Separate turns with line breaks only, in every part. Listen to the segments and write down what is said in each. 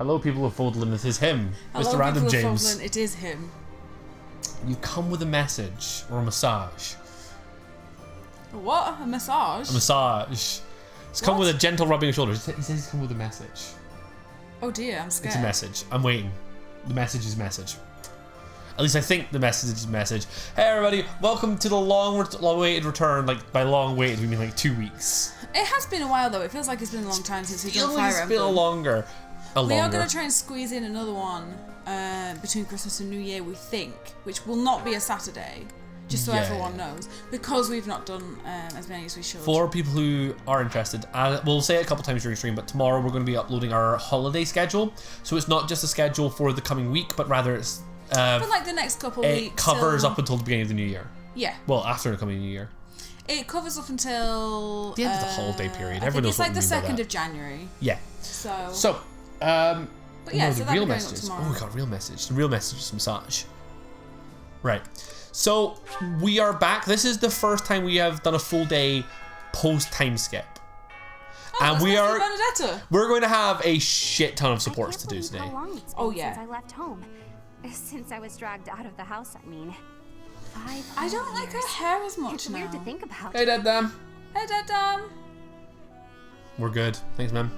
Hello, people of Fodlin. It is him,
Hello,
Mr. Random
people of
James.
Fodlin, it is him.
You come with a message or a massage.
What? A massage?
A massage. It's come
What?
with a gentle rubbing of shoulders. He says he's come with a message.
Oh dear, I'm scared.
It's a message. I'm waiting. The message is message. At least I think the message is message. Hey everybody, welcome to the long-awaited return. Like by long-awaited, we mean like 2 weeks.
It has been a while though. It feels like it's been a long time since we've done Fire
It's
Emblem.
been longer.
We are going to try and squeeze in another one between Christmas and New Year, we think, which will not be a Saturday, just so everyone knows, because we've not done as many as we should.
For people who are interested, we'll say it a couple times during stream, but tomorrow we're going to be uploading our holiday schedule. So it's not just a schedule for the coming week, but rather it's
for like the next couple weeks.
It covers up until the beginning of the new year.
Yeah.
Well, after the coming new year.
It covers up until
the end of the holiday period.
I
Everyone
think
knows
it's
what
like
we mean
the
by
2nd
that.
of January.
Yeah.
So. But yeah,
no,
so
the real
that'll be going up
messages.
tomorrow.
Oh, we got a real message. The real message is massage. Right. So we are back. This is the first time we have done a full day post time skip.
Oh,
and we're going to have a shit ton of
I
supports
can't
to do
believe
today.
how long it's been
Oh, yeah.
since I left home. Since I was dragged out of the house, I mean. 5
I don't like her
years.
hair as much
It's
now.
weird to think about.
Hey, Dad Dam.
Hey, Dad.
We're good. Thanks, man.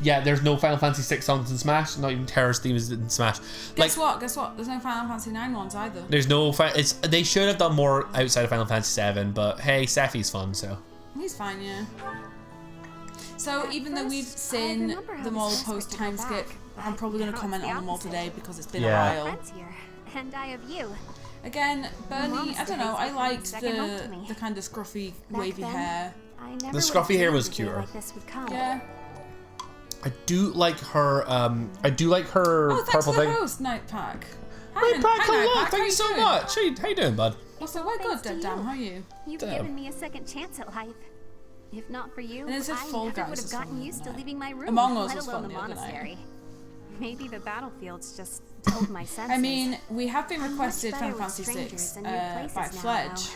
Yeah, there's no Final Fantasy 6 songs in Smash. Not even Terror's theme is in Smash.
Guess what? There's no Final Fantasy 9 ones either.
There's no. They should have done more outside of Final Fantasy 7, but hey, Sephi's fun, so.
He's fine, yeah. So even though we've seen them all post time skip, I'm probably going to comment on them all today because it's been a while.
Friends here, and I have you.
Again, Bernie, I don't know, I liked the kind of scruffy, wavy hair.
The scruffy hair was cuter.
Like this would come.
Yeah.
I do like her. I do like her
Oh, thanks
purple
for the
thing.
host, Night Pack.
Night Pack, hello!
Night Pack,
Thank you so much. How you doing, bud?
Also, we're good, Dead Dam. How are you?
You've given me a second chance at life. If not for you,
And it said
I
Fall
never
Guys
would have
as
gotten
well,
used to
didn't it?
leaving my room,
Among Us
let
was
alone
fun
the
the other night.
monastery. Maybe the battlefields just told my senses.
I mean, we have been
I'm
requested
much
Final
better with
Fantasy
strangers
6
and new places
by
now,
Fledge,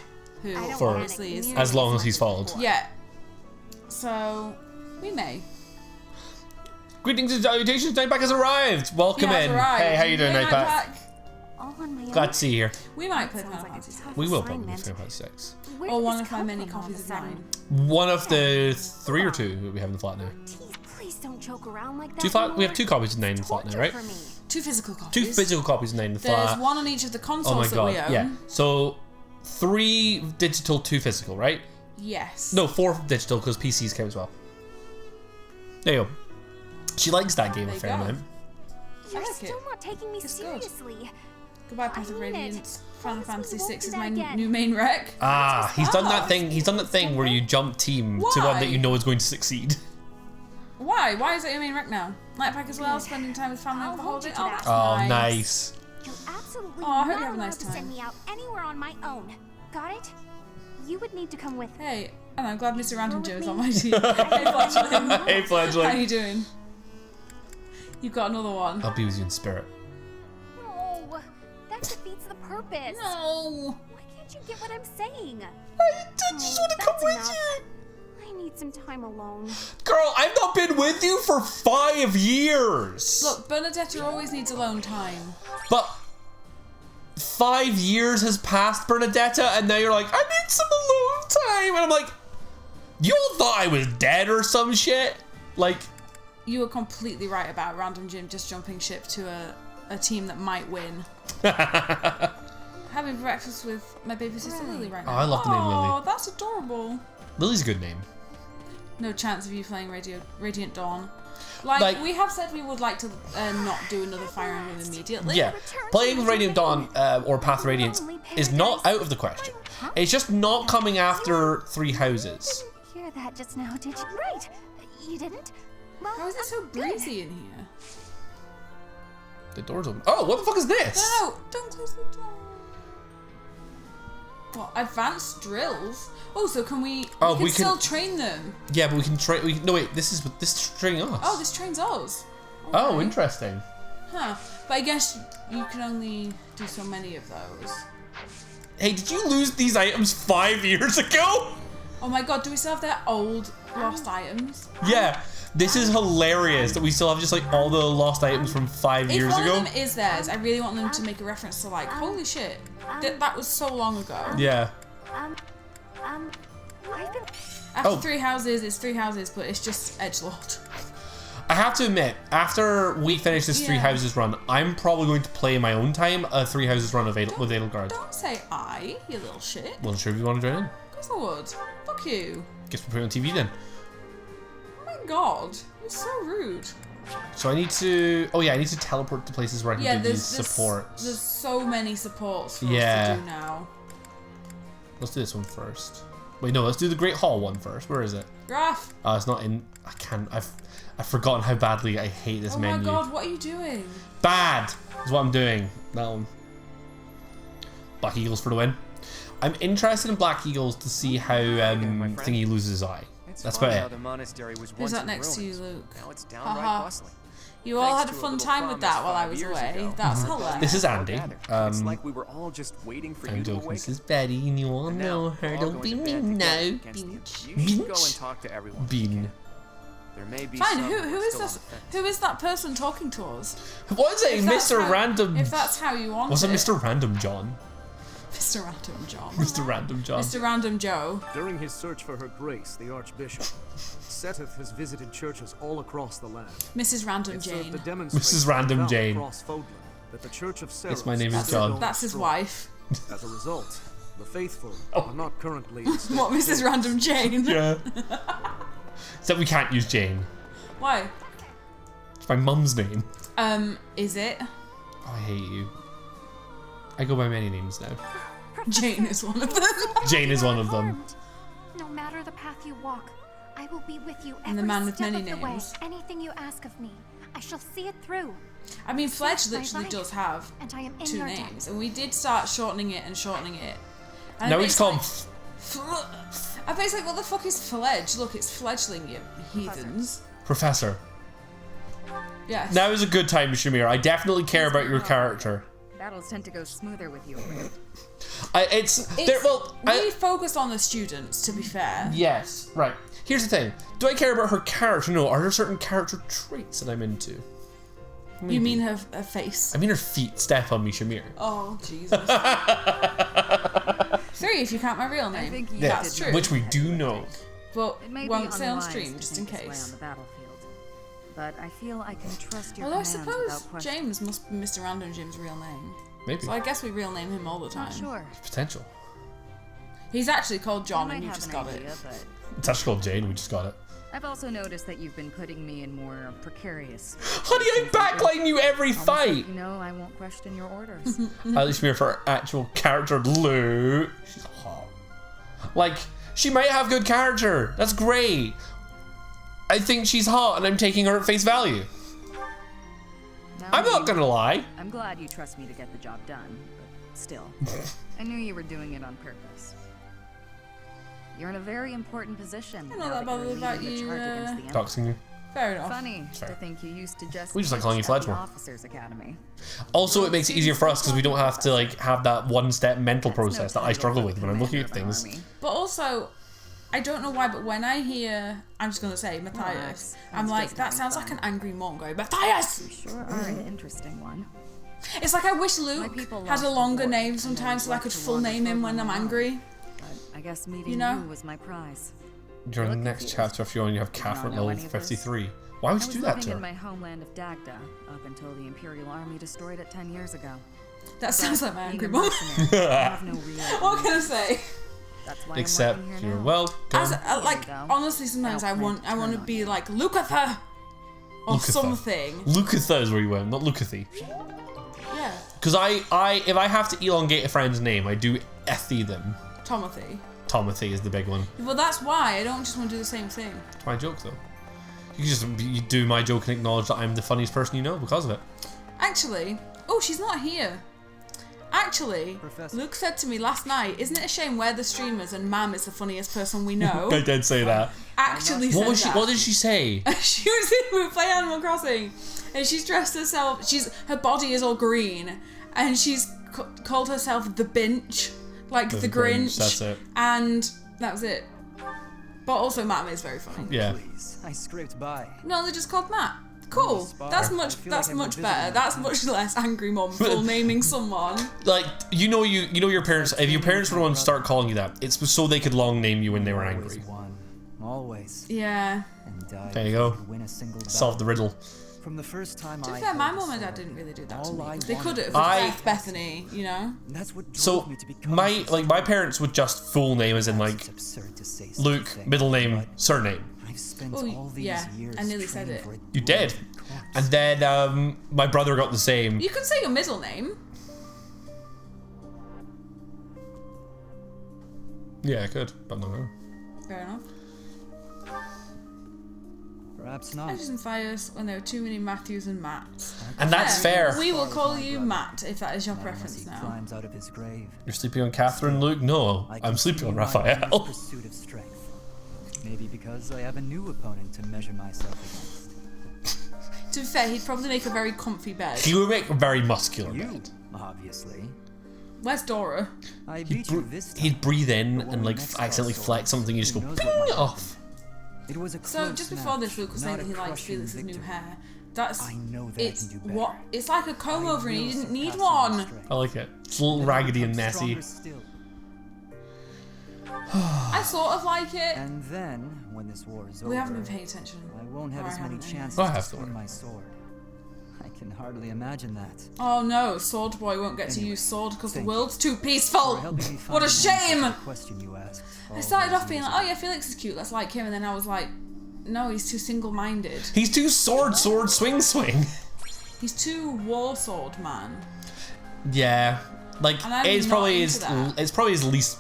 who
I don't
For-
obviously is...
panic
As long as he's
nearly
followed.
before.
Yeah. So, we may.
Greetings and salutations. Night Pack has arrived. Welcome
He has
in.
arrived.
Hey, how you doing,
Hey,
Night Pack?
All on my own.
Glad to see you here.
We might play
Sounds
Final
like a
Fantasy 6.
tough
We will probably
assignment.
play Final Fantasy 6.
Where
Or
did
one
this
of my
come
many
from all
copies of
sudden?
9.
One of the 3 or 2 that we have in the flat now.
Please don't joke around like that.
We have
anymore.
2 copies of 9 in the
It's
flat now,
torture
right?
for me.
2 physical copies.
2 physical copies of 9 in the
There's
flat.
one on each of the
Oh my
consoles that
god,
we own.
yeah. So 3 digital, 2 physical, right?
Yes.
No, 4 digital because PCs count as well. There you go. She likes that game a
There you
fair
go.
amount.
You're
like
still
it.
not taking me
It's good.
seriously.
Goodbye, Path of
I mean it.
Radiance. Final
Promise we
Fantasy
won't
6
do
is
that
my
again.
new main rec.
Ah, he's done that thing. He's done that thing where you
Why?
jump team to one that you know is going to succeed.
Why? Why is it your main rec now? Night Pack as well, spending time with family
I'll
over the
hold
holiday.
you to
Oh,
that.
that's
Oh,
nice.
nice.
You're absolutely
Oh, I hope you
not
have a
allowed
nice
to
time.
send me out anywhere on my own. Got it? You would need to come with me.
Hey, and I'm glad Mr. Random
Go
Joe
with
is on
me.
my team. Hey, Fledgling.
Hey, Fledgling.
How you doing? You've got another one.
I'll be with you in spirit.
No, that defeats the purpose.
No.
Why can't you get what I'm saying?
I just want to come
That's
with
enough.
you.
I need some time alone.
Girl, I've not been with you for 5 years.
Look, Bernadetta always needs alone time.
But 5 years has passed, Bernadetta, and now you're like, I need some alone time. And I'm like, you all thought I was dead or some shit? Like,
You were completely right about Random Jim just jumping ship to a team that might win. Having breakfast with my baby sister Lily right now.
Oh, I love the name Lily.
Oh, that's adorable.
Lily's a good name.
No chance of you playing Radiant Dawn. Like, we have said we would like to not do another Fire Emblem immediately.
Yeah, playing Radiant Dawn or Path of Radiance is not out of the question. It's just not coming after 3 Houses.
Didn't hear that just now, did you? Right. You didn't? Well,
How is it so
good.
breezy in here?
The door's open. Oh, what the fuck is this?
No, don't close the door. What, advanced drills? Oh, so can we
Oh,
we
we
can
can-
still train them.
Yeah, but we can train. No, wait, this is training us.
Oh, this trains us.
Oh,
Okay.
interesting.
Huh. But I guess you can only do so many of those.
Hey, did you lose these items 5 years ago?
Oh my god, do we still have their old lost items?
Yeah, This is hilarious that we still have just like all the lost items from 5 years
If
ago.
one of them is theirs, I really want them to make a reference to like, holy shit, that was so long ago.
Yeah.
I've been...
After 3 houses, it's 3 houses, but it's just edgelord.
I have to admit, after we finish this 3 houses run, I'm probably going to play in my own time a 3 houses run with Edelgard.
Don't say I, you little shit.
Wasn't sure if you want to join in.
Of course I would. Fuck you.
Guess we'll put it on TV then.
Oh my god, you're so rude.
So I need to... Oh yeah, I need to teleport to places where I can do these supports.
There's so many supports for us to do now.
Let's do this one first. Wait, no, let's do the Great Hall one first. Where is it?
Graph.
Oh, it's not in... I can't... I've forgotten how badly I hate this menu.
Oh my god, what are you doing?
Bad is what I'm doing. That one. Black Eagles for the win. I'm interested in Black Eagles to see how Thingy loses his eye. That's about it.
The monastery was
Who's
once
that
in
next to you,
ruins.
Luke?
Now it's downright
Haha.
bustling.
You all
Thanks
had a
to
fun
little
time with that
promise
while I
5
was
years
away.
ago.
That was hilarious.
This is Andy.
It's like we were all just waiting for
I'm
you to
joking.
awaken.
This is Betty, and you all
And
know
now
her.
we're all
Don't
going
be
to bed
mean
together
now.
against
Beach.
you. You should go and talk to everyone.
Bean.
There may be
Fine,
some
who is
still
this?
on the fence.
Who is that person talking to us?
What is it,
If that's
Mr.
how-
Random?
If that's how you want
Was it
it.
Mr. Random John?
Mr. Random John.
Mr. Random John.
Mr. Random Joe.
During his search for her grace, the Archbishop, Seteth has visited churches all across the land.
Mrs. Random
It served
Jane.
to demonstrate
Mrs. Random
throughout
Jane.
across Fodlan that the Church of
Yes, my name is
still
John.
don't
That's his
destroy.
wife.
As a result, the faithful
Oh.
are not currently in state
What,
of
Mrs.
chaos.
Random Jane?
Yeah. Except we can't use Jane.
Why?
It's my mum's name.
Is it?
Oh, I hate you. I go by many names now.
Jane is one of them.
Jane is one of them.
Harmed. No matter the path you walk, I will be with you every
And the man with
step
many
of the way.
names.
Anything you ask of me, I shall see it through.
I mean, Fledge
It's my
literally
life,
does have
and I am in
2
your debt.
names. And we did start shortening it. And
Now
it's
he's called...
I bet it's like, what the fuck is Fledge? Look, it's fledgling, you heathens.
Professor.
Yes.
Now is a good time, Shamir. I definitely care about your character.
Battles tend to go smoother with you.
We focused on the students, to be fair.
Yes, right. Here's the thing. Do I care about her character? No. Are there certain character traits that I'm into? Maybe.
You mean her face?
I mean her feet. Step on me, Shamir.
Oh, Jesus. 3 if you count my real name.
I think you
That's
did
true.
Which we do know.
But
It may
won't
be
say on
unwise
stream,
to
just in
think this way
case.
on the battlefield, but I feel I can trust your
Although I
commands
suppose
without question.
James must be Mr. Random Jim's real name.
Maybe.
So I guess we real name him all the time.
Not sure.
Potential.
He's actually called
I
John
might
and you
have
just
an
got
idea,
it.
but
It's actually called Jane. We just got it.
I've also noticed that you've been putting me in more precarious.
Honey, I backline you every
Almost
fight.
like you know I won't question your orders.
At least Shamir for her actual character, Luke. She's hot. Like, she might have good character. That's great. I think she's hot, and I'm taking her at face value.
Now
I'm not
you-
gonna lie.
I'm glad you trust me to get the job done, but still, I knew you were doing it on purpose. You're in a very important position.
I'm not
now
that bothered
you're
about
leading the
you,
charge against the Empire.
Doxing you.
Fair enough.
Funny
Fair.
to think you used to just
We just like calling you
teach at
Fledge
the
more.
Officers Academy.
Also, it makes it easier for us because we don't have to like have that one-step mental
That's no
process that I
title
struggle
for
with when I'm looking at
commander of
things.
an army.
But also, I don't know why, but when I hear, I'm just gonna say Matthias,
Relax.
I'm
That's
like,
just
that
having
sounds like
fun.
an angry monk going, Matthias!
You sure are an interesting one.
It's like I wish Luke
people
had
lost
a
the
longer
war,
name
and
sometimes so
then
I could
left to
full
wander
name him
for
when I'm
long.
angry.
But I guess meeting
You know?
was my prize.
During the
Look
next
confused.
chapter, if you only have
I
Catherine
don't know
level
any of this.
53. Why would
I
you
was
do that
living
to
in
her?
my homeland of Dagda up until the Imperial Army destroyed it 10 years ago.
That sounds like my
Being
angry
a
mum.
mercenary, I have no real
What can I
allegiance.
say?
That's why
Except
I'm working here
you're
now.
welcome.
As like
you go.
honestly, sometimes
I
I
don't
want
plan to
to
turn on
be
you.
like Lukatha or
Lukatha.
something.
Lukatha is where you went, not Lukathy.
Yeah,
Because if I have to elongate a friend's name, I do Ethy them.
Tomothy.
Tomothy is the big one.
Well, that's why I don't just want to do the same thing.
It's my joke, though. You can just you do my joke and acknowledge that I'm the funniest person you know because of it.
Actually, oh, she's not here. Actually,
Professor.
Luke said to me last night, "Isn't it a shame we're the streamers and Mam is the funniest person we know?"
I did say that.
Actually,
What
said
was she?
that.
What did she say?
She was in with Play Animal Crossing, and she's dressed herself. Her body is all green, and she's called herself the Binch, like the Grinch.
That's it.
And that was it. But also Matt is very funny.
Yeah.
Please, I scraped by.
No, they're just called Matt. Cool. That's much better. That's much less angry mom full naming someone.
Like you know your parents. If your parents were the ones to start calling you that, it's so they could long name you when they were angry.
Always.
Yeah.
And
there you go.
win a single
Solve the riddle.
From the first time
to be fair, my mum and dad didn't really do that to me. They could have. Bethany, you know.
That's what drove
So
me to become
my parents would just full name as in like Luke, middle name, surname.
Oh yeah, I nearly said it.
You did. And then my brother got the same.
You could say your middle name.
Yeah, I could, but I'm not gonna.
Fair enough.
Perhaps not.
Edges and fires when there are too many Matthews and Matts.
And that's fair.
We will call you Matt if that is your preference now.
Climbs out of his grave.
You're sleeping on Catherine, Luke? No, I'm sleeping on Raphael.
Pursuit of strength. Maybe because I have a new opponent to measure myself against.
To be fair, he'd probably make a very comfy bed.
He would make a very muscular
You,
bed.
obviously.
Where's Dora?
I beat you this time.
He'd breathe in and like accidentally flex something. You just go ping off.
It was a
So just before this, Luke was saying that he likes Felix's new hair. That's it's what it's like a comb over, and he didn't need one.
I like it. It's a little raggedy and messy.
I sort of like it.
And then, when this war is over,
We haven't been paying attention.
I won't have as many chances
I
to
have
swing my sword. I can hardly imagine that.
Oh no, Sword Boy won't get to use sword because the world's too peaceful. What a shame!
Question you asked.
I started off being like, oh yeah, Felix is cute, let's like him, and then I was like, no, he's too single-minded.
He's too sword, swing.
He's too war sword man.
Yeah, like it's
not
probably
into
his least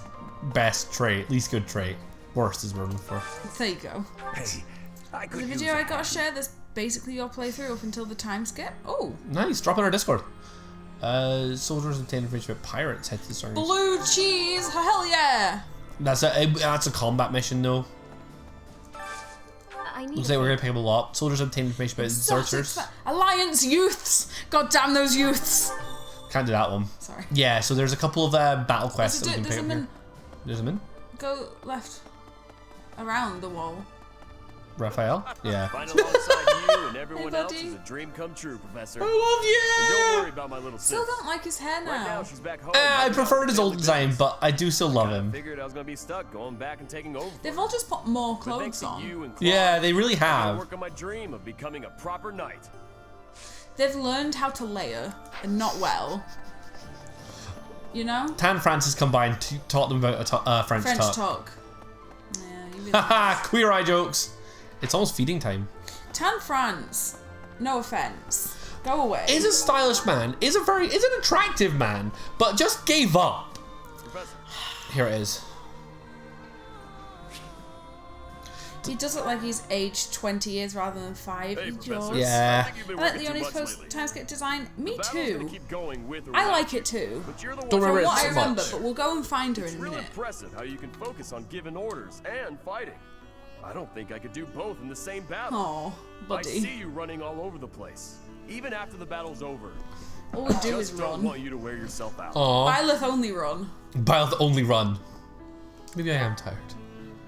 best trait, least good trait. Worst is word for.
There you go.
Hey, I could
The video I gotta share that's basically your playthrough up until the time skip. Oh.
Nice, drop on our Discord. Soldiers obtain information about pirates. Head to the stars.
Blue cheese, hell yeah!
That's a combat mission though. Looks like we're gonna pick up a lot. Soldiers obtain information about deserters.
Alliance youths! God damn those youths!
Can't do that one.
Sorry.
Yeah, so there's a couple of battle quests that we can pick up here. There's a min.
Go left. Around the wall.
Raphael? Yeah.
Find alongside you and everyone
Hey,
else
buddy.
is a dream come true, Professor.
I love you!
And don't worry about my little sis.
Still don't like his hair
Right now
now.
she's back home.
I preferred his old design, but I do still love him.
Figured I was gonna be stuck going back and taking over.
They've all just put more
But thanks
clothes
to you
on.
and Claude,
Yeah, they really
I'm gonna
have.
work on my dream of becoming a proper knight.
They've learned how to layer, and not well. You know?
Tan Francis combined taught them about French talk.
talk. Yeah, you really
Haha, Queer Eye jokes. It's almost feeding time.
Tan France, no offense. Go away.
Is a stylish man, is an attractive man, but just gave up.
Professor.
Here it is.
He does look like he's aged 20 years rather than 5.
Hey,
He
Professor.
just...
Yeah.
I think you've been
I like
working
the
too
only
much
post
lately.
timeskip design. Me
The battle's gonna
too.
keep going with or
I
without
like
you.
it too.
But you're the one
Don't remember
From
it
what
so
I remember,
much.
but we'll go and find her
It's
in a
real
minute.
impressive how you can focus on giving orders and fighting. I don't think I could do both in the same battle.
Oh,
I
buddy.
see you running all over the place, even after the battle's over.
All we do is
Just don't
run.
want you to wear yourself out.
Aww.
Byleth only run.
Byleth only run. Maybe I am tired.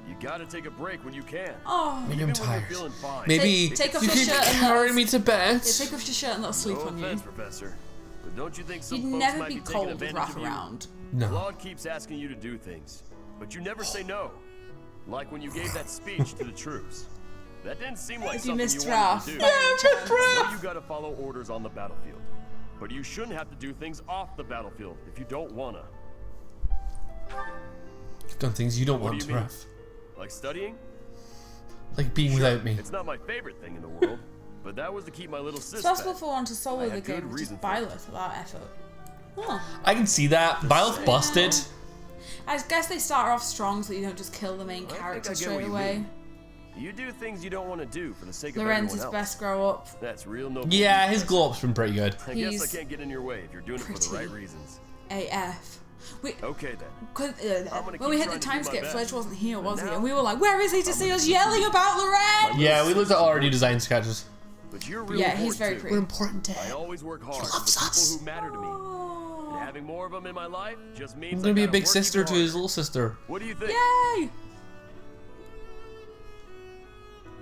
You gotta take a break when you can.
Oh.
Maybe
Even
I'm
when you're
tired.
feeling fine.
Maybe
Take off
you
your
keep
shirt and
carrying
let
me
us-
to bed.
Yeah, take off your shirt and let us sleep
No
on you.
offense, Professor, but don't you think some
You'd
folks
never
might
be
be taking
cold with
advantage
Raph
of you?
around.
No.
Claude keeps asking you to do things, but you never say no. Like when you gave that speech to the troops. That didn't seem like
If you
something
missed
you wanted
Raph.
to do.
by any chance.
I know you gotta follow orders on the battlefield, but you shouldn't have to do things off the battlefield if you don't wanna.
You've done things you don't
What
want
do
to
you mean?
have.
Like studying?
Like being without me.
It's not my favorite thing in the world, but that was to keep my little
It's
sister.
possible for one to solo
I
the
had good
game with just
reason for it.
Byleth without effort. Huh.
I can see that. Byleth busted.
I guess they start off strong so you don't just kill the main
I think
character
I get
straight
what you
away.
mean. You do things you don't want to do for the sake of
Lorenz
everyone
is
else.
best grow up.
That's real noble.
Yeah, his glow up's been pretty good.
I guess
He's
I can't get in your way if you're doing it for the
pretty.
right reasons.
AF. We,
Okay then.
when
gonna
we
keep
hit the
trying to do
time
my
skip,
best.
Fletch wasn't here, was he?
now,
And we were like, where is he to see us yelling about Lorenz?
Yeah, we looked at all our new design sketches.
But you're really
Yeah, he's very
important,
pretty.
We're important to
too. I
him.
always work hard for
loves
the people
us.
who matter to me.
Oh.
And having more of them in my life just means
I'm gonna be a
I
big
gotta work
sister
even
to his
harder.
little sister.
What do you think?
Yay!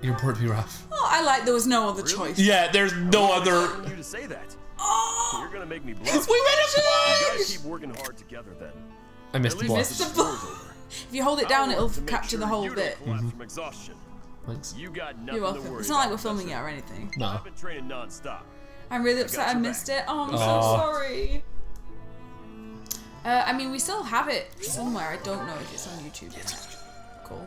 You're important to be rough.
Oh, I like there was no other choice.
Yeah, there's no other.
I you to say that.
Oh,
You're gonna make me blush.
We made a
You gotta
plunge!
keep working hard together then.
I missed the
At
block.
least
Missed the block. If you hold it down, it'll capture the whole bit.
From exhaustion.
Thanks.
You got nothing
You're
to
welcome.
worry
It's not like
about,
we're filming it
Professor.
or anything.
No.
I've been training non-stop.
I'm really upset I
your
missed it. Oh, I'm so
Aw.
sorry. I mean, we still have it somewhere. I don't know if it's on YouTube yet. Cool.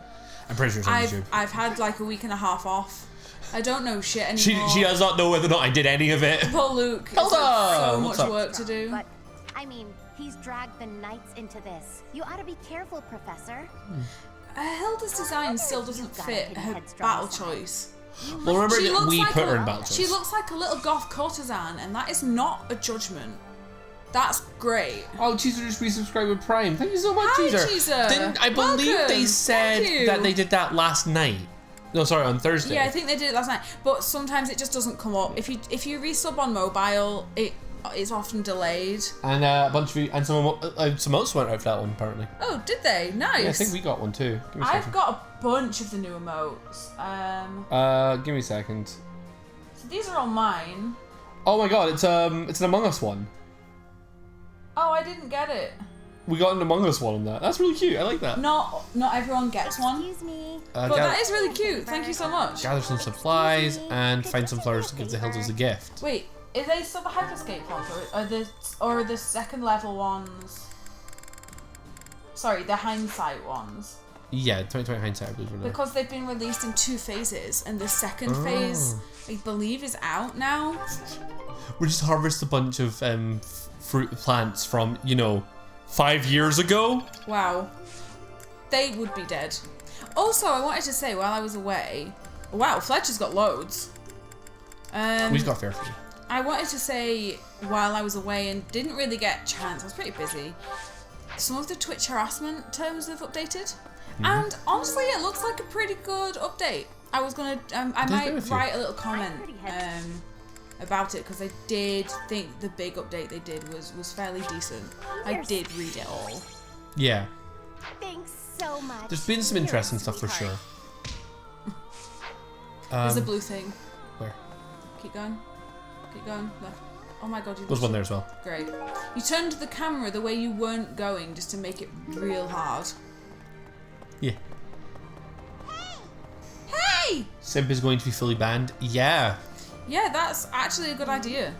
I'm pretty sure it's on YouTube.
I've had like a week and a half off. I don't know shit anymore.
She does not know whether or not I did any of it.
Poor Luke.
Hold
It's
on.
so
What's
much
up?
work to do.
But, I mean, he's dragged the knights into this. You ought to be careful, Professor.
Hilda's design still doesn't fit her battle choice.
Well, remember
She
that
looks
we
like
put her
a-
in battle
She
choice.
looks like a little goth courtesan, and that is not a judgment. That's great.
Oh, Cheezer just resubscribed with Prime. Thank you so much,
Hi,
Cheezer.
Cheezer.
Didn't I believe
Welcome.
they said
Thank you.
that they did that last night? No, sorry, on Thursday.
Yeah, I think they did it last night, but sometimes it just doesn't come up. If you resub on mobile, it's often delayed.
And a bunch of you, and some else went out for that one apparently.
Oh, did they? Nice.
Yeah, I think we got one too. Give me a
I've
second.
got a bunch of the new emotes.
Give me a second.
So these are all mine.
Oh my god, it's an Among Us one.
Oh, I didn't get it.
We got an Among Us one on that. That's really cute. I like that.
Not everyone gets one,
Excuse me.
but that is really cute. Thank you so much.
Gather some supplies and find some flowers to give the Hills as a gift.
Wait, are they still the hyperscape ones, or are the second level ones? Sorry, the hindsight ones.
Yeah, 2020 hindsight, I believe. We're
Because they've been released in 2 phases, and the second phase, I believe, is out now.
We just harvest a bunch of fruit plants from 5 years ago.
Wow. They would be dead. Also, I wanted to say, while I was away... Wow, Fletcher's got loads.
We've got fair few.
I wanted to say, while I was away and didn't really get a chance, I was pretty busy, some of the Twitch harassment terms have updated. And honestly, it looks like a pretty good update. I was gonna... I might write a little comment about it, because I did think the big update they did was fairly decent. I did read it all.
Yeah.
Thanks so much.
There's been some interesting stuff for sure.
There's a blue thing.
Where?
Keep going. Keep going. Left. Oh my god, you
There's one there as well.
Great. You turned the camera the way you weren't going just to make it real hard.
Yeah.
Hey!
Simp is going to be fully banned. Yeah.
Yeah, that's actually a good idea.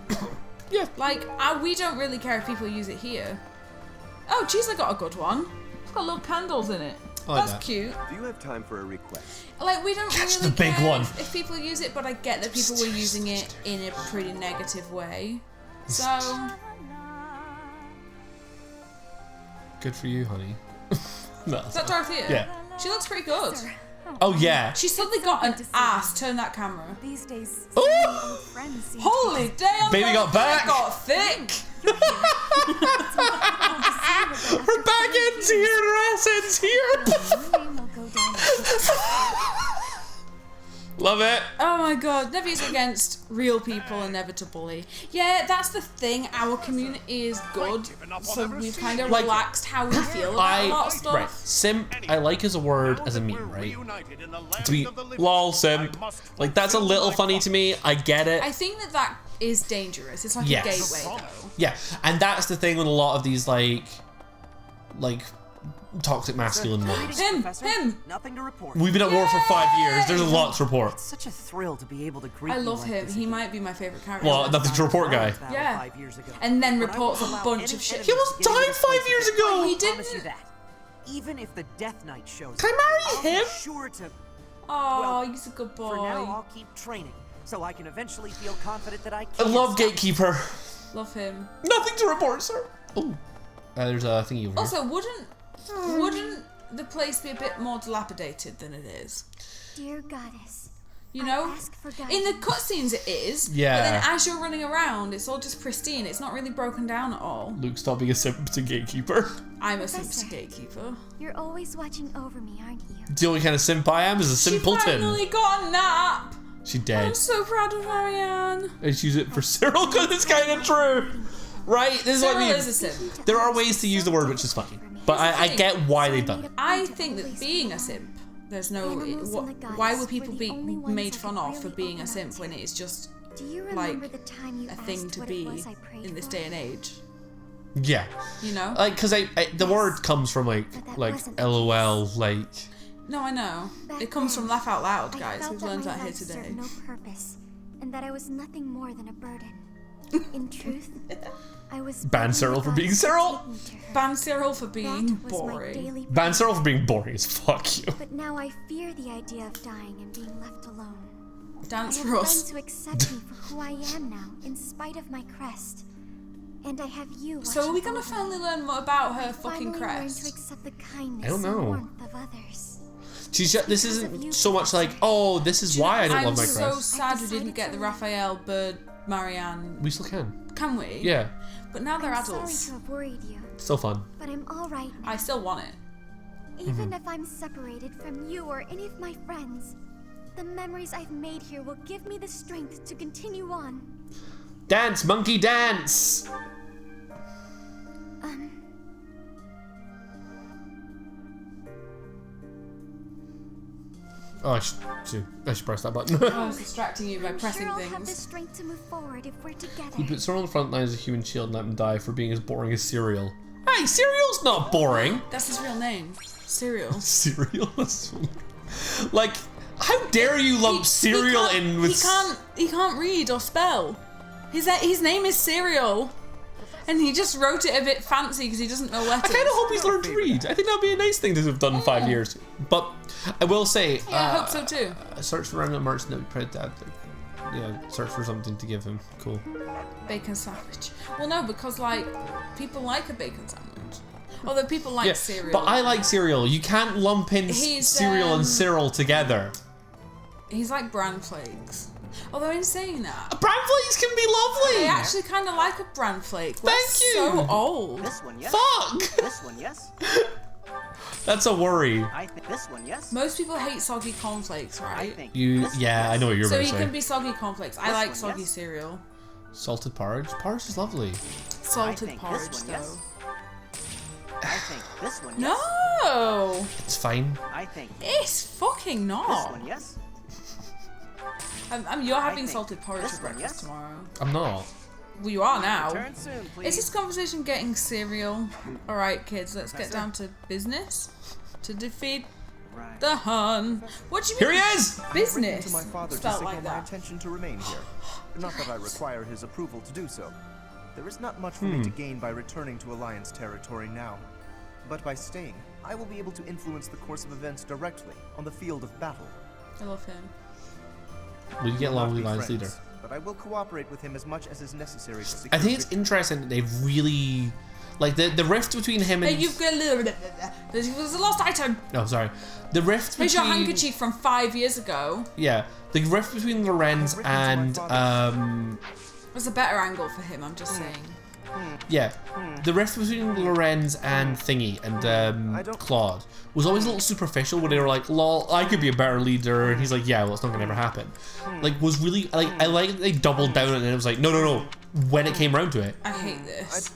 Yeah.
Like, we don't really care if people use it here. Oh, geez, I got a good one. It's got little candles in it.
I like
That's
that.
cute.
Do you have time for a request?
Like, we don't
Catch
really
the big
care
one.
if people use it, but I get that people were using it in a pretty negative way. So,
Good for you, honey. No,
is that Dorothea?
Yeah.
She looks pretty good.
Oh yeah.
She suddenly got an ass. Turn that camera.
These days,
Ooh!
old friends seem
Holy damn!
Baby got back.
Got thick.
Her back end's here, her ass end's here.
your name will go down.
Love it.
Oh my god, never use it against real people and never to bully. Yeah, that's the thing. Our community is good, so we've kind of
Like,
relaxed how we feel about a lot of stuff.
Right. Simp, I like as a word as a meme, right? To be lol simp. Like that's a little funny to me. I get it.
I think that is dangerous. It's like
Yes.
a gateway, though.
Yeah, and that's the thing with a lot of these like toxic masculine ones.
Him.
Nothing to report.
We've been at war for 5 years. There's a lot to report.
It's such a thrill to be able to greet
I
you
love
like
him.
this
He
again.
might be my favorite character.
Well, nothing to report, guy.
Yeah.
5 years ago.
And then
But I
reports
won't
a
allow
bunch
any
of shit.
enemies
He almost
to get into
died
this
5
place
years
again.
ago.
He
I promise
didn't.
you that. Even if the Death Knight shows
Can
up,
I
I'll
marry him?
be sure to.
Oh,
Well,
he's a good boy.
For now, I'll keep training, so I can eventually feel confident that I
I
can.
love
stop
Gatekeeper.
Love him.
Nothing to report, sir. Oh, there's a thingy over here.
Also, wouldn't the place be a bit more dilapidated than it is?
Dear goddess,
You know?
I ask for
In the
guidance.
cutscenes it is.
Yeah.
But then as you're running around, it's all just pristine. It's not really broken down at all.
Luke, stop being a simp to Gatekeeper.
I'm a
Professor.
simp gatekeeper.
You're always watching over me, aren't you?
The only kind of simp I am is a
She
simpleton.
finally got a nap.
She
I'm
dead.
so proud of Marianne.
I just use it for Cyril because it's kind of true. Right? This is what I
Cyril
mean.
is a simp.
There are ways to use the word which is funny. But I get why they've done it.
I think that being a simp There's no.
Animals and the gods
Why would
were
people
the
be
only ones
made
I
fun
could
of for
really
being a
open up
simp
to.
when it is just
Do you
like
remember the time you
a thing
asked
to
what
be
it was I prayed
in this
for?
day and age?
Yeah.
You know?
Like, because the word comes from
But that wasn't the
LOL, like.
No, I know.
Back
It comes
then,
from Laugh Out Loud,
I
guys.
felt
We've
that
learned
my
that here
life
today.
served no purpose, and that I was nothing more than a burden. In truth, I was
Ban
begging
Cyril
the
for
gods
being
to
Cyril?
take me to her.
Ban Cyril for being
That was my
boring.
daily
Ban
prayer.
Cyril for being boring as fuck you.
But now I fear the idea of dying and being left alone. I
Dance
have
for
friends
us.
who accept me for who I am now, in spite of my crest. And I have you.
So are we
watching
gonna
over
finally
me.
learn more about her
I
fucking
finally learned to
crest?
accept the kindness
I don't
and
know.
warmth of others.
She's just, this isn't so much like, oh, this is why I don't love my
I'm so
crest.
sad we didn't
decided
get
to
the
leave.
Raphael, Bird, Marianne.
We still can.
Can we?
Yeah,
But now they're
I'm sorry
adults.
to have worried you,
still fun.
but I'm all right now.
I still want it.
Even if I'm separated from you or any of my friends, the memories I've made here will give me the strength to continue on.
Dance, monkey, dance! Oh, I should press that button.
I was distracting you by pressing
Sure, I'll have the
things.
strength to move forward if we're together.
He put Cyril on the front line as a human shield and let him die for being as boring as cereal. Hey, cereal's not boring!
That's his real name. Cereal.
Cereal? Like, how dare you lump cereal in with...
He can't read or spell. His name is Cereal. And he just wrote it a bit fancy because he doesn't know
I
letters.
kind of hope he's learned to read. I think that'd be a nice thing to have done in 5 years. But I will say...
Yeah, I hope so too.
Search for random merchant that yeah, search for something to give him. Cool.
Bacon sandwich. Well, no, because like people like a bacon sandwich. Although people like
Yeah,
cereal.
but I like cereal. You can't lump in
He's,
cereal and Cyril together.
He's like bran flakes. Although in saying that,
Bran flakes can be lovely.
I actually kind of like a bran flake. We're
Thank you.
So old.
This one, yes.
Fuck.
This one, yes.
That's a worry.
I think this one, yes.
Most people hate soggy cornflakes,
I
right?
think
You,
this one,
yeah,
yes.
I know what you're
So
about
he
to
can
say.
be soggy cornflakes. I
This
like
one,
soggy
yes.
cereal.
Salted porridge. Porridge is lovely.
Salted
think this
porridge,
one,
though.
yes. I think this one, yes.
No,
It's fine.
I think
it's fucking
this
not.
one, yes.
You're having
think
salted porridge
this
for
one,
breakfast
yes.
tomorrow.
I'm not.
Well, you are now.
Turn soon, please.
Is this conversation getting cereal? Alright, kids, let's get down to business. To defeat
Right.
the Hun. What do you
Here
mean?
he is.
Business.
To my father to
Spelled
signal
like
my
that.
intention to remain here. Not that I require his approval to do so. There is not much for me to gain by returning to Alliance territory now. But by staying, I will be able to influence the course of events directly on the field of battle.
I love him.
Will you get
We will
along
not
with
be
the Alliance
friends,
leader?
but I will cooperate with him as much as is necessary to secure
I think it's
victory.
interesting that they've really, like the rift between him and.
Hey, you've got a little. There's a lost item.
Oh, sorry. The rift
Here's your
between.
handkerchief from 5 years ago.
Yeah, the rift between Lorenz
I've written to my
and
There's a better angle for him, I'm just saying.
yeah, the rift between Lorenz and Thingy and
I don't-
Claude was always a little superficial. Where they were like, "Lol, I could be a better leader," and he's like, "Yeah, well, it's not gonna ever happen." Like, was really like I like that they doubled down and it was like, no. When it came round to it,
I hate this.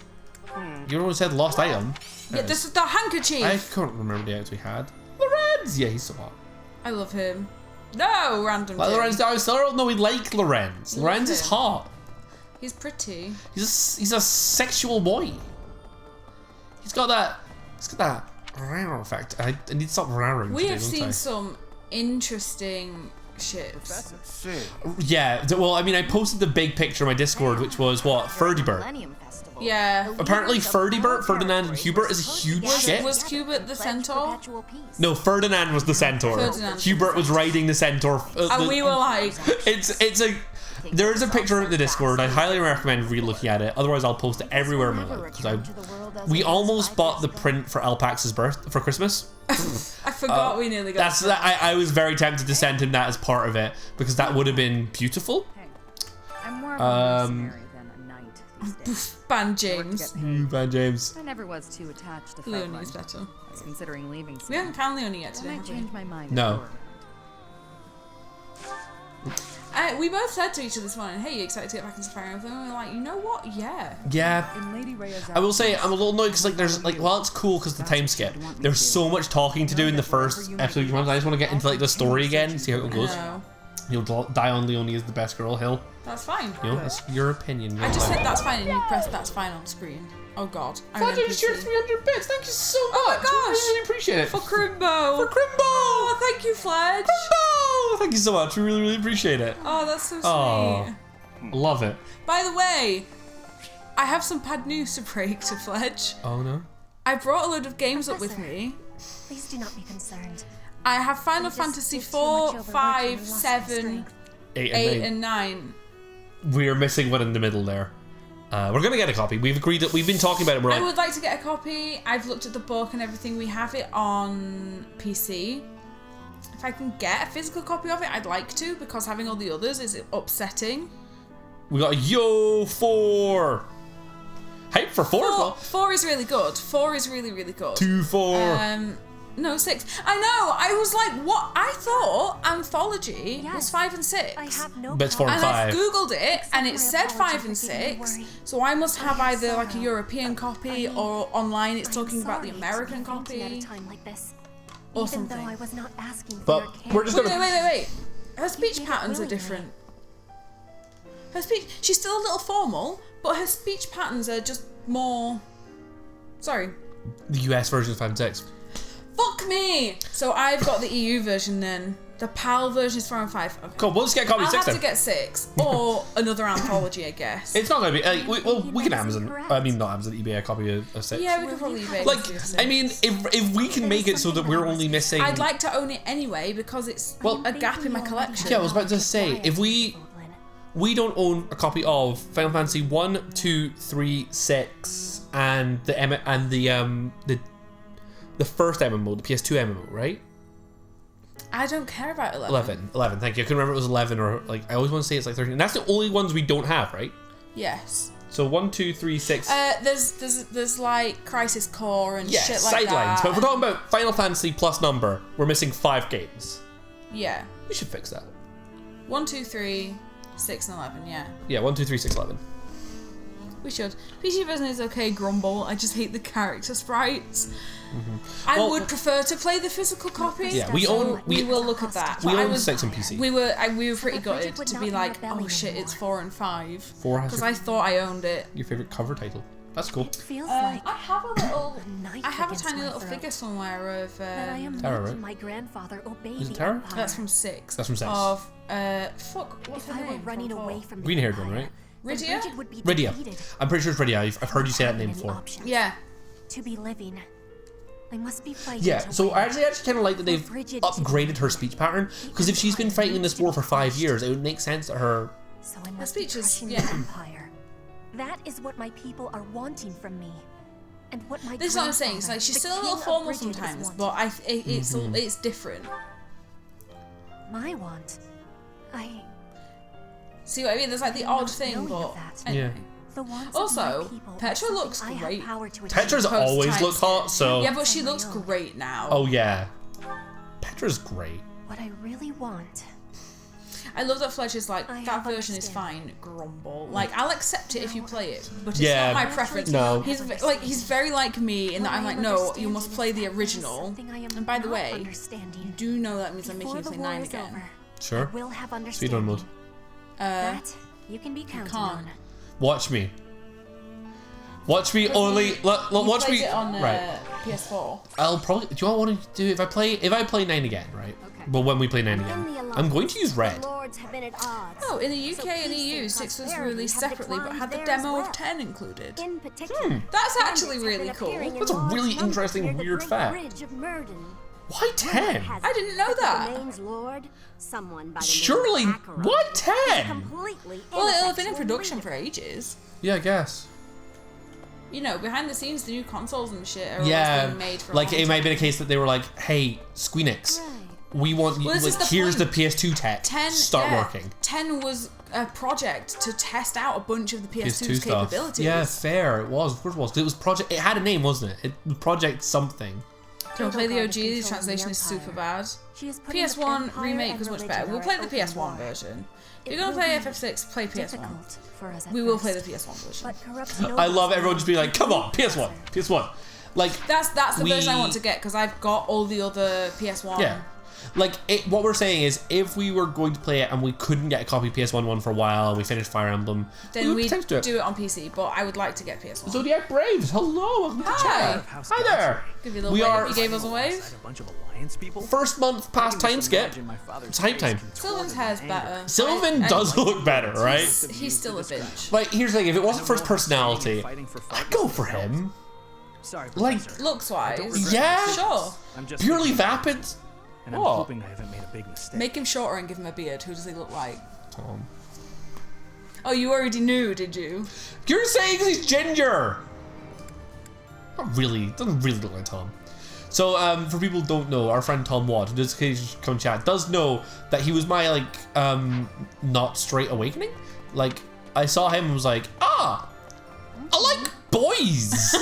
you always said lost item.
Yeah, this is the handkerchief.
I can't remember the items we had. Lorenz, yeah, he's so hot.
I love him. No, random
Like
thing.
Lorenz, I was still no, we like Lorenz.
Love
Lorenz is
him.
hot.
He's pretty.
He's a sexual boy. He's got that rawr effect. I need to stop rawring.
We
today,
have
don't
seen
I?
some interesting shits.
That's it.
Yeah, well, I mean, I posted the big picture on my Discord, which was what Ferdibert.
Millennium Festival.
Yeah.
Apparently, Ferdibert, Ferdinand, and Hubert is a huge shit.
Was Hubert the centaur?
No, Ferdinand was the centaur.
Ferdinand.
Hubert was riding the centaur.
And we were like,
There is a picture in the Discord. I highly recommend re-looking at it. Otherwise, I'll post it everywhere in my life. We almost bought the print for Alpax's birth for Christmas.
I forgot we nearly got
I was very tempted to send him that as part of it because that would have been beautiful.
Hey, I'm more of a mercenary than a knight these days.
Ban James.
Bad James.
I never was too attached to
Leonie's
Fedland.
better.
I was considering leaving soon.
We haven't found Leonie yet
Then
today,
I
have we?
changed my mind.
No.
before.
We both said to each other this morning, "Hey, you excited to get back into Fire Emblem?" And we were like, "You know what? Yeah."
Yeah. I will say I'm a little annoyed because like there's like while it's cool because the time skip, there's so much talking to do in the first episode. I just want to get into like the story again, see how it goes. You'll die on Leonie is the best girl hill.
That's fine.
You know, that's your opinion.
I just said that's fine, and you pressed that's fine on screen. Oh God.
Fudge just shared 300 bits. Thank you so much.
Oh my gosh.
I really appreciate it.
For Crimbo.
For Crimbo.
Oh, thank you, Fledge.
Crimbo. Thank you so much. We really, really appreciate it.
Oh, that's so sweet.
Oh, love it.
By the way, I have some bad news to break to Fledge.
Oh no.
I brought a load of games up with me.
Please do not be concerned.
I have Final Fantasy 4, 5, 7, 8, and 9.
We're missing one in the middle there. We're gonna get a copy. We've agreed that we've been talking about it.
I would like to get a copy. I've looked at the book and everything. We have it on PC. If I can get a physical copy of it, I'd like to, because having all the others is upsetting.
We got a Yo 4. Hype for 4 as well.
4 is really good. 4 is really, really good.
2, 4.
No, 6. I know. I was like, what? I thought Anthology was 5 and 6.
I have no
But it's 4 and 5.
And I googled it, and it said 5 and 6. So I must have either like a European copy, or online it's talking about the American copy, or something.
I was not asking for
But we're just gonna.
Wait. Her speech patterns are different. Her speech, she's still a little formal, but her speech patterns are just more. Sorry.
The US version of 5 and 6.
Fuck me! So I've got the EU version then. The PAL version is 4 and 5. Okay.
Cool, we'll just get a copy of 6
I'll have
then.
to get 6. Or another anthology, I guess.
It's not going to be... we can Amazon... I mean, not Amazon, eBay a copy of 6.
Yeah, we could probably eBay.
Like, I mean, if we can make it so that we're only missing...
I'd like to own it anyway, because it's a gap in my collection.
Yeah, I was about to say, if we don't own a copy of Final Fantasy 1, 2, 3, 6, and the first MMO, the PS2 MMO, right?
I don't care about 11.
11, thank you. I couldn't remember if it was 11 or, like, I always want to say it's like 13. And that's the only ones we don't have, right?
Yes.
So 1, 2, 3, 6.
There's like Crisis Core and shit like
sidelines.
that.
But if we're talking about Final Fantasy plus number, we're missing 5 games.
Yeah.
We should fix that.
1, 2, 3, 6, and 11, yeah.
Yeah, 1, 2, 3, 6, 11.
We should. PC version is okay, Grumble. I just hate the character sprites.
Mm-hmm.
I would prefer to play the physical copy.
Yeah, we
will look at that.
We own 6 on PC.
We were pretty gutted to be like, oh shit, it's 4 and 5.
4 has
because I thought I owned it.
Your favorite cover title. That's cool.
Feels like
I have a tiny little figure somewhere of
Tara, right?
my grandfather obey
Is it
the
Tara?
Empire.
That's from 6.
That's from 6.
Of what's
If
her
I were
name?
running
from
away
4?
from the
Green haired one,
Empire,
right?
then
Rydia?
Bridget would be
Rydia.
defeated.
I'm pretty sure it's Rydia. I've heard you say that name
Many
before.
options.
Yeah.
To be living, I must be fighting.
Yeah,
to
so
win.
I actually kind of like that they've
Bridget
upgraded her speech pattern, because if she's been fighting in this war for 5 years, it would make sense that her...
So I
Her
must
speech
be
is
crushing the Empire. That is what my people are wanting from me. And what my
This is what I'm saying. It's like she's still a little formal sometimes, but it's different.
My want.
See what I mean? There's like the odd thing, but anyway.
The wants
Also,
of my people are
Petra looks
something I have
great.
power to achieve.
Petra's
Post
always
time
looked hot, so...
Yeah, but she looks great now.
Oh, yeah. Petra's great.
What I really want.
I love that Fletch is like,
I
that
have
version is fine,
understanding.
Grumble. Like, I'll accept it if you play it, but it's
Yeah.
not my preference.
No.
He's very like me in that
What
I'm
I
like,
am
no, you
understanding
must
is
play the
that there is
original.
something I am
And by the
not
way, you
understanding.
do know that means I'm making
Before
you
the
play
war
9
is
again.
over,
Sure.
I will have
Speedrun
understanding.
mode.
That you can be counted
can't.
on.
Watch me. Watch me only... watch me...
It on
right.
PS4.
I'll probably... Do you want to do... If I play 9 again, right? Well, when we play 9 again, I'm going to use red.
Oh, in the UK and EU, 6 was released separately, but had the demo of 10 included.
In particular,
That's actually really cool.
That's a really interesting, weird fact. Why 10?
I didn't know that.
Surely, why 10?
Well, it'll have been in production for ages.
Yeah, I guess.
You know, behind the scenes, the new consoles and shit are always
Yeah,
being made for a
like
long
it might have
time.
been a case that they were like, "Hey, Squeenix, we want you.
Well, this is
Like,
the
here's
point.
the PS2 tech.
10,
Start
yeah,
working."
10 was a project to test out a bunch of the PS2's
stuff.
capabilities.
Yeah, fair. It was. Of course, it was. 'Cause it was project. It had a name, wasn't it? It was Project something.
Can we play the OG? The translation is super bad. PS1 remake was much better. We'll play the PS1 version. If you're gonna play FF6, play PS1. We will play the PS1 version.
I love everyone just being like, come on, PS1, PS1. Like
that's the version I want to get because I've got all the other PS1.
Yeah. Like, what we're saying is, if we were going to play it and we couldn't get a copy of PS1 one for a while, and we finished Fire Emblem,
then we'd do it on PC, but I would like to get PS1.
Zodiac Braves, hello, welcome to chat. Hi there.
Give you a little wave. You gave us a wave.
First month past time skip. It's hype time.
Sylvan's hair's better.
Sylvan does look better, right?
He's still a bitch.
Like, here's the thing, if it wasn't for his personality, I'd go for him. Like,
looks-wise.
Yeah.
Sure.
Purely vapid.
And I'm hoping I haven't made a big mistake.
Make him shorter and give him a beard. Who does he look like?
Tom.
Oh, you already knew, did you?
You're saying he's ginger. Not really. Doesn't really look like Tom. So, for people who don't know, our friend Tom Watt, who does occasionally come chat, does know that he was my, like, not straight awakening. Like, I saw him and was like, I like boys.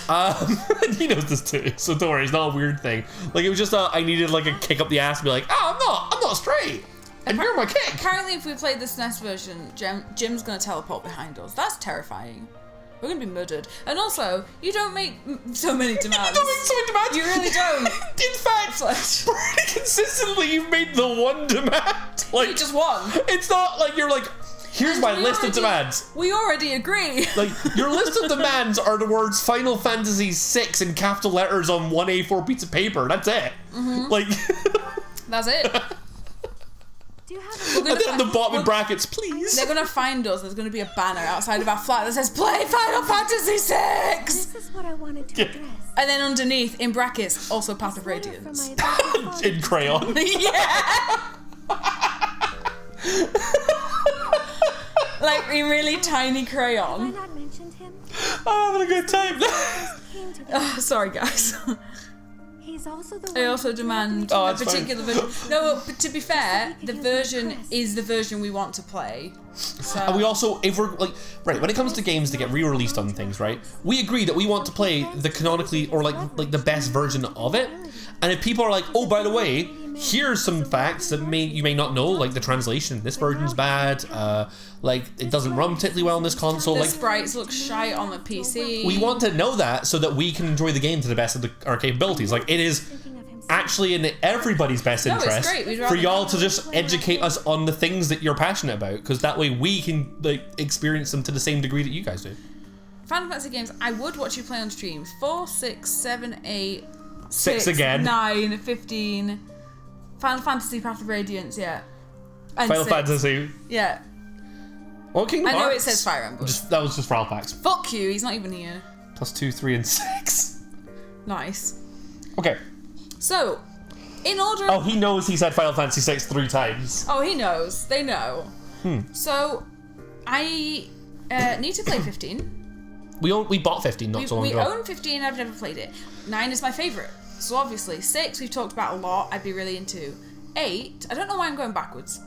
And he knows this too, so don't worry, it's not a weird thing. Like, it was just I needed like a kick up the ass to be like, I'm not straight, and you're my kick.
Apparently, if we play the SNES version, Jim's gonna teleport behind us. That's terrifying. We're gonna be murdered. And also, you don't make so many demands.
You don't make so many demands.
You really don't.
In fact, pretty consistently, you've made the one demand. Like,
you just one.
It's not like you're like, here's my list of demands.
We already agree.
Like, your list of demands are the words Final Fantasy VI in capital letters on one A4 piece of paper. That's it. Like,
that's it.
And then at the bottom in brackets, please.
They're gonna find us. There's gonna be a banner outside of our flat that says "Play Final Fantasy VI."
This is what I wanted to address.
And then underneath, in brackets, also Path of Radiance.
In crayon.
Yeah. Like in really tiny crayon.
Have I not mentioned him?
I'm having a good time.
Oh, sorry, guys.
He's also the
I also demand a particular version. No, but to be fair, the version is the version we want to play. So.
And we also, if we're like, right, when it comes to games that get re-released on things, right, we agree that we want to play the canonically or like the best version of it. And if people are like, oh, by the way, here's some facts that you may not know, like the translation. This version's bad. Like it doesn't run particularly well on this console.
The
like
sprites look shite on the PC.
We want to know that so that we can enjoy the game to the best of our capabilities. Like it is actually in everybody's best interest for y'all to just educate us on the things that you're passionate about, because that way we can like experience them to the same degree that you guys do.
Final Fantasy games, I would watch you play on stream. 4, 6, 7, 8,
6 again.
9, 15. Final Fantasy Path of Radiance, yeah. And
Final
6.
Fantasy.
Yeah.
What Kingdom
I know
Hearts?
it says Fire Emblem.
That was just Royal Packs.
Fuck you, he's not even here.
+2, 3, and 6.
Nice.
Okay.
So, in order...
Oh, he knows he said Final Fantasy 6 3 times.
Oh, he knows. They know. So, I need to play 15.
We bought 15 not so long ago.
We own 15, I've never played it. 9 is my favourite. So obviously, 6 we've talked about a lot, I'd be really into. 8, I don't know why I'm going backwards.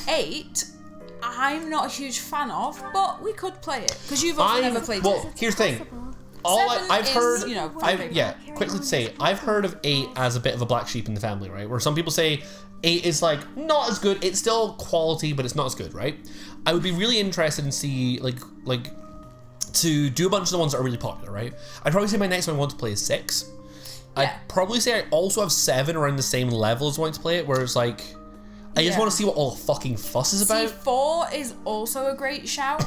8, I'm not a huge fan of, but we could play it. Because you've also never played it.
Well, here's the thing. I've heard, quickly to say, I've heard of 8 as a bit of a black sheep in the family, right? Where some people say 8 is like not as good. It's still quality, but it's not as good, right? I would be really interested in see like to do a bunch of the ones that are really popular, right? I'd probably say my next one I want to play is 6. Yeah. I'd probably say I also have 7 around the same level as wanting to play it, where it's like I just want to see what all the fucking fuss is about.
4 is also a great shout,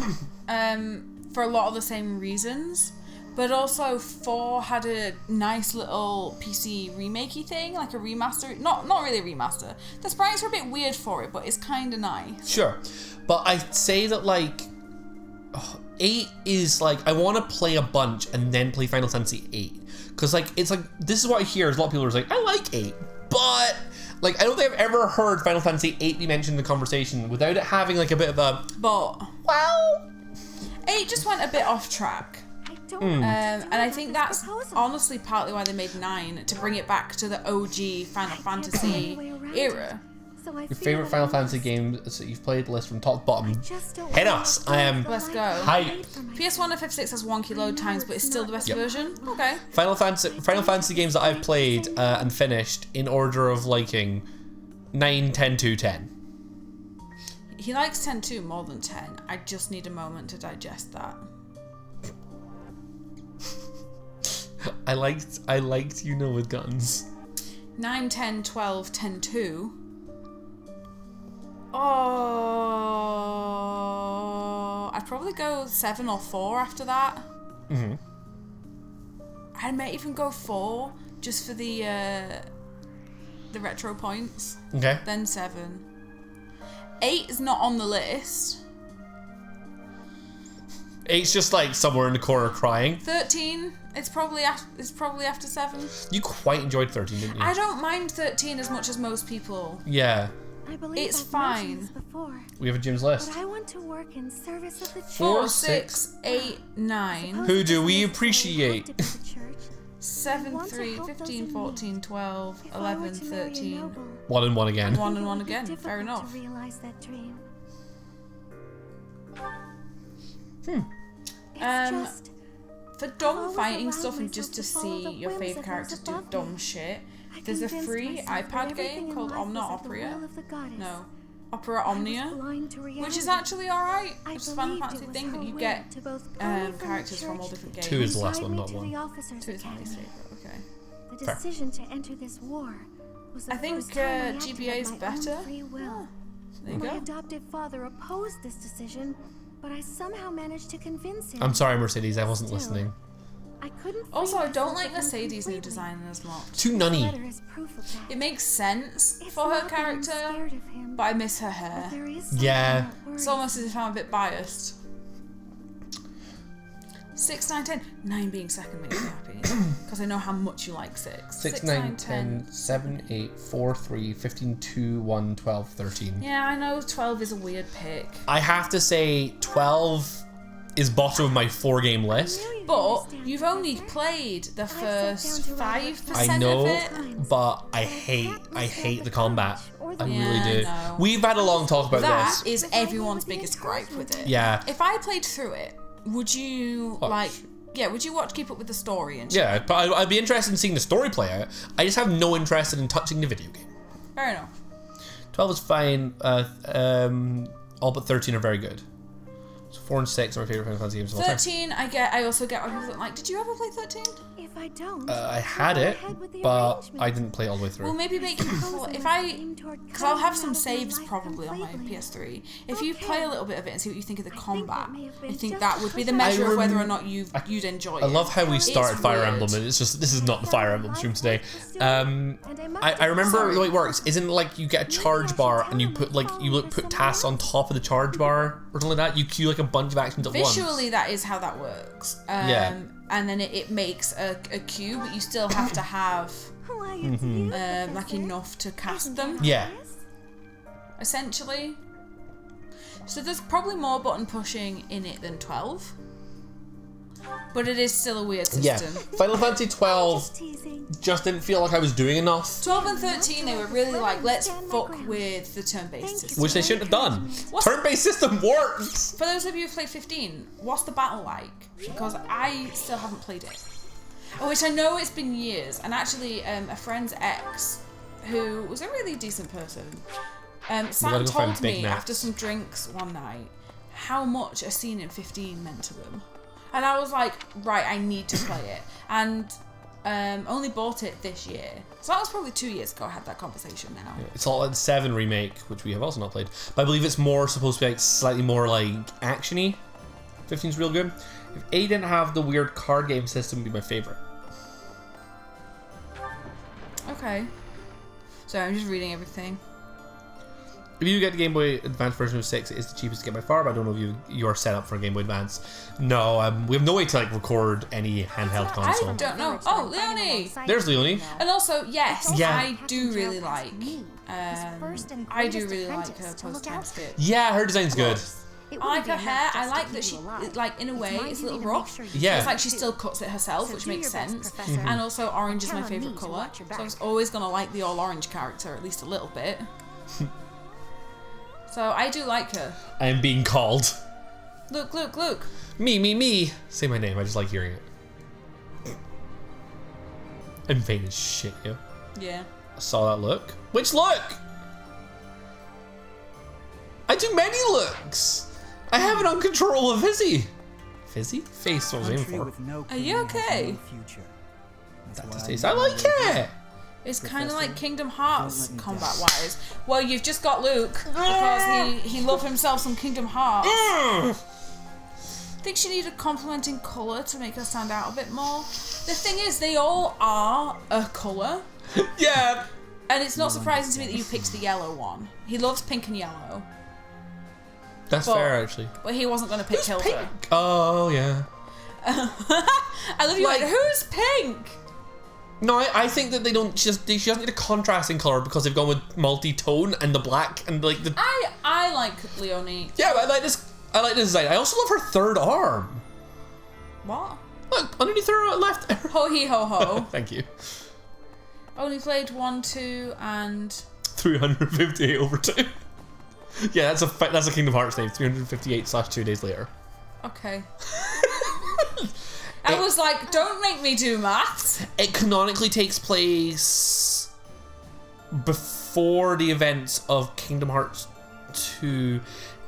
for a lot of the same reasons. But also 4 had a nice little PC remakey thing, like a remaster. Not really a remaster. The sprites are a bit weird for it, but it's kind of nice.
Sure. But I'd say that like 8 is like I want to play a bunch and then play Final Fantasy 8. Because like it's like this is what I hear is a lot of people are like, I like 8, but like I don't think I've ever heard Final Fantasy 8 be mentioned in the conversation without it having like a bit of a well
8 just went a bit off track. And I think that's honestly partly why they made 9, to bring it back to the OG Final Fantasy era.
So I
Your
feel
favorite
that
Final
I
Fantasy
must.
games that you've played, list from top to bottom.
Just don't
Hit
want
us.
to
I am
Let's go.
hype.
PS1 and 56 has wonky load times, but it's still the best version. Okay.
Final Fantasy games that I've played and finished in order of liking 9, 10, 2, 10.
He likes 10-2 more than 10. I just need a moment to digest that.
I liked with guns.
9, 10, 12, 10, 2. Oh, I'd probably go 7 or 4 after that.
Mm-hmm.
I might even go 4 just for the retro points.
Okay.
Then 7. 8 is not on the list.
8's just like somewhere in the corner crying.
13, it's probably after 7.
You quite enjoyed 13, didn't you?
I don't mind 13 as much as most people.
Yeah.
I believe
It's
I've mentioned
fine.
this before,
We have a Jim's list.
but I want to work in service of the church.
4, 6, 8, 9.
Who do we appreciate?
7, 3, 15, 14, 12, 11, 13.
1 and 1 again.
1 and 1 again. Fair enough.
To realize that dream. It's just
For dumb fighting stuff and just to see your favourite characters do dumb shit, there's a free iPad game called Opera. No. Opera Omnia, which is actually alright. It's a Final Fantasy thing, but you get characters from all different games.
2 is the last one, not 1.
2 is my least favourite, okay.
The decision to enter this war was the
I think
first time I acted
GBA is
of my own
better.
free will.
There you
My
go.
adoptive father opposed this decision, but I somehow managed to convince him.
I'm sorry, Mercedes, I wasn't listening.
I couldn't
Also, I
free
don't
myself
like
of him
Mercedes' new
completely.
design as much.
Too nunny.
Letter is proof of that.
It makes sense
It's
for her
not that I'm
character,
scared of him,
but I miss her
but
hair.
there is
Yeah.
something that
It's
worries
almost
me.
as if I'm a bit biased. 6, 9, 10. 9 being second makes me happy. Because I know how much you like 6.
6, 9, 10, 7, 8, 4, 3, 15, 2, 1, 12, 13.
Yeah, I know 12 is a weird pick.
I have to say 12 is bottom of my 4-game list.
But you've only played the first 5%
I know,
of it.
but I hate the combat. I
Yeah,
really do.
I know.
We've had a long talk about
That
this.
is everyone's biggest gripe with it.
Yeah.
If I played through it, would you would you watch Keep Up with the Story and shit?
Yeah, but I'd be interested in seeing the story play out. I just have no interest in touching the video game.
Fair enough.
12 is fine. All but 13 are very good. So 4 and 6 are my favorite Final Fantasy games of all time.
13, I also get why people don't like. Did you ever play 13?
If I don't,
I had it, but I didn't play it all the way through.
Well, maybe make because I'll have some saves probably on my PS3. If you play a little bit of it and see what you think of the combat, I think that would be the measure of whether or not you'd enjoy it.
I love how we started
It's
Fire
weird.
Emblem, and it's just this is not the Fire Emblem stream today. I remember the way it works. Isn't it like you get a charge bar and you put put tasks on top of the charge bar or something like that? You queue like a bunch of actions at once.
Visually, that is how that works.
Yeah.
And then it makes a queue, but you still have to have like enough to cast them.
Yeah.
Essentially. So there's probably more button pushing in it than 12. But it is still a weird
Yeah.
system.
Final Fantasy 12 just didn't feel like I was doing enough.
12 and 13, they were really like, let's fuck with the turn-based system.
Which they shouldn't have done. Turn-based system works!
For those of you who've played 15, what's the battle like? Because I still haven't played it. Which I know it's been years, and actually a friend's ex, who was a really decent person, sat and told me after some drinks one night how much a scene in 15 meant to them. And I was like, right, I need to play it. And only bought it this year. So that was probably 2 years ago I had that conversation now.
It's all like 7 remake, which we have also not played. But I believe it's more supposed to be like slightly more like action-y. 15's real good. If 8 didn't have the weird card game system, it would be my favorite.
Okay. Sorry, I'm just reading everything.
If you get the Game Boy Advance version of 6, it is the cheapest to get by far, but I don't know if you are set up for a Game Boy Advance. No, we have no way to like record any handheld console.
I don't know. Oh, Leonie!
There's Leonie.
And also, yes,
Yeah.
I do really like her post-time skip.
Yeah, her design's good.
I like her hair. I like that she, like, in a way, it's a little rough.
Yeah.
It's like she still cuts it herself, which makes sense. And also, orange is my favourite colour. So I was always going to like the all-orange character, at least a little bit. So I do like her.
I am being called.
Look, look, look.
Me. Say my name. I just like hearing it. I'm vain as shit, yo.
Yeah.
I saw that look. Which look? I do many looks. I have an uncontrollable fizzy. Fizzy? Face, what I was aiming for.
Are you okay?
I like it.
It's kind of like Kingdom Hearts combat-wise. Well, you've just got Luke because he loved himself some Kingdom Hearts. I think she needed a complementing colour to make her stand out a bit more. The thing is, they all are a colour.
Yeah.
And it's not surprising to me that you picked the yellow one. He loves pink and yellow.
That's fair, actually.
But he wasn't going to pick Hilda.
Pink? Oh, yeah.
I love you. Like, who's pink?
No, I think that she doesn't need a contrasting colour because they've gone with multi-tone and the black and like the...
I like Leonie.
Yeah, I like this design. I also love her third arm.
What?
Look, underneath her left...
Ho hee ho ho.
Thank you.
Only played 1, 2, and...
358 over 2. Yeah, that's a Kingdom Hearts name. 358/2 days later.
Okay. I was like, don't make me do maths.
It canonically takes place before the events of Kingdom Hearts 2,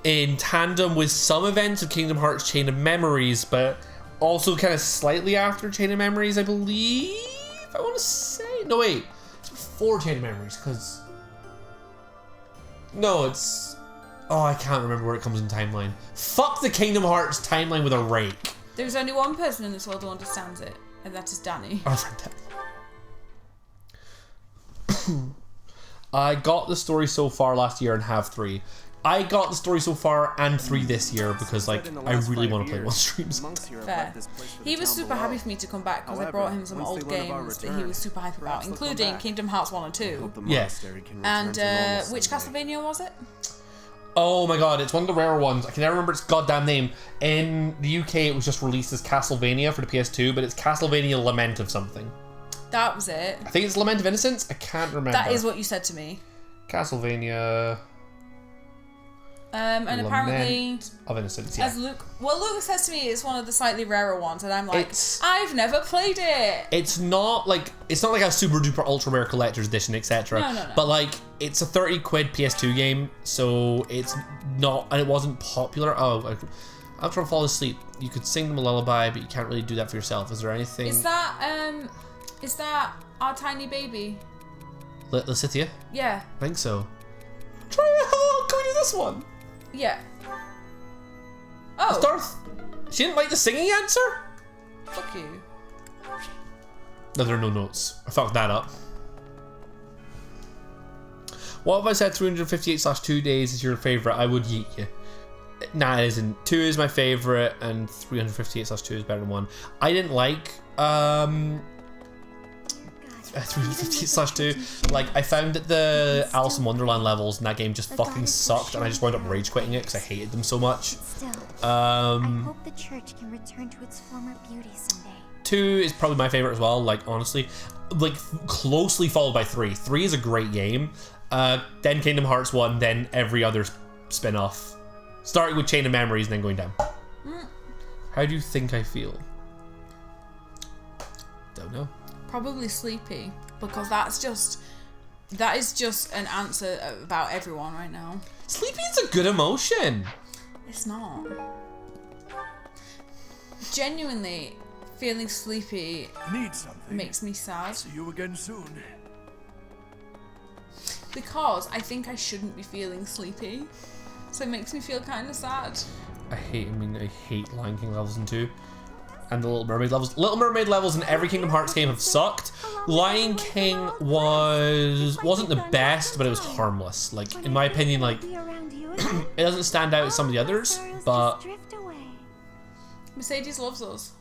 in tandem with some events of Kingdom Hearts Chain of Memories, but also kind of slightly after Chain of Memories, I believe. I want to say. No, wait. It's before Chain of Memories, because. No, it's. Oh, I can't remember where it comes in timeline. Fuck the Kingdom Hearts timeline with a rake.
There's only one person in this world who understands it, and that is Danny.
Our friend Danny. I got the story so far last year and have 3. I got the story so far and 3 this year because, like, I really want to play one streams.
Fair. He was super happy for me to come back because I brought him some old games that he was super hype about, including Kingdom Hearts 1 and 2.
Yeah.
And which Castlevania was it?
Oh my god, it's one of the rare ones. I can never remember its goddamn name. In the UK, it was just released as Castlevania for the PS2, but it's Castlevania Lament of something.
That was it.
I think it's Lament of Innocence? I can't remember.
That is what you said to me.
Castlevania...
and
Lament
apparently...
of Innocence, yeah.
As Luke says to me it's one of the slightly rarer ones, and I'm like, I've never played it.
It's not like a super duper ultra rare collector's edition, etc.
No.
But like, it's a 30 quid PS2 game, so it's not, and it wasn't popular. Oh, I'm trying to fall asleep. You could sing them a lullaby, but you can't really do that for yourself. Is there anything?
Is that our tiny baby?
Lysithea?
Yeah.
I think so. Try it. Can we do this one?
Yeah. Oh.
It's Darth. She didn't like the singing answer?
Fuck you.
No, there are no notes. I fucked that up. What if I said 358/2 days is your favourite? I would yeet you. Nah, it isn't. 2 is my favourite, and 358/2 is better than 1. I didn't like 358/2. Like, I found that the Alice in Wonderland levels in that game just fucking sucked, and I just wound up rage quitting it because I hated them so much.
I hope the church can return to its former beauty someday.
2 is probably my favorite as well. Like, honestly, like closely followed by 3. 3 is a great game. Then Kingdom Hearts 1, then every other spin-off, starting with Chain of Memories and then going down. How do you think I feel? Don't know.
Probably sleepy, because that is just an answer about everyone right now.
Sleepy is a good emotion.
It's not. Genuinely, feeling sleepy makes me sad.
See you again soon.
Because I think I shouldn't be feeling sleepy, so it makes me feel kind of sad.
I hate Lion King levels in 2. And the Little Mermaid levels. Little Mermaid levels in every Kingdom Hearts game have sucked. Lion King wasn't the best, but it was harmless. Like, in my opinion, like, it doesn't stand out as some of the others, but...
Mercedes loves us.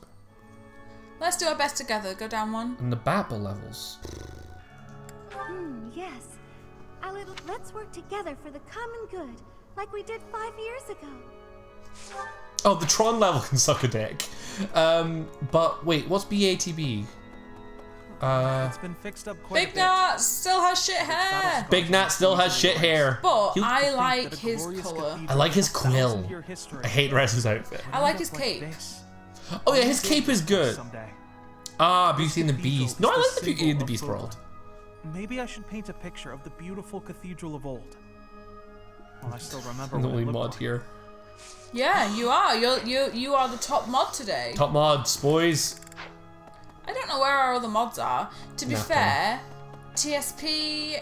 Let's do our best together. Go down 1.
And the Bappa levels.
Yes. Let's work together for the common good, like we did 5 years ago.
Oh, the Tron level can suck a dick. But wait, what's BATB?
It's been fixed up quite
Big Nat still has shit hair.
Big Nat still has shit hair.
But I like his colour.
I like his quill. I hate the rest of his outfit.
I like his cape.
Oh yeah, his cape is good. Ah, Beauty and the Beast. No, I like the Beauty and the Beast world.
Maybe I should paint a picture of the beautiful cathedral of old. Well, I still remember
I'm the
what
only
it looked
mod
like.
here.
Yeah, you are. You are the top mod today.
Top mods, boys.
I don't know where our other mods are. To be
Nothing.
fair, TSP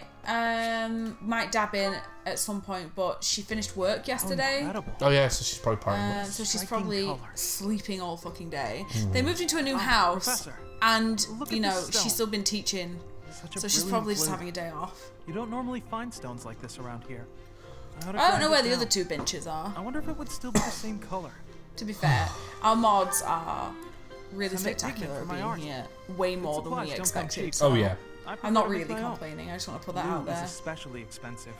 might dab in at some point, but she finished work yesterday.
Oh yeah, so she's probably part of it.
So she's probably sleeping all fucking day. They moved into a new house,
Professor,
and
look at
you know
this stone.
she's still been teaching,
Such a
so she's
brilliant
probably just
blue.
having a day off.
You don't normally find stones like this around here.
I don't know where the other two benches are.
I wonder if it would still be the same color.
To be fair, our mods are really
To make
spectacular
pigment for
at
my
being
art.
here, way more than
supplies
we
don't come
expected.
cheap.
So
Oh yeah.
I'm not
prefer to
really
make my own.
complaining. I just want to put that
Blue
out there.
is especially expensive.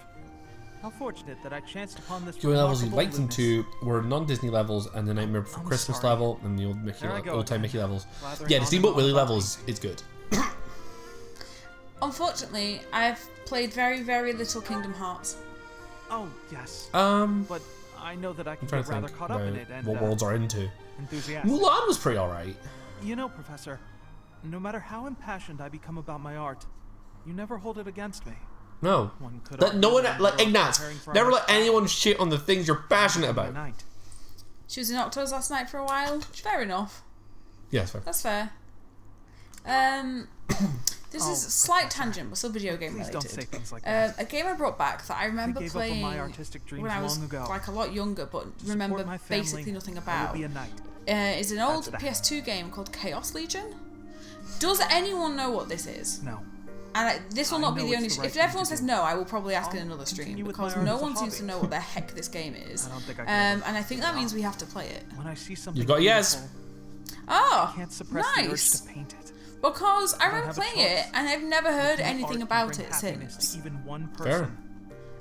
How fortunate that I chanced upon this.
The only levels he
remarkable
liked them
blueness.
to were non-Disney levels and the Nightmare Before
I'm
Christmas
sorry.
level and the old Mickey,
There I go
old-time
again.
Mickey levels.
Blathering
Yeah,
on
the Steamboat
and
Willie
on
levels is good.
Unfortunately, I've played very, very little Kingdom Hearts.
Oh yes. But I know that I
I'm
can
trying
get
to
rather
think
caught up in
about
it and
what worlds are into.
enthusiastic.
Mulan was pretty alright.
You know, Professor, no matter how impassioned I become about my art, you never hold it against me.
No.
One could
Let no one,
argue
like
that I'm
Ignatz,
preparing for
never
our
let anyone shit on the things you're passionate about.
night.
She was in Octo's last night for a while. Fair enough.
Yeah, it's fair.
That's fair. This is a slight tangent, but still video game
Please
related.
don't say things like that.
A game I brought back that I remember
gave up on
playing
my artistic dreams
when I was
long ago.
like a lot younger, but
To
remember
support my family,
basically nothing
I will
about.
be a knight.
Is an old
That's the
PS2 game called Chaos Legion. Does anyone know what this is?
No.
And this will
I
not be
know
the
it's
only.
the right
if
thing
everyone
to
says
do.
no, I will probably ask in
I'll
another stream
continue with
because
my art
no
as a
one seems to
hobby.
know what the heck this game is.
I don't think I can.
And I think that means we have to play it.
When I see something
You've got yes.
beautiful,
Oh,
I can't suppress the urge
nice.
to paint it.
Because I
don't
remember
have a
playing
choice.
it and I've never heard
My art
anything
can
about
bring
it
happiness
since.
to even one
Fair.
person.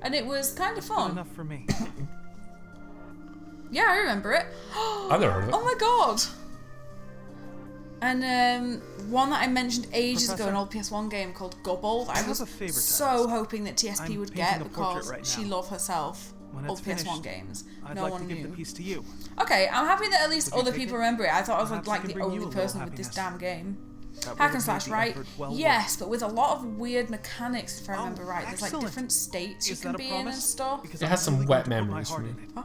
And it was kind of
Good
fun.
enough for me.
Yeah, I remember it.
I've never heard of it.
Oh my god! And one that I mentioned ages ago, an old PS1 game called Gobbled. I
have
was
a favorite
so
task.
hoping that TSP
I'm
would
painting
get
a portrait
because
right
she
now.
loved herself
When
old
it's
PS1
finished,
games.
I'd
No
like
one
to give
knew.
the piece to you.
Okay, I'm happy that at least
Would you
other
take
people
it?
remember it. I thought I was
Perhaps
like
I
the
can bring
only
you a little
person with this
happiness.
damn game.
That would
Hack and
have
slash,
made the
right?
effort well worth
Yes, but with a lot of weird mechanics, if I remember right. There's like
excellent.
different states you
Is
can
that a
be in and
promise?
stuff.
Because
It
I'm
has some
really
wet
going to put my
memories for
heart
me.
in it.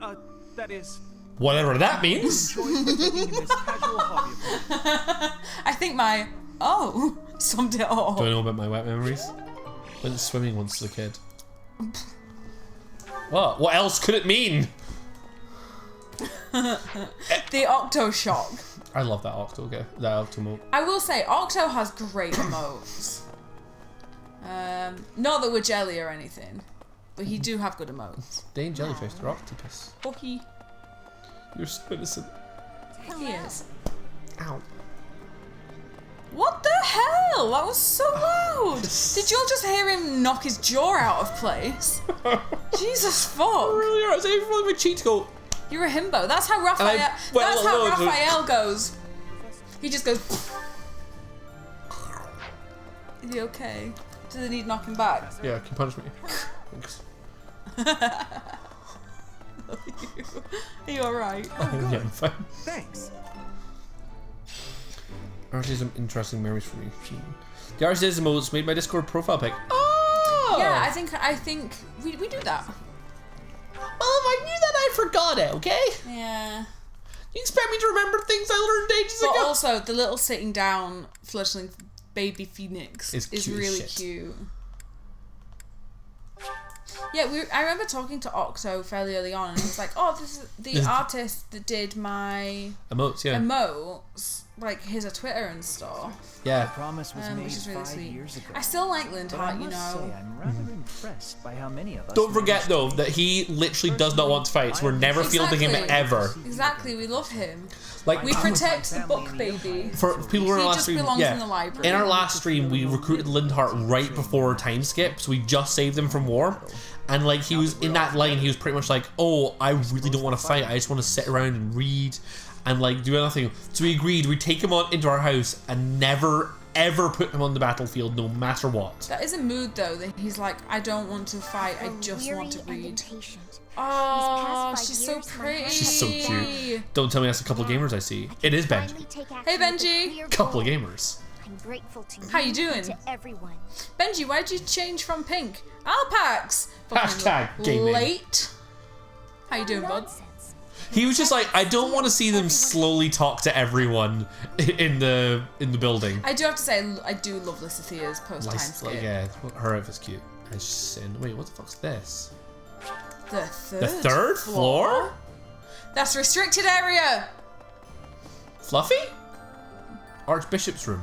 Oh.
That is,
Whatever that means.
enjoy partaking in this casual hobby of mine.
I think my summed it all.
Do I know about my wet memories? Went swimming once as a kid. What else could it mean?
The Octo Shock.
I love that Octo game. That Octo mode.
I will say, Octo has great emotes. Not that we're jelly or anything, but he do have good emotes.
They ain't jellyfish, they're octopus.
Bucky.
You're so innocent.
He is.
Ow.
What the hell? That was so loud. Did you all just hear him knock his jaw out of place? Jesus fuck.
Really? I was aiming for my cheek to go.
You're a himbo. That's how Raphael. Raphael goes. He just goes. Is he okay? Do they need knocking back?
Yeah, can you punch me? Thanks.
Are you alright?
Yeah, I'm fine.
Thanks.
Actually, some interesting memories for me. The RCS emotes made my Discord profile pic. Oh!
Yeah, I think we do that.
Well, if I knew that, I forgot it, okay?
Yeah.
You expect me to remember things I learned ages
But
ago?
also, the little sitting down fledgling baby phoenix
It's
is
cute as
really
shit.
cute. Yeah, I remember talking to Octo fairly early on, and he was like, "Oh, this is the artist that did my
Emotes, yeah.
emotes. Like, here's a Twitter and stuff."
Yeah.
Promise was made
which is really
5
sweet.
years ago.
I still like
But I
Lindhart, you
must
know.
say, I'm rather impressed by how many of us.
Don't forget, though, that he literally does not want to fight, so we're never fielding him ever.
Exactly, we love him.
Like,
We protect the book baby.
For people who are in
He
our last
just
stream,
belongs
yeah.
in the library.
In our last stream, we recruited Lindhart right before time skip, so we just saved him from war. And like he was in that line, he was pretty much like, "Oh, I really don't want to fight. I just want to sit around and read, and like do nothing." So we agreed we'd take him on into our house and never ever put him on the battlefield, no matter what.
That is a mood though. That he's like, I don't want to fight. I just want to read.
Impatient.
Oh, she's so pretty.
She's so cute. Don't tell me that's a couple of gamers I see. It is Benji.
Hey Benji.
Couple of gamers.
I'm grateful to you.
How you doing?
To everyone.
Benji, why'd you change from pink? Alpax.
Hashtag gaming.
Late. How you doing, bud?
He was just like, I don't want to see them slowly talk to everyone in the building.
I do have to say, I do love Lysithia's post-time skip.
Yeah, her outfit's cute. And she's saying, wait, what the fuck's this?
The
third floor?
That's restricted area.
Fluffy? Archbishop's room.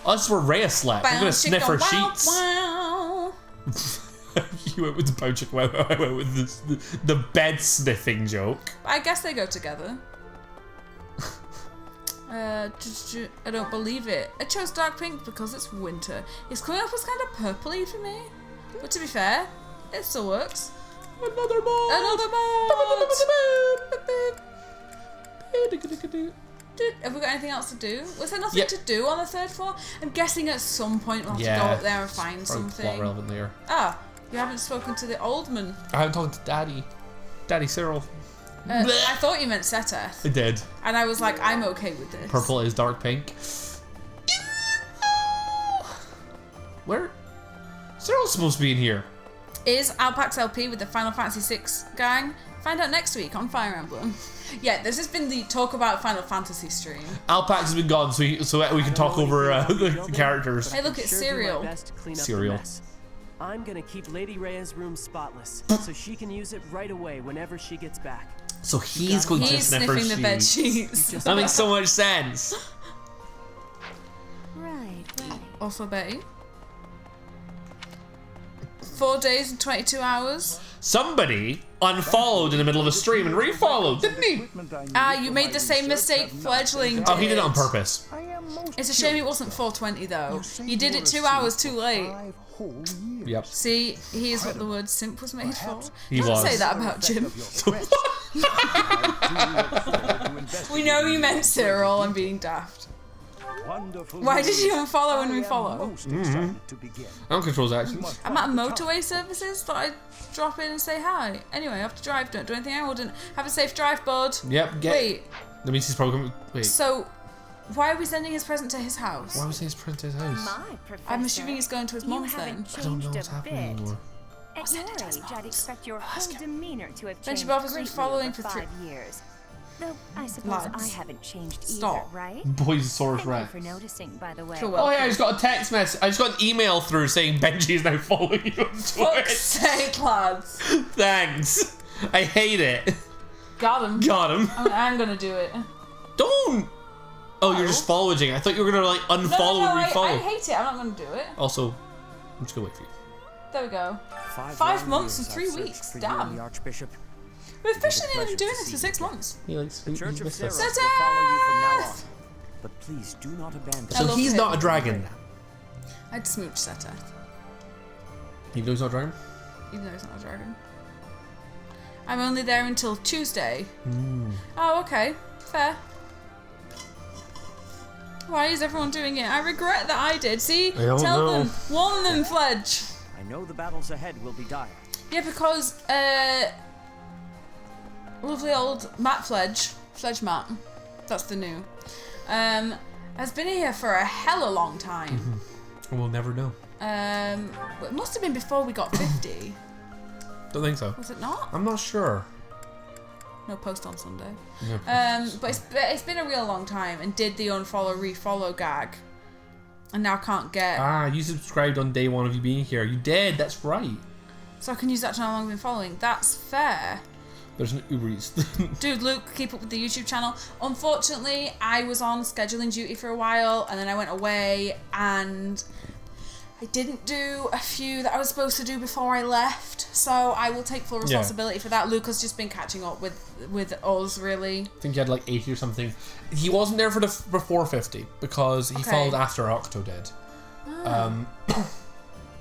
Oh, this is where Rhea slept. We're gonna sniff her sheets.
Wow.
You went with the bow chick. I went with the bed sniffing joke.
I guess they go together. I don't believe it. I chose dark pink because it's winter. It's coming up as kind of purpley for me. But to be fair, it still works.
Another mod!
Another mod! Have we got anything else to do? Was there nothing to do on the third floor? I'm guessing at some point we'll have to go up there and find something.
Plot relevant there.
Ah, you haven't spoken to the old man.
I haven't talked to Daddy Cyril.
I thought you meant Seteth.
I did.
And I was like, I'm okay with this.
Purple is dark pink. Where? Cyril's supposed to be in here.
Is Alpax LP with the Final Fantasy VI gang? Find out next week on Fire Emblem. Yeah, this has been the talk about Final Fantasy stream.
Alpax has been gone, so we can talk over the characters.
Hey, look, it's Cereal.
Cereal.
I'm gonna keep Lady Rhea's room spotless, so she can use it right away whenever she gets back.
So he's going to sniff her
sniffing the bed sheets.
That makes so much sense.
Right.
Also, Betty. 4 days and 22 hours.
Somebody unfollowed in the middle of a stream and refollowed, didn't he?
Ah, you made the same mistake Fledgling did.
Oh, he did it on purpose.
It's a shame it wasn't 4:20 though. You did it 2 hours too late.
Yep.
See, here's what the word simp was made for.
He
Don't
was.
say that about Jim. We know you meant Cyril and being daft. Why did you unfollow and refollow?
I don't control his actions.
I'm at motorway services. Thought I'd drop in and say hi. Anyway, I have to drive. Don't do anything I wouldn't. Have a safe drive, bud.
Yep.
Wait.
That means he's probably going to... Wait.
So, why are we sending his present to his house?
Why was he his present to his house?
I'm assuming he's going to his mom's then.
I don't know what's happening anymore.
At your age, I'd expect your whole demeanor to have changed
Benji Bob has been
greatly
following
over
for
5 years. Though I suppose
Lads.
I haven't changed either,
Stop.
right?
Boysaurus
Thank you
Rex.
for noticing, by the way.
Sure,
Oh yeah, I just got a text message. I just got an email through saying Benji is now following you on
Fuck's
Twitch.
sake, lads.
Thanks. I hate it.
Got him.
Got him.
I'm gonna do it.
Don't. Oh, you're just following. I thought you were gonna like unfollow and refollow.
I hate it. I'm not gonna do it.
Also, I'm just gonna wait for you.
There we go. 5 months and 3 weeks. Damn.
Archbishop.
We've officially been doing this for 6 months.
He likes
The Church of Cyril will
Seteth!
follow you from now on. But please do not abandon
I
So
love
he's
him.
not a dragon.
I'd smooch Seteth,
He knows not a dragon.
even though he's not a dragon. I'm only there until Tuesday. Oh, okay. Fair. Why is everyone doing it? I regret that I did. See?
don't
Tell
know.
them. Warn them, Fledge.
I know the battles ahead will be dire.
Yeah, because, lovely old Matt Fledge Matt, that's the new, has been here for a hella long time.
We'll never know.
It must have been before we got 50.
Don't think so.
Was it not?
I'm not sure.
No post on Sunday.
Yeah.
But it's been a real long time, and did the unfollow refollow gag, and now can't get.
You subscribed on day 1 of you being here. You did. That's right.
So I can use that to how long I've been following. That's fair.
There's an Uber Eats.
Dude, Luke, keep up with the YouTube channel. Unfortunately, I was on scheduling duty for a while, and then I went away, and I didn't do a few that I was supposed to do before I left. So I will take full responsibility for that. Luke has just been catching up with us, really.
I think he had like 80 or something. He wasn't there for the before 50 because he followed after Octo did.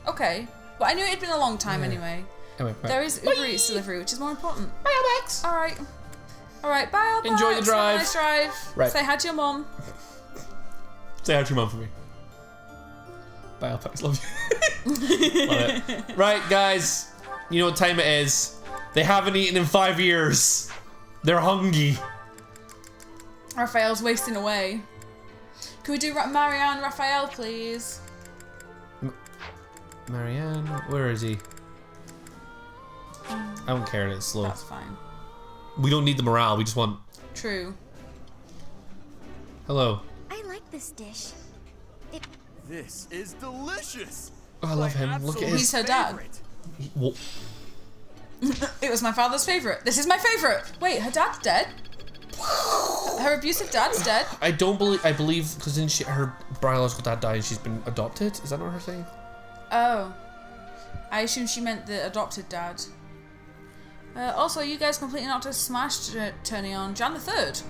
Okay. But I knew it had been a long time anyway.
Anyway, right.
There is Uber Eats delivery, which is more important.
Bye, Alex.
Alright. Alright, bye, Alex.
Enjoy the drive.
Nice drive.
Right.
Say hi to your mum.
Say hi to your mum for me. Bye, Alpax. Love you. Love it. Right, guys. You know what time it is. They haven't eaten in 5 years. They're hungry.
Raphael's wasting away. Can we do Marianne, Raphael, please?
Marianne, where is he? I don't care that it's slow.
That's fine.
We don't need the morale, we just want...
True.
Hello.
I like this dish.
This is delicious.
Oh, I love him. Look at his...
He's her dad. It was my father's favourite. This is my favourite. Wait, her dad's dead? Her abusive dad's dead?
I believe, because then her biological dad died and she's been adopted. Is that not her saying?
Oh. I assume she meant the adopted dad. Also, you guys completely knocked a Smash tourney on Jan the 3rd.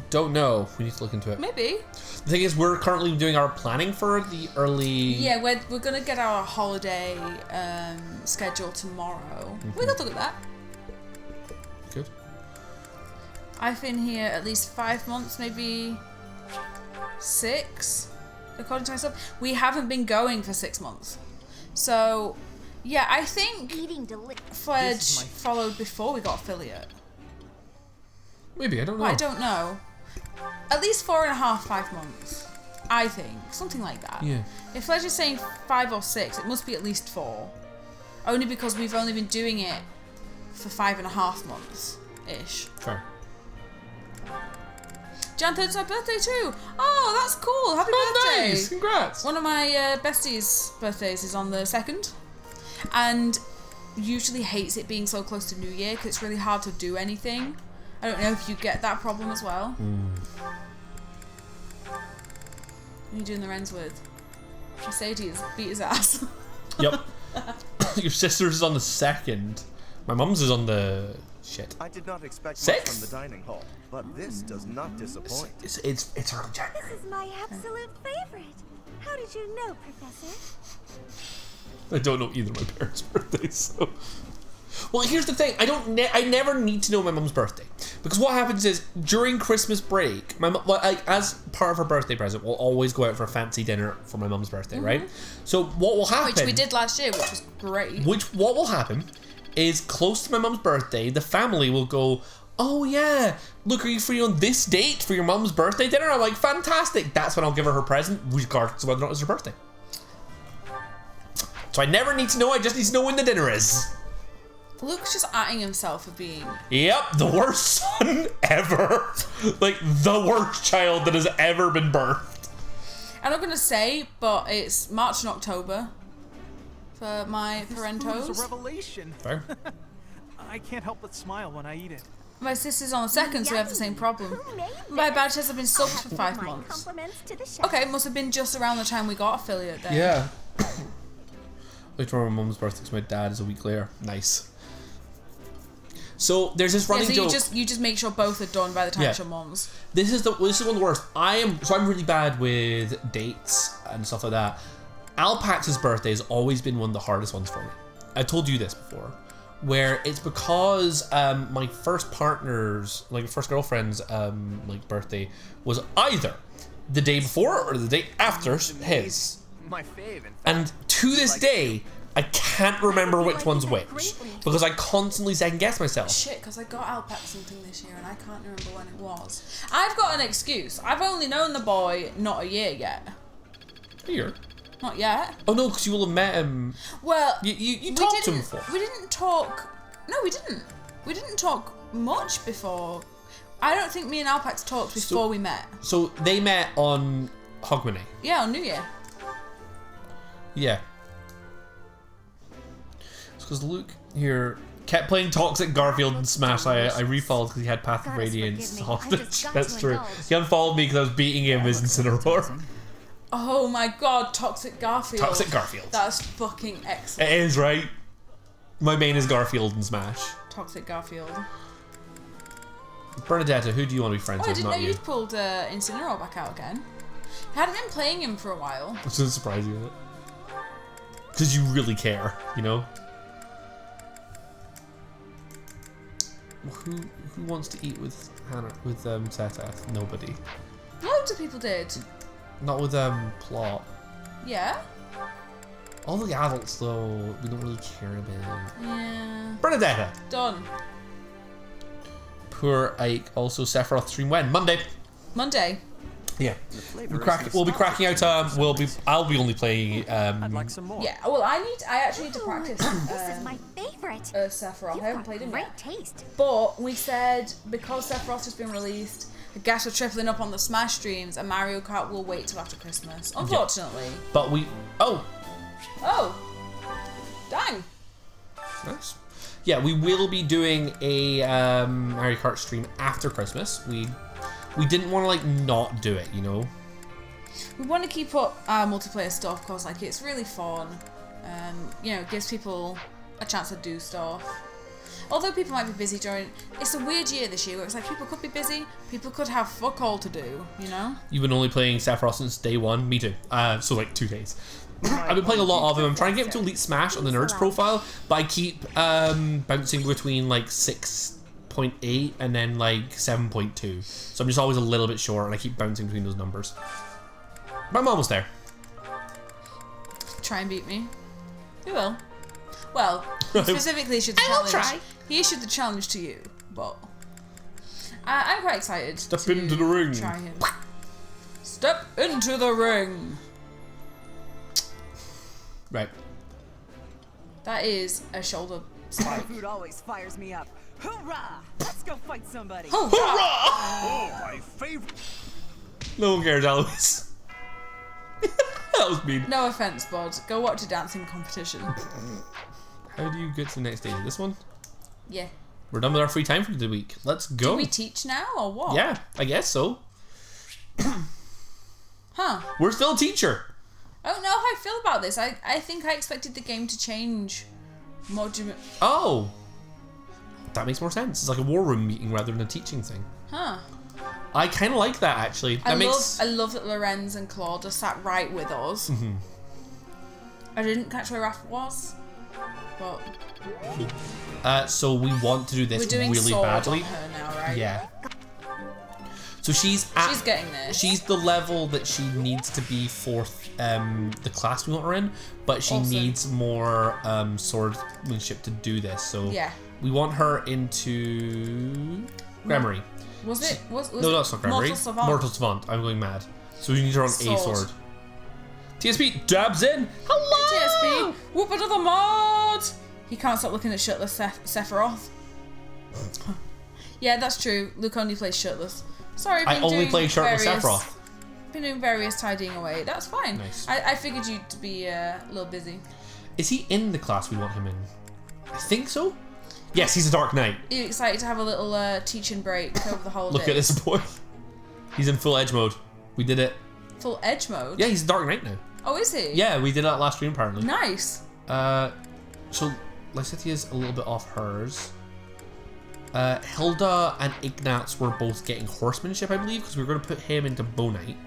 Don't know. We need to look into it.
Maybe.
The thing is, we're currently doing our planning for the early...
Yeah, we're going to get our holiday schedule tomorrow. We could look at that.
Good.
I've been here at least 5 months, maybe 6, according to myself. We haven't been going for 6 months. So, yeah, I think Fledge followed before we got affiliate.
Maybe, I don't know.
I don't know. At least 4.5, 5 months. I think. Something like that.
Yeah.
If Fledge is saying 5 or 6, it must be at least 4. Only because we've only been doing it for 5.5 months-ish.
Fair.
Jan 3rd's my birthday too. Oh, that's cool. Happy birthday.
Nice. Congrats.
One of my besties' birthdays is on the 2nd. And usually hates it being so close to New Year because it's really hard to do anything. I don't know if you get that problem as well. Who are you doing the Rens with? Mercedes beat his ass.
Yep. Your sister's is on the 2nd. My mum's is on the... Shit.
I did not expect
6th?
much from the dining hall, but this does not disappoint.
It's early January.
This is my absolute favorite. How did you know, Professor?
I don't know either of my parents' birthdays, so... Well, here's the thing. I never need to know my mum's birthday. Because what happens is, during Christmas break, my mum, as part of her birthday present, we'll always go out for a fancy dinner for my mum's birthday, right? So what will happen...
Which we did last year, which was great.
What will happen is, close to my mum's birthday, the family will go, oh yeah, look, are you free on this date for your mum's birthday dinner? I'm like, fantastic. That's when I'll give her her present, regardless of whether or not it's her birthday. So I never need to know, I just need to know when the dinner is.
Luke's just atting himself for being...
Yep, the worst son ever. Like, the worst child that has ever been birthed.
I'm not going to say, but it's March and October for my parentos.
It's a revelation.
Fair.
I can't help but smile when I eat it.
My sister's on the 2nd, so we have the same problem. My badge has been subbed for 5 months. Okay, it must have been just around the time we got affiliate then.
Yeah. Later on, my mum's birthday, because my dad is a week later. Nice. So there's this running joke.
You just make sure both are done by the time it's your mum's.
This is one of the worst. I'm really bad with dates and stuff like that. Alpax's birthday has always been one of the hardest ones for me. I told you this before, where it's because my first partner's, like my first girlfriend's, birthday was either the day before or the day after his.
My fave,
and to this day, I can't remember which one's which because I constantly second guess myself.
Shit, because I got Alpax something this year and I can't remember when it was. I've got an excuse. I've only known the boy not a year yet.
A year?
Not yet.
Oh no, because you will have met him.
Well,
you talked to him before.
We didn't talk. No, we didn't. We didn't talk much before. I don't think me and Alpax talked before we met.
So they met on Hogmanay.
Yeah, on New Year.
Yeah. It's because Luke here kept playing Toxic Garfield and Smash. I refollowed because he had Path of Radiance hostage. That's true. He unfollowed me because I was beating him with Incineroar.
Oh my god, Toxic Garfield.
Toxic Garfield.
That's fucking excellent.
It is, right? My main is Garfield and Smash.
Toxic Garfield.
Bernadetta, who do you want to be friends with?
I didn't know
you.
you'd pulled Incineroar back out again. I hadn't been playing him for a while.
Which doesn't surprise you, is it? Because you really care, you know? Who wants to eat with Hannah, with Setath? Nobody.
Loads of people did.
Not with Plot.
Yeah.
All the adults, though, we don't really care about.
Yeah.
Bernadetta.
Done.
Poor Ike. Also, Sephiroth stream when? Monday.
Monday.
Yeah. We'll be cracking out. I'll be only playing.
I'd like some more.
Yeah. Well, I actually need to practice.
This is my favorite.
Sephiroth. I haven't played him
great
yet.
taste.
But we said because Sephiroth has been released, I guess we're tripling up on the Smash streams, and Mario Kart will wait till after Christmas. Unfortunately.
Yeah. But we. Oh.
Dang.
Nice. Yeah, we will be doing a Mario Kart stream after Christmas. We didn't want to like not do it, you know.
We want to keep up our multiplayer stuff because like it's really fun. You know, it gives people a chance to do stuff. Although people might be busy during, it's a weird year this year where it's like people could be busy, people could have fuck all to do, you know.
You've been only playing Sephiroth since day one. Me too. So like 2 days. I've been playing a lot of them. I'm trying to get him to Elite Smash on the Nerds profile, but I keep bouncing between like 6.8 and then like 7.2. So I'm just always a little bit short, and I keep bouncing between those numbers. But I'm almost there.
Try and beat me. You will. Well, specifically issued the challenge.
Try.
He issued the challenge to you, but I'm quite excited.
Step into the ring.
Try him. Step into the ring.
Right.
That is a shoulder spike.
Food always fires me up. Hoorah! Let's go fight somebody.
Hoorah!
Oh, my favorite.
No one cares, Alois. That was mean.
No offense, bud. Go watch a dancing competition.
How do you get to the next day? This one?
Yeah.
We're done with our free time for the week. Let's go.
Do we teach now or what?
Yeah, I guess so.
Huh.
We're still a teacher.
I don't know how I feel about this. I think I expected the game to change modular.
Oh. That makes more sense. It's like a war room meeting rather than a teaching thing.
Huh.
I kind of like that, actually.
I love that Lorenz and Claude are sat right with us.
Mm-hmm.
I didn't catch where Raph was, but...
So we want to do this
We're doing
really
sword
badly.
on her now, right?
Yeah. So she's
getting there.
She's the level that she needs to be for the class we want her in, but she needs more swordsmanship to do this. So
yeah.
We want her into Gramarye.
Was it? Was
no, that's not Gramarye.
Mortal Savant.
Mortal Savant. I'm going mad. So we need her on a sword. TSP dabs in.
Hello. TSP. Whoop another mod. He can't stop looking at shirtless Sephiroth. Yeah, that's true. Luke only plays shirtless. Sorry,
I only play shirtless Sephiroth.
Been doing various tidying away. That's fine.
Nice.
I figured you'd be a little busy.
Is he in the class we want him in? I think so. Yes, he's a Dark Knight.
Are you excited to have a little teaching break over the holidays?
Look at this boy. He's in full edge mode. We did it.
Full edge mode?
Yeah, he's a Dark Knight now.
Oh, is he?
Yeah, we did that last stream apparently.
Nice.
So Lysithia's a little bit off hers. Hilda and Ignatz were both getting horsemanship, I believe, because we were going to put him into Bow Knight.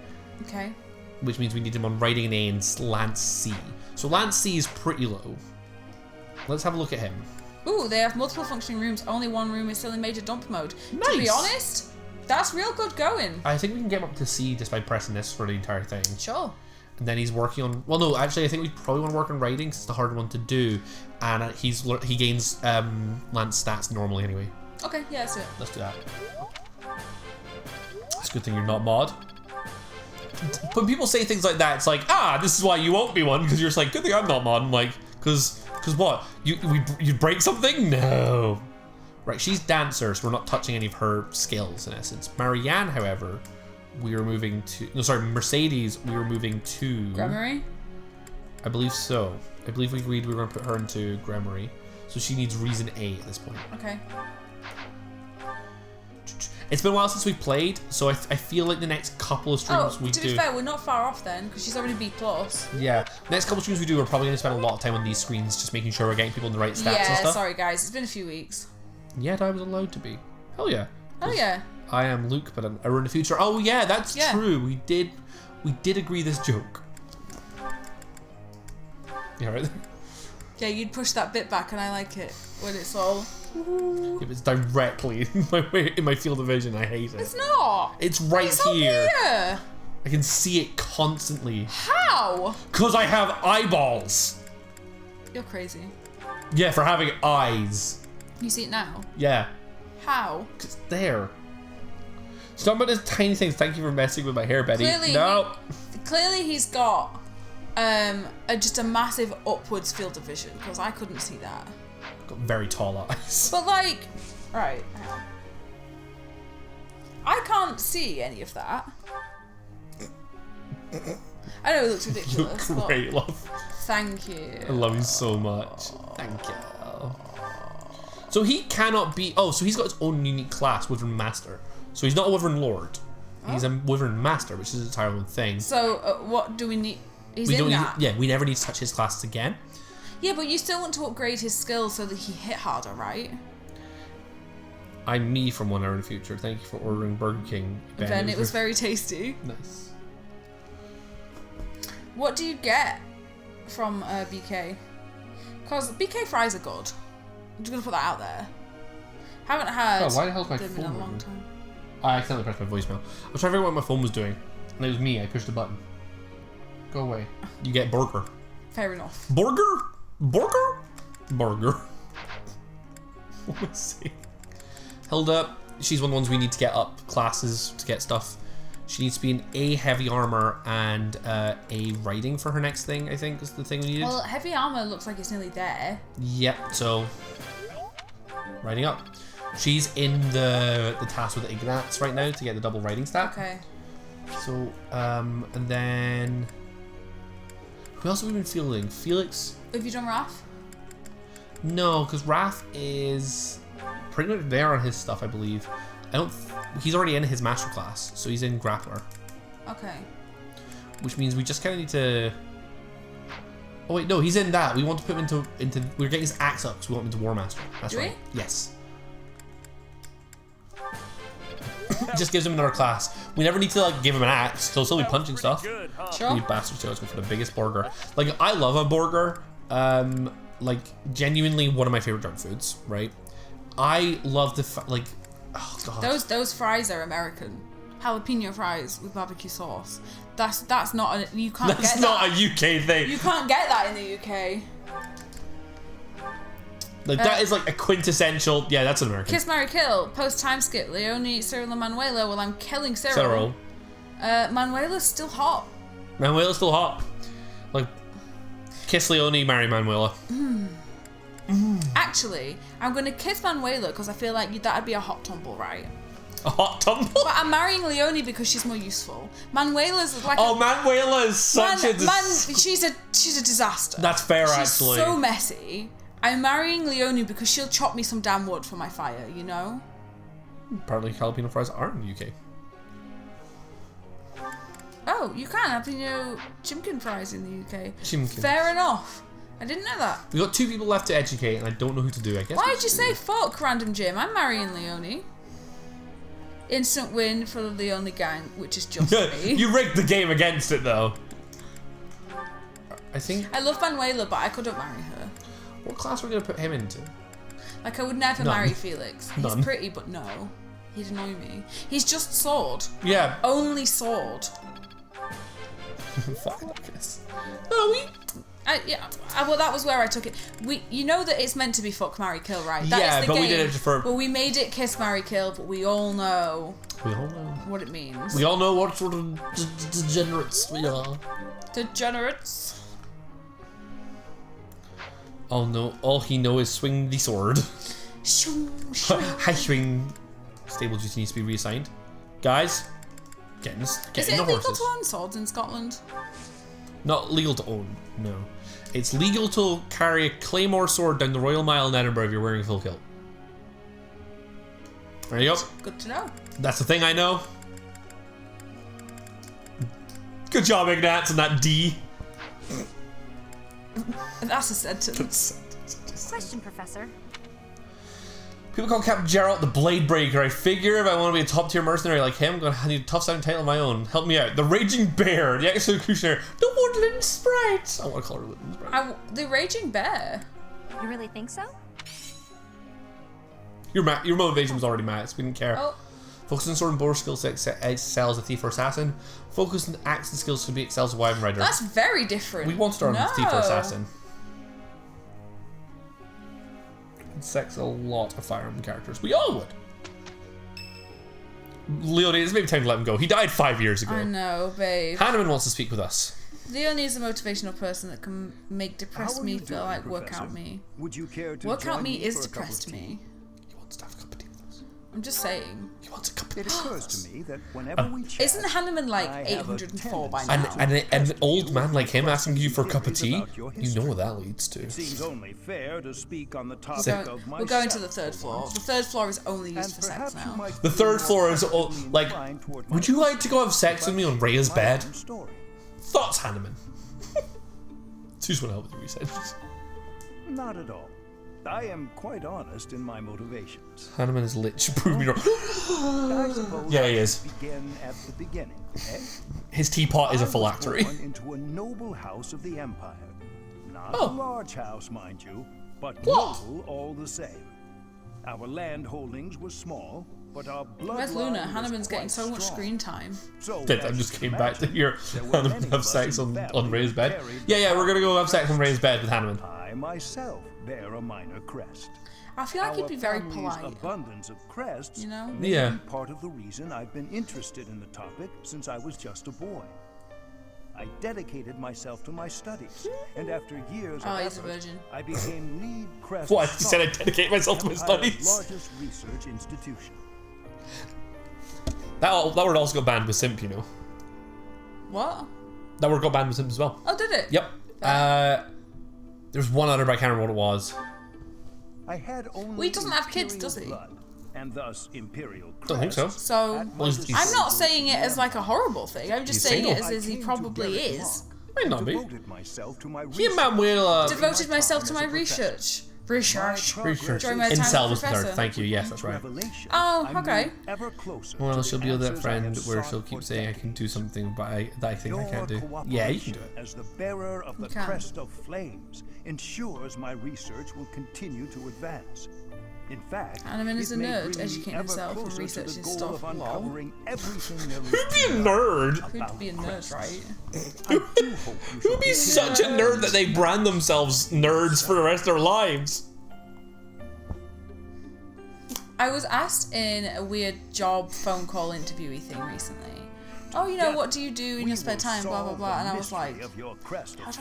Okay.
Which means we need him on Riding an A and Lance C. So Lance C is pretty low. Let's have a look at him.
Ooh, they have multiple functioning rooms. Only one room is still in major dump mode.
Nice.
To be honest, that's real good going.
I think we can get him up to C just by pressing this for the entire thing.
Sure.
And then he's working on... Well, no, actually, I think we probably want to work on riding because it's the harder one to do. And he gains Lance stats normally anyway.
Okay, yeah, let's do it.
Let's do that. It's a good thing you're not mod. When people say things like that, it's like, this is why you won't be one, because you're just like, good thing I'm not mod. I'm like, because what? You break something? No. Right, she's dancer, so we're not touching any of her skills in essence. Marianne, however, we are moving to... No, sorry, Mercedes, we were moving to...
Gramarye?
I believe so. I believe we agreed we were going to put her into Gramarye. So she needs Reason A at this point.
Okay.
It's been a while since we played, so I feel like the next couple of streams we do...
to be fair, we're not far off then, because she's already B+.
Yeah. Next couple of streams we do, we're probably going to spend a lot of time on these screens, just making sure we're getting people in the right stats and stuff.
Yeah, sorry guys, it's been a few weeks.
Yet I was allowed to be. Hell yeah.
Oh yeah.
I am Luke, but I run the future. Oh yeah, that's true. We did agree this joke. Yeah, right.
Yeah, you'd push that bit back, and I like it when it's all.
If it's directly in my field of vision, I hate it.
It's not.
It's right
it's
here.
Here.
I can see it constantly.
How?
Because I have eyeballs.
You're crazy.
Yeah, for having eyes.
You see it now?
Yeah.
How?
It's there. Stop about this tiny things. Thank you for messing with my hair, Betty.
Clearly he's got just a massive upwards field of vision, because I couldn't see that.
Got very tall eyes.
But like, right, hang on. I can't see any of that. I know it looks ridiculous.
You're great, love.
Thank you.
I love you so much. Thank you. So he cannot be... Oh, so he's got his own unique class, Wyvern Master. So he's not a Wyvern Lord. He's a Wyvern Master, which is his entire own thing.
So what do we need? He's
we
in
don't
that.
Yeah, we never need to touch his classes again.
Yeah, but you still want to upgrade his skills so that he hit harder, right?
I'm me from 1 hour in the future. Thank you for ordering Burger King.
Ben, it was very tasty.
Nice.
What do you get from BK? Because BK fries are good. I'm just going to put that out there. Haven't had
why the hell's my
them in a
phone
long
ringing?
time.
I accidentally pressed my voicemail. I was trying to figure out what my phone was doing. And it was me. I pushed the button. Go away. You get burger.
Fair enough.
Burger? Burger? Burger. What am I saying? Hilda, she's one of the ones we need to get up classes to get stuff. She needs to be in A, heavy armor, and A, riding for her next thing, I think, is the thing we needed.
Well, heavy armor looks like it's nearly there.
Yep, so riding up. She's in the task with Ignatz right now to get the double riding stat.
Okay.
So, and then... Who else have we been fielding? Felix?
Have you done Raph?
No, because Raph is pretty much there on his stuff, I believe. He's already in his master class, so he's in Grappler.
Okay.
Which means we just kind of need to... Oh wait, no, he's in that. We want to put him into we're getting his axe up, so we want him into War Master. That's right. Yes. Just gives him another class. We never need to like give him an axe. He'll still be punching stuff.
Good, huh? Sure.
You bastards, so let's go for the biggest burger. Like I love a burger. Like genuinely one of my favorite junk foods. Right. I love the like. Oh god.
Those fries are American. Jalapeno fries with barbecue sauce. That's not a you can't
That's
get
not
that.
a UK thing.
You can't get that in the UK.
Like that is like a quintessential. Yeah, that's an American.
Kiss, marry, kill. Post time skip. Leonie, Cyril, and Manuela. Well, I'm killing Cyril. Manuela's still hot.
Manuela's still hot. Like, kiss Leonie, marry Manuela.
Actually, I'm gonna kiss Manuela because I feel like that'd be a hot tumble, right?
A hot tumble?
But I'm marrying Leonie because she's more useful. Manuela's like
Manuela is such
she's a disaster.
That's fair,
she's
actually.
So messy. I'm marrying Leonie because she'll chop me some damn wood for my fire, you know?
Apparently jalapeno fries aren't in the UK.
Oh, you can have chimkin fries in the UK.
Chimkin.
Fair enough. I didn't know that.
We got 2 people left to educate, and I don't know who to do. I guess.
Why did you say fuck, random Jim? I'm marrying Leonie. Instant win for the Leonie gang, which is just me.
You rigged the game against it, though. I think.
I love Manuela, but I couldn't marry her.
What class are we going to put him into?
Like, I would never
None.
marry Felix. He's
None.
pretty, but no. He'd annoy me. He's just sword.
Yeah.
Only sword.
Fuck this. No,
well, that was where I took it. You know that it's meant to be fuck, marry, kill, right? That
Yeah,
is the
but
game.
we did it for...
But we made it kiss, marry, kill, but we all know...
We all know.
What it means.
We all know what sort of degenerates we are.
Degenerates?
Oh no, all he knows is swing the sword. High swing. Stable duty needs to be reassigned. Guys, get in the horses.
Is it illegal to own swords in Scotland?
Not legal to own, no. It's legal to carry a claymore sword down the Royal Mile in Edinburgh if you're wearing a full kilt. There you go.
Good to know.
That's the thing I know. Good job, Ignatz, and that D.
That's a sentence.
Question, Professor.
People call Captain Geralt the Blade Breaker. I figure if I want to be a top tier mercenary like him, I'm going to need a tough sounding title of my own. Help me out. The Raging Bear, the Executioner, the Woodland Sprite. I want to call her Woodland Sprite.
The Raging Bear.
You really think so?
Your motivation was already max. We didn't care.
Oh.
Focus on sword and bow skills excels a thief or assassin. Focus on axe and skills to be excels a wyvern rider.
That's very different.
We want to start on thief or assassin. sex a lot of Fire Emblem characters. We all would. Leonie, it's maybe time to let him go. He died 5 years ago.
I know, babe.
Hanneman wants to speak with us.
Leonie is a motivational person that can make depressed me feel like workout me.
Would you care to
workout me is depressed me.
He wants to have a cup of tea with us.
I'm just saying.
He wants a cup of tea.
It occurs to me that whenever we chat,
isn't Hanneman like 804 by now?
And an old man like him asking you for a cup of tea, you know what that leads to.
It seems only fair to speak on the topic of my
we're going to the third floor. The third floor is only used for sex now.
The third floor is like, would you like to go have sex with me on Rhea's bed? Thoughts, Hanneman? Just want to help with the research.
Not at all. I am quite honest in my motivations.
Hanneman is lit. Prove me wrong.
I suppose
Yeah, he is.
Begin at the beginning. Eh?
His teapot is a phylactery.
Born into a noble house of the Empire. Not a large house, mind you, but noble all the same. Our land holdings were small, but our bloodline.
Where's Luna? Hanneman's getting so much screen time.
So
I just came back to hear Hanneman have sex on Rhea's bed. Yeah, we're gonna go have sex on Rhea's bed with Hanneman.
I myself bear a minor crest.
I feel like he'd be very polite.
Abundance of crests,
you know?
Yeah.
Part of the reason I've been interested in the topic since I was just a boy. I dedicated myself to my studies, and after years of
he's a
effort,
virgin.
I became lead crest.
What? He said I dedicate myself to my studies.
Largest research institution.
That word also got banned with Simp, you know.
What?
That word got banned with Simp as well.
Oh, did it?
Yep. There's one other, but I can't remember what it was.
I had only
well, he doesn't have kids, does he?
Blood, and thus imperial crest.
Don't think so.
So, I'm not saying it as like a horrible thing. I'm just saying it as he probably is.
Might not be.
Devoted myself to my
devoted myself to my research. Research. During my time
Incel
as
was the
professor.
third. Thank you. Yes, that's right.
Oh, okay.
Well, she'll be that friend where she'll keep saying I can do something, but that I think I can't do. Yeah, you can do it.
As the bearer of the crest of flames ensures my research will continue to advance. In fact,
Hanneman is a nerd, educating himself and researching stuff.
Uncovering everything
Who'd be a nerd?
Who'd be a nerd, right?
Who'd be such a nerd that they brand themselves nerds for the rest of their lives?
I was asked in a weird job phone call interviewee thing recently. Oh, you know, what do you do in your spare time, blah, blah, blah. And I was like, how do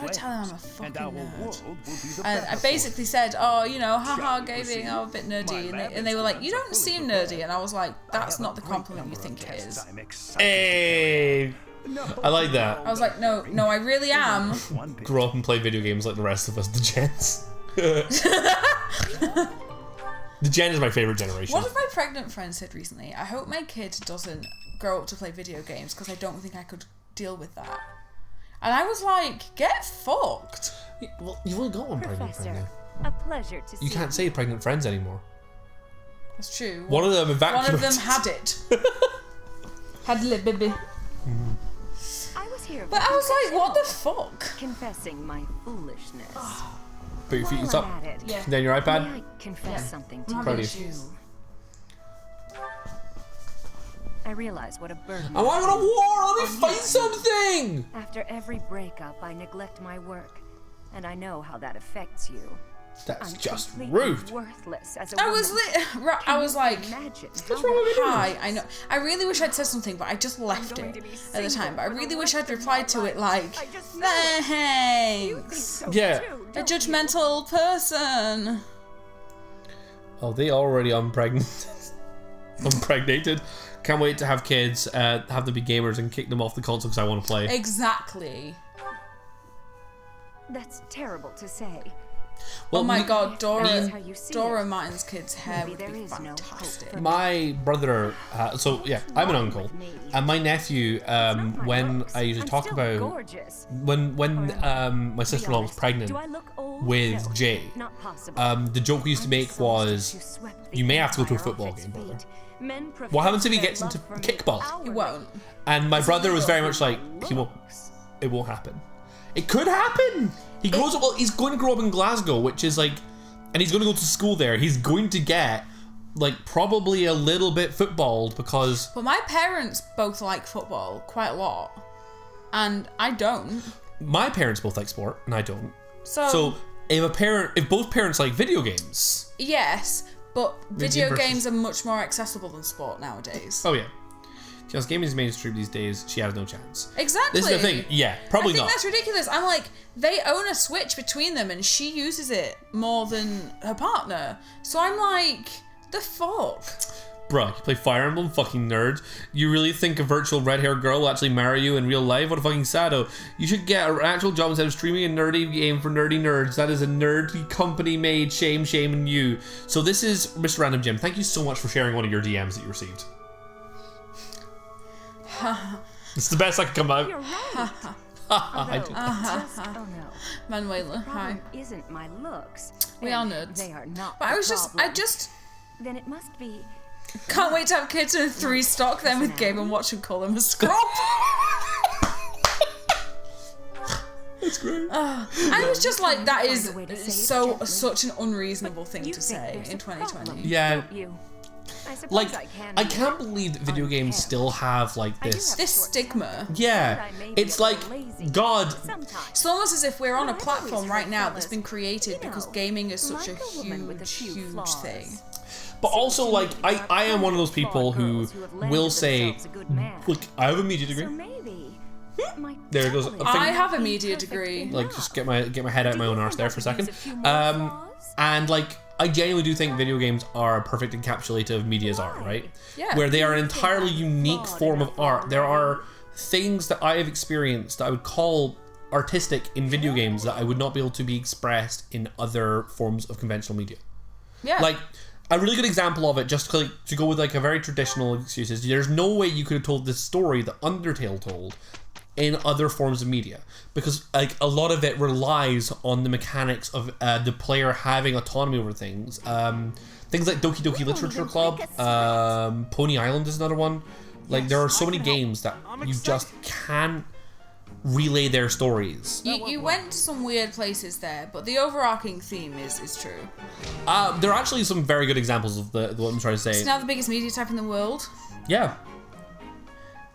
I tell them I'm a fucking nerd? And I basically said, oh, you know, haha, gaming, I'm a bit nerdy. And they were like, you don't seem nerdy. And I was like, that's not the compliment you think it is.
Hey, I like that.
I was like, no, I really am.
Grow up and play video games like the rest of us, the gens. The gen is my favorite generation.
One of my pregnant friends said recently, I hope my kid doesn't grow up to play video games because I don't think I could deal with that. And I was like, get fucked.
Well, you've only got one pregnant friend now.
A pleasure to see
you. Can't say pregnant friends anymore.
That's true.
One of them evacuated.
One of them had it. Had a little baby.
I was here.
But I was like, what the fuck?
Confessing my foolishness.
Put your feet up.
Yeah.
Then your iPad.
May I confess something to
Proud
you?
of you.
I realize what a burden.
I want to go to war. Let me fight something.
After every breakup, I neglect my work, and I know how that affects you.
That's
I'm
just
completely
rude.
Worthless as a
I
woman.
was like,
imagine
hi. I know. I really wish I'd said something, but I just left it at the time. But I really wish I'd replied to it like, thanks.
Yeah.
A judgmental person.
Oh, they already impregnated. Can't wait to have kids, have them be gamers, and kick them off the console because I want to play.
Exactly.
That's terrible to say.
Well,
oh my god, Dora Martin's kid's hair would be fantastic.
My brother, so yeah, I'm an uncle, and my nephew, when I usually talk about when my sister-in-law was pregnant with Jay, the joke we used to make was, you may have to go to a football game, brother. What happens if he gets into kickball?
He won't.
And my brother was very much like, he won't. It won't happen. It could happen. He grows up. Well, he's going to grow up in Glasgow, which is like, and he's going to go to school there. He's going to get like probably a little bit footballed because.
But my parents both like football quite a lot, and I don't.
My parents both like sport, and I don't.
So
if both parents like video games.
Yes, but video
versus-
games are much more accessible than sport nowadays.
Oh yeah. Because gaming is mainstream these days, she has no chance.
Exactly.
This is the thing. Yeah, probably
I think
not.
that's ridiculous. I'm like, they own a Switch between them, and she uses it more than her partner. So I'm like, the fuck.
Bruh, you play Fire Emblem, fucking nerd. You really think a virtual red-haired girl will actually marry you in real life? What a fucking sado. You should get an actual job instead of streaming a nerdy game for nerdy nerds. That is a nerdy company made. Shame on you. So this is Mr. Random Jim. Thank you so much for sharing one of your DMs that you received. It's the best I could come out.
You're right. Oh no.
Manuela,
The
hi.
problem isn't my looks.
We are nerds.
They are not.
But
the
I
problem.
just
Then it must be.
can't wait to have kids and 3 stock them with Game & Watch and call them a scrub.
That's great.
I was just like, that is such an unreasonable thing to say in 2020.
Yeah.
I suppose
Like, I
be
can't believe that video games still have like this.
This stigma.
Yeah, it's like, God.
It's almost as if we're on a platform right now that's been created because gaming is such a huge thing.
But also, like, I am one of those people who will say, look, I have a media degree. There it goes.
I have a media degree.
Like, just get my head out my own arse there for a second. And like, I genuinely do think video games are a perfect encapsulator of media's art, right?
Yeah.
Where they are an entirely unique form of art. There are things that I have experienced that I would call artistic in video games that I would not be able to be expressed in other forms of conventional media.
Yeah.
Like, a really good example of it, just to go with like a very traditional excuses, there's no way you could have told this story that Undertale told in other forms of media, because like a lot of it relies on the mechanics of the player having autonomy over things. Things like Doki Doki Literature Club, Pony Island is another one. Like, there are so many games that you just can't relay their stories.
You went to some weird places there, but the overarching theme is true.
There are actually some very good examples of what I'm trying to say.
It's now the biggest media type in the world.
Yeah.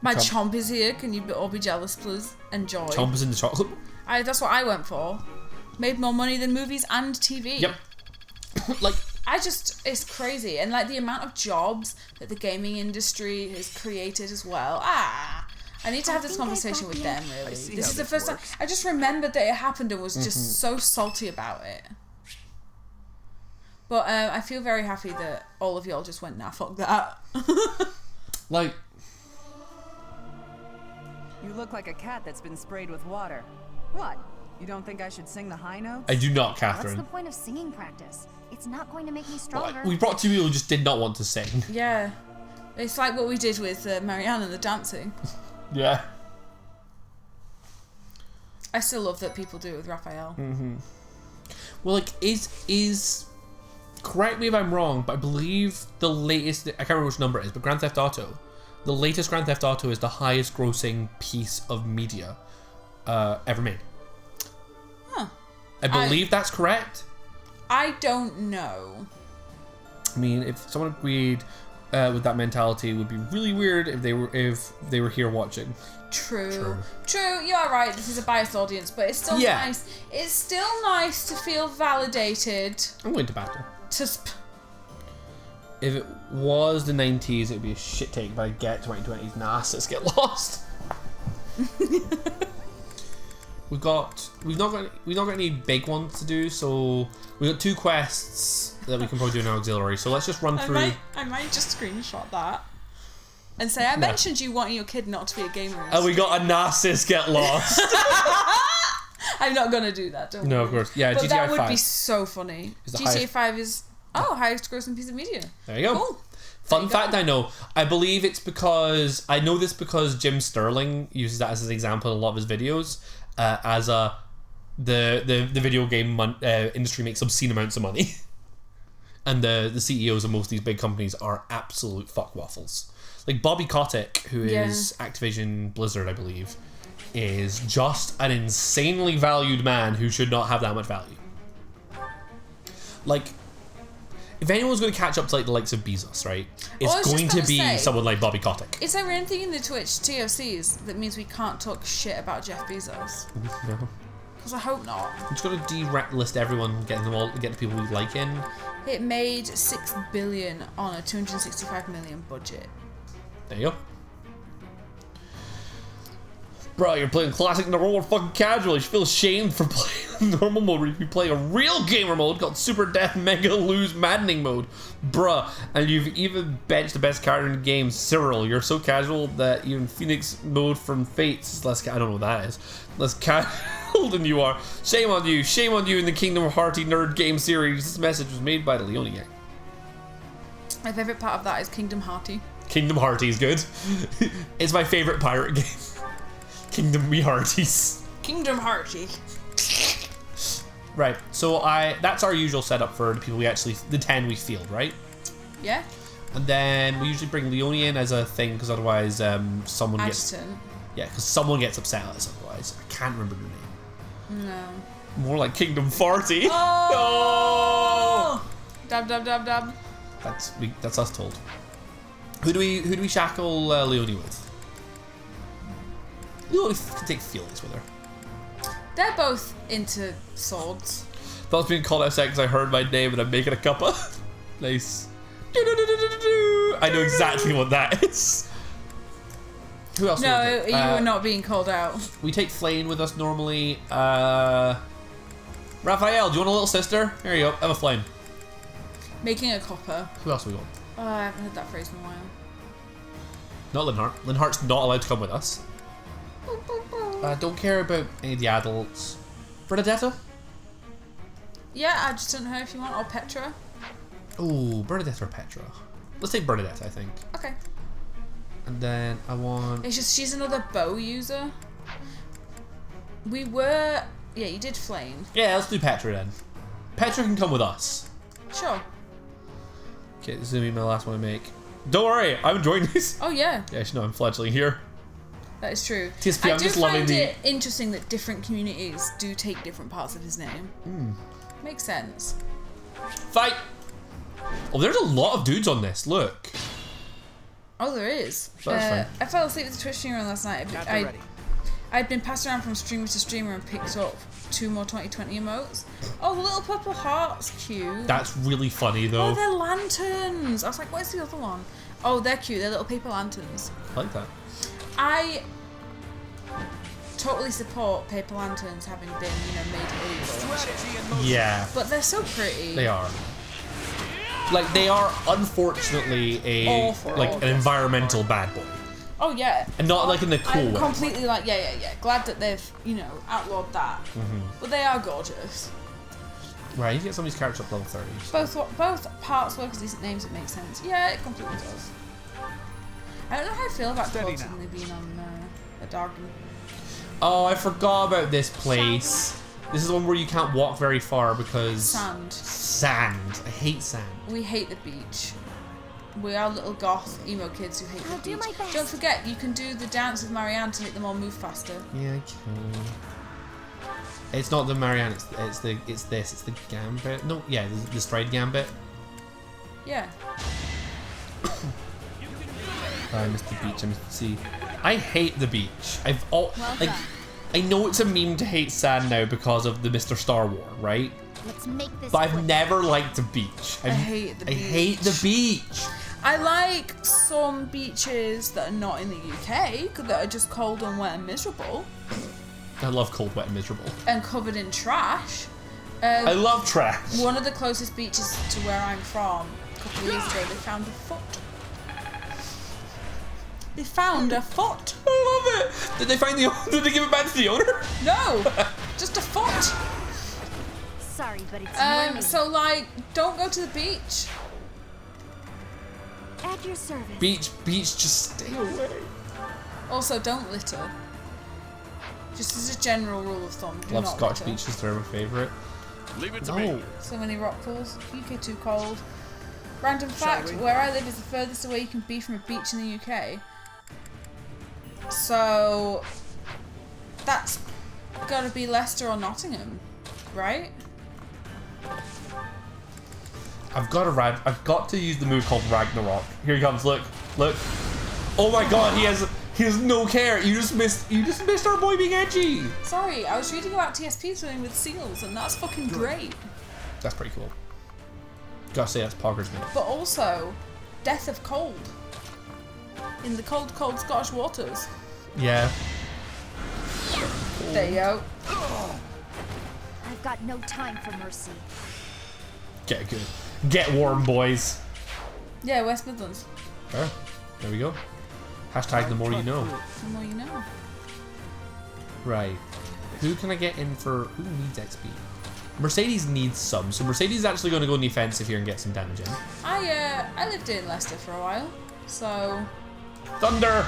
My chomp is here. Can you all be jealous, please? Enjoy.
Chomp is in the chocolate.
That's what I went for. Made more money than movies and TV.
Yep. Like,
it's crazy. And like the amount of jobs that the gaming industry has created as well. I need to have this conversation with them, really. This is the first time. I just remembered that it happened and was just so salty about it. But I feel very happy that all of y'all just went, nah, fuck that.
like...
You look like a cat that's been sprayed with water. What? You don't think I should sing the high notes?
I do not, Catherine.
What's the point of singing practice? It's not going to make me stronger.
We brought 2 people who just did not want to sing.
Yeah. It's like what we did with Marianne and the dancing.
Yeah.
I still love that people do it with Raphael.
Well, like, is correct me if I'm wrong, but I believe the latest, I can't remember which number it is, but Grand Theft Auto, the latest Grand Theft Auto is the highest grossing piece of media ever made.
Huh.
I believe that's correct.
I don't know.
I mean, if someone agreed with that mentality, it would be really weird if they were here watching.
True. You are right. This is a biased audience, but it's still nice. It's still nice to feel validated.
I'm going to battle.
If
it was the 90s, it would be a shit take, but I get 2020s. Nah, let's get lost. We've not got any big ones to do, so we got 2 quests that we can probably do in our auxiliary. So let's just run through.
I might just screenshot that and say I mentioned you wanting your kid not to be a gamer.
Oh, we got a narcissist get lost.
I'm not gonna do that. Don't worry.
No, of course. Yeah,
but
GTA
that would
5
be so funny. GTA 5 is highest grossing piece of media.
There you go.
Cool.
Fun fact I know. I believe it's because I know this because Jim Sterling uses that as an example in a lot of his videos. The video game industry makes obscene amounts of money, and the CEOs of most of these big companies are absolute fuckwaffles. Like Bobby Kotick, who is Activision Blizzard, I believe, is just an insanely valued man who should not have that much value. Like, if anyone's going to catch up to like the likes of Bezos, right, it's going to be someone like Bobby Kotick.
Is there anything in the Twitch TOCs that means we can't talk shit about Jeff Bezos?
No.
Because I hope not.
I'm just gonna delist everyone, getting the people we like in.
It made $6 billion on a $265 million budget.
There you go. Bro, you're playing classic normal fucking casual. You should feel ashamed for playing normal mode where you can play a real gamer mode called Super Death Mega Lose Maddening mode. Bruh, and you've even benched the best character in the game, Cyril. You're so casual that even Phoenix mode from Fates is less, I don't know what that is, less casual than you are. Shame on you in the Kingdom Hearty nerd game series. This message was made by the Leone gang.
My favourite part of that is Kingdom Hearty.
Kingdom Hearty is good. It's my favourite pirate game. Kingdom Me Hearties.
Kingdom Hearty.
Right, so that's our usual setup for the people the 10 we field, right?
Yeah.
And then we usually bring Leone in as a thing, because otherwise someone gets... Yeah, because someone gets upset at us otherwise. I can't remember their name.
No.
More like Kingdom Farty.
Oh! No! Dab, dab, dab, dab.
That's us told. Who do we shackle Leone with? Leone can take feelings with her.
They're both into swords.
That was being called out because I heard my name and I'm making a cuppa. Nice. I know exactly what that is. Who else?
No, you were not being called out.
We take Flame with us normally. Raphael, do you want a little sister? Here you go. Have a Flame.
Making a copper.
Who else have we got?
Oh, I haven't heard that phrase in a while.
Not Linhart. Linhart's not allowed to come with us. Don't care about any of the adults. Bernadetta?
Yeah, I just don't know if you want, or Petra.
Ooh, Bernadetta or Petra? Let's take Bernadetta, I think.
Okay.
And then I want...
It's just, she's another bow user. We were... Yeah, you did Flame.
Yeah, let's do Petra then. Petra can come with us.
Sure.
Okay, this is going to be my last one I make. Don't worry, I'm enjoying this.
Oh, yeah.
Yeah, you know, I'm fledgling here.
That is true.
TSP,
I do find it interesting that different communities do take different parts of his name. Makes sense.
Fight! Oh, there's a lot of dudes on this, look.
Oh, there is.
That's fine.
I fell asleep with the Twitch streamer last night. I'd been passed around from streamer to streamer and picked up 2 more 2020 emotes. Oh, the little purple heart's cute.
That's really funny, though.
Oh, they're lanterns. I was like, where's the other one? Oh, they're cute. They're little paper lanterns.
I like that.
I totally support paper lanterns having been, made illegal.
Yeah.
But they're so pretty.
They are. Like, they are unfortunately an environmental bad boy.
Oh, yeah.
And not like in the cool
I'm
way.
completely like, yeah. Glad that they've, outlawed that. But they are gorgeous.
Right, you get some of these characters up level 30. So.
Both parts work as decent names, it makes sense. Yeah, it completely does. I don't know how I feel about Claude suddenly being on a Dargan.
Oh, I forgot about this place. This is one where you can't walk very far because... Sand. I hate sand.
We hate the beach. We are little goth emo kids who hate the beach. Don't forget, you can do the dance with Marianne to make them all move faster.
Yeah, I can. It's not the Marianne, it's the gambit. No, yeah, the stride gambit.
Yeah.
I missed the beach. I missed the sea. I hate the beach. I know it's a meme to hate sand now because of the Mr. Star War, right?
Let's make this
but I've never liked the beach.
I hate the beach.
I hate the beach.
I like some beaches that are not in the UK, that are just cold and wet and miserable.
I love cold, wet, and miserable.
And covered in trash.
I love trash.
One of the closest beaches to where I'm from, a couple of years ago, they found a foot. They found a foot.
I love it. Did they find Did they give it back to the owner?
No, just a foot.
Sorry, but it's
so like, don't go to the beach.
At your service.
Beach, just stay away.
Also, don't litter. Just as a general rule of thumb, do
Love
not
Scotch
litter.
beaches, they're my favourite.
Leave it to me.
So many rock pools. UK too cold. Random fact: where I live is the furthest away you can be from a beach in the UK. So that's got to be Leicester or Nottingham, right?
I've got to use the move called Ragnarok. Here he comes. Look. Oh my God, He has no care. You just missed our boy being edgy.
Sorry, I was reading about TSP swimming with seals, and that's fucking great.
That's pretty cool. Gotta say, that's Pogger's name.
But also, death of cold. In the cold, cold Scottish waters.
Yeah.
There you go.
I've got no time for mercy.
Get good. Get warm, boys.
Yeah, West Midlands.
Oh, there we go. Hashtag the more you know.
The more you know.
Right. Who can I get in for... Who needs XP? Mercedes needs some. So Mercedes is actually going to go in the offensive here and get some damage in.
I lived in Leicester for a while, so...
Thunder!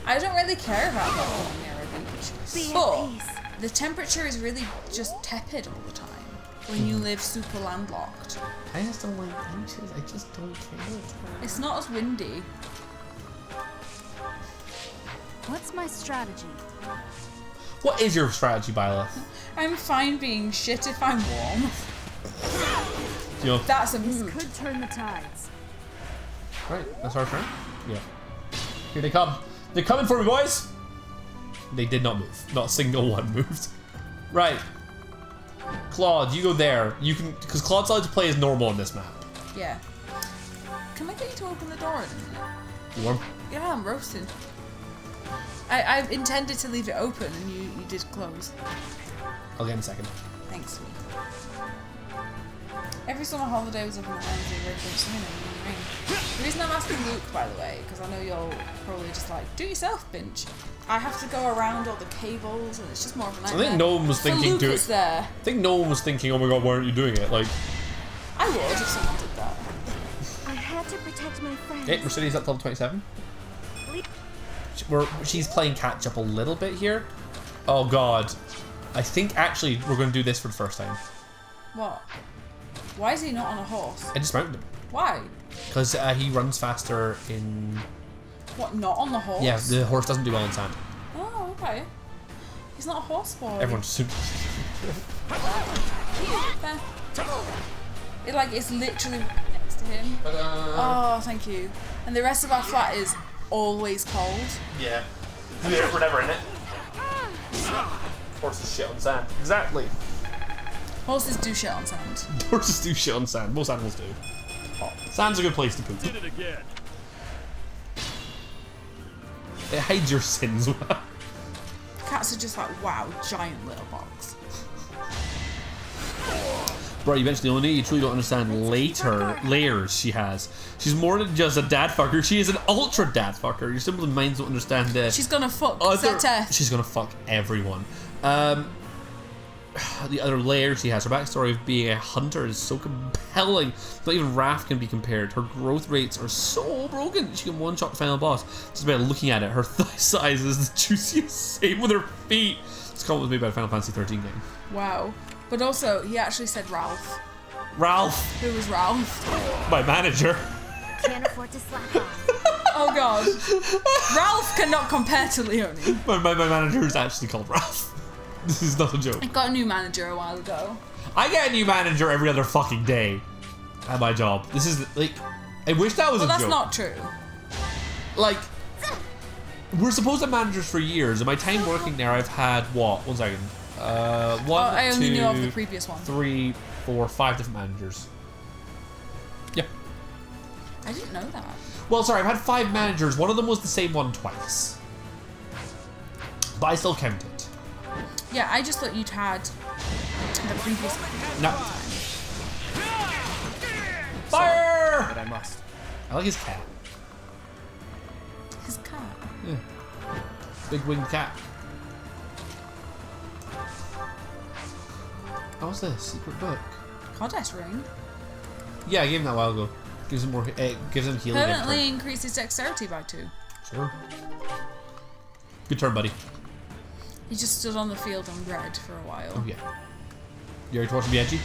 I don't really care about that near a beach. But the temperature is really just tepid all the time when you live super landlocked.
I just don't like beaches. I just don't care.
It's not as windy.
What's my strategy?
What is your strategy, Byleth?
I'm fine being shit if I'm warm.
You know,
That's a
This
mood.
could turn the tides.
right, that's our turn. Yeah. Here they come. They're coming for me, boys. They did not move. Not a single one moved. Right. Claude, you go there. You can, because Claude's allowed to play as normal on this map.
Yeah. Can I get you to open the door in a minute?
You warm?
Yeah, I'm roasting. I intended to leave it open and you did close.
I'll get in a second.
Thanks, sweet. Every summer holiday was up in the hands of Red Bench Swimming in the ring. The reason I'm asking Luke, by the way, because I know you'll probably just like, do it yourself, Binch. I have to go around all the cables and it's just more of a
I
nightmare.
think no one was thinking
do it. There.
I think no one was thinking, oh my god, why aren't you doing it? Like,
I would if someone did that.
I had to protect my friends.
okay, Mercedes up to level 27. She's playing catch up a little bit here. Oh god. I think actually we're going to do this for the first time.
What? Why is he not on a horse?
I just mounted him.
Why?
Because he runs faster in...
What, not on the horse?
Yeah, the horse doesn't do well in sand.
Oh, okay. He's not a horse boy.
Everyone's super...
It's literally next to him. Oh, thank you. And the rest of our flat is always cold.
Yeah. We're never in it. Horses shit on sand. Exactly.
Horses do shit on sand.
Horses do shit on sand. Most animals do. Oh, sand's a good place to poop.
Did it again.
It hides your sins.
Cats are just like, wow, giant litter box.
Bro, you mentioned the only you truly don't understand layers she has. She's more than just a dad fucker. She is an ultra dad fucker. Your simple minds don't understand the...
She's gonna fuck
She's gonna fuck everyone. The other layer she has, her backstory of being a hunter is so compelling. Not even Raph can be compared. Her growth rates are so broken. She can one-shot the final boss just by looking at it. Her thigh size is the juiciest. Same with her feet. This comment was made by a Final Fantasy 13 game.
Wow. But also, he actually said Ralph.
Ralph!
Who was Ralph?
My manager.
Can't afford to slack off.
Oh god. Ralph cannot compare to Leonie.
My manager is actually called Ralph. This is not a joke.
I got a new manager a while ago.
I get a new manager every other fucking day at my job. This is like, I wish that was a joke.
Well, that's not true.
Like, we're supposed to have managers for years. In my time working there, I've had what? 1 second.
I only knew of the previous one.
3, 4, 5 different managers. Yeah.
I didn't know that.
Well, sorry, I've had 5 managers. One of them was the same one twice. But I still count it.
Yeah, I just thought you'd had the previous one.
No. Fire!
But I must.
I like his cat.
His cat.
Yeah. Big winged cat. Oh, what's this? Secret book.
Goddess ring.
Yeah, I gave him that a while ago. Gives him more. Gives him healing.
Permanently increases dexterity by 2.
Sure. Good turn, buddy.
He just stood on the field and read for a while.
Oh yeah. You ready to watch him be edgy?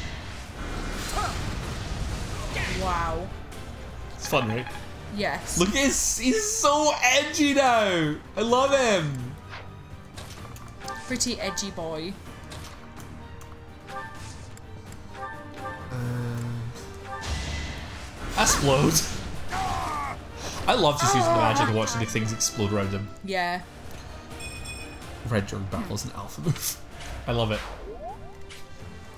Wow.
It's fun, right?
Yes.
Look at he's so edgy now. I love him.
Pretty edgy boy.
Explode. I love just using the magic and watching the things explode around him.
Yeah.
Red during battle is an alpha move. I love it.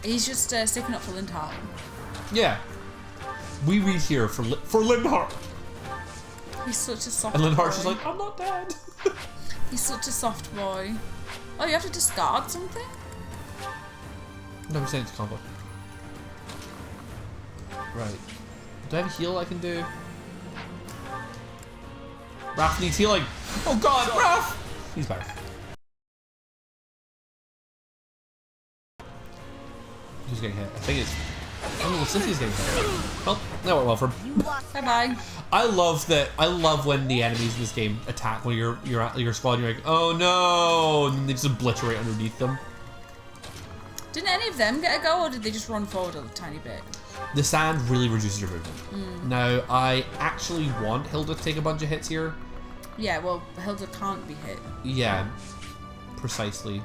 He's just sticking up for Lindhart.
Yeah. We read here for Lindhart.
He's such a soft
And Lindhart's
boy.
just like, I'm not dead.
He's such a soft boy. Oh, you have to discard something?
No, we're saying it's combo. Right. Do I have a heal I can do? Raph needs healing. Oh god, Raph! He's back. Who's getting hit? I think it's... Oh, Cynthia's getting hit. Well, that went well for him.
Bye-bye.
I love when the enemies in this game attack when you're at your squad and you're like, oh no! And then they just obliterate underneath them.
Didn't any of them get a go, or did they just run forward a tiny bit?
The sand really reduces your movement. Now, I actually want Hilda to take a bunch of hits here.
Yeah, well, Hilda can't be hit.
Yeah, precisely.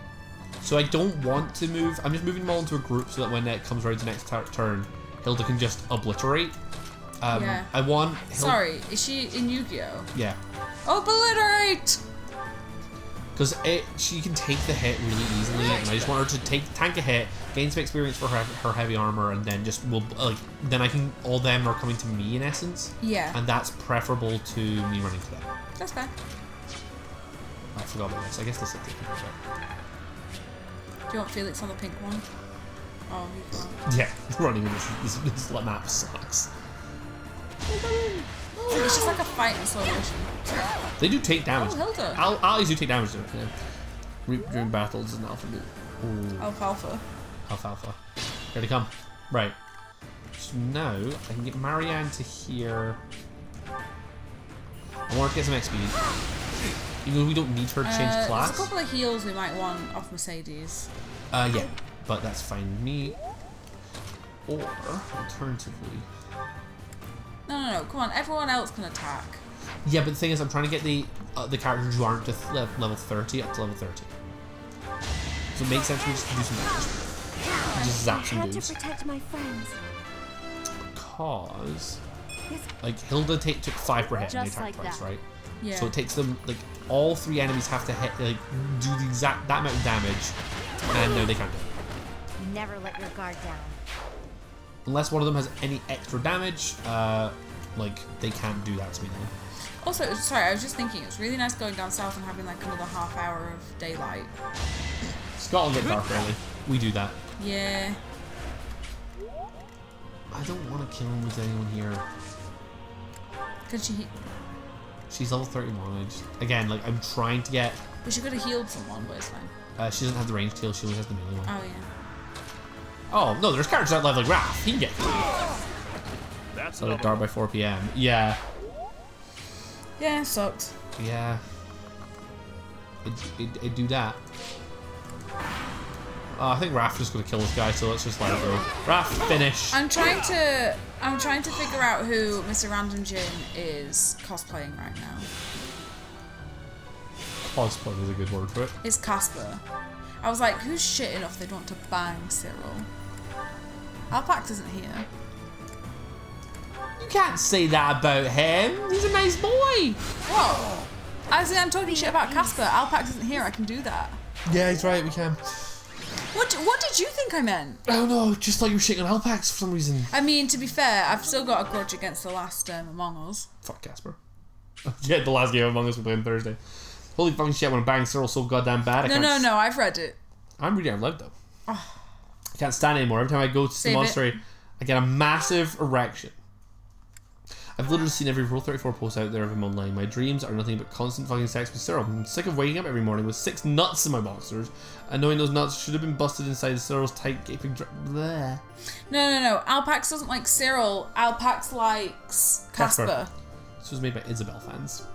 So I don't want to move. I'm just moving them all into a group so that when it comes around to the next turn, Hilda can just obliterate.
Yeah.
I want...
Sorry, is she in Yu-Gi-Oh?
Yeah.
Obliterate!
Because she can take the hit really easily, and I just want her to tank a hit, gain some experience for her heavy armor, and then just then I can, all them are coming to me in essence.
Yeah.
And that's preferable to me running to them.
That's fair.
I forgot about this. I guess this is taking it.
Do you want Felix on the pink one? Oh, you can't.
Yeah, running in this map sucks.
It's just like a fight in slow motion.
They do take damage.
Oh, Hilda.
Allies do take damage during battles and alpha.
Alfalfa.
Alfalfa. Here they come. Right. So now I can get Marianne to here. I want to get some XP. Even though we don't need her to change class.
There's a couple of heals we might want off Mercedes.
Yeah, but that's fine with me. Or alternatively.
No, come on, everyone else can attack.
Yeah, but the thing is, I'm trying to get the characters who aren't to level 30 up to level 30. So it makes sense for me just to do some damage. Just zap some dudes.
To protect my friends.
Because, like, Hilda took 5 per hit and they attack twice, right?
Yeah.
So it takes them, like, all 3 enemies have to hit, like, do the exact that amount of damage, and no, they can't do it.
Never let your guard down.
Unless one of them has any extra damage, like, they can't do that to me now.
Also, sorry, I was just thinking, it was really nice going down south and having like another half hour of daylight.
Scotland get dark early. We do that.
Yeah.
I don't want to kill him with anyone here.
Could she?
She's level 31. Again, like, I'm trying to get...
But she could have healed someone, but it's fine.
She doesn't have the ranged heal, she only has the melee one.
Oh, yeah.
Oh, no, there's characters that level like Raph. He can get healed.
That's
So dark by 4 PM. Yeah.
Yeah, it sucked.
Yeah. It do that. I think Raph is going to kill this guy, so let's just let it go. Raph, finish.
I'm trying to figure out who Mr. Random Jin is cosplaying right now.
Cosplay is a good word for it.
It's Casper. I was like, who's shit enough they'd want to bang Cyril? Alpax isn't here.
You can't say that about him. He's a nice boy.
Whoa. As in, I'm talking shit about Casper. Alpax isn't here. I can do that.
Yeah, he's right. We can.
What did you think I meant?
I don't know. Just like you were shitting on Alpax for some reason.
I mean, to be fair, I've still got a grudge against the last Among Us.
Fuck Casper. Yeah, the last game Among Us we played on Thursday. Holy fucking shit, when I bang Cyril so goddamn bad.
No, I've read it.
I'm reading it out loud though. Oh. I can't stand it anymore. Every time I go to the monastery, I get a massive erection. I've literally seen every Rule 34 post out there of him online. My dreams are nothing but constant fucking sex with Cyril. I'm sick of waking up every morning with 6 nuts in my boxers and knowing those nuts should have been busted inside Cyril's tight gaping bleh.
No. Alpax doesn't like Cyril. Alpax likes Casper.
This was made by Isabel fans.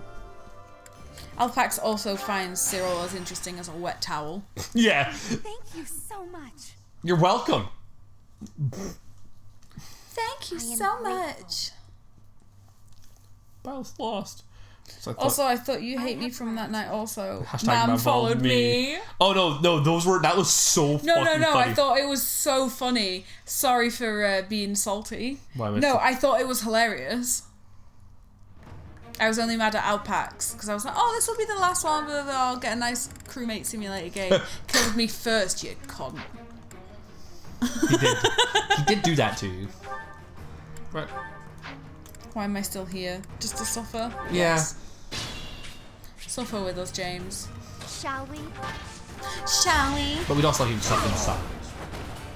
Alpax also finds Cyril as interesting as a wet towel.
Yeah.
Thank you so much.
You're welcome.
Thank you so much.
Battle's lost. So
I thought you hate me from that night also.
Mam followed me. Oh no, that was so fucking funny.
I thought it was so funny. Sorry for being salty.
Why
I thought it was hilarious. I was only mad at Alpax because I was like, oh, this will be the last one, but I'll get a nice crewmate simulator game. Killed me first, you cunt.
He did do that to you. Right.
Why am I still here? Just to suffer?
Yeah.
Yes. Suffer with us, James.
Shall we?
Shall we?
But we'd also like you to suffer in silence.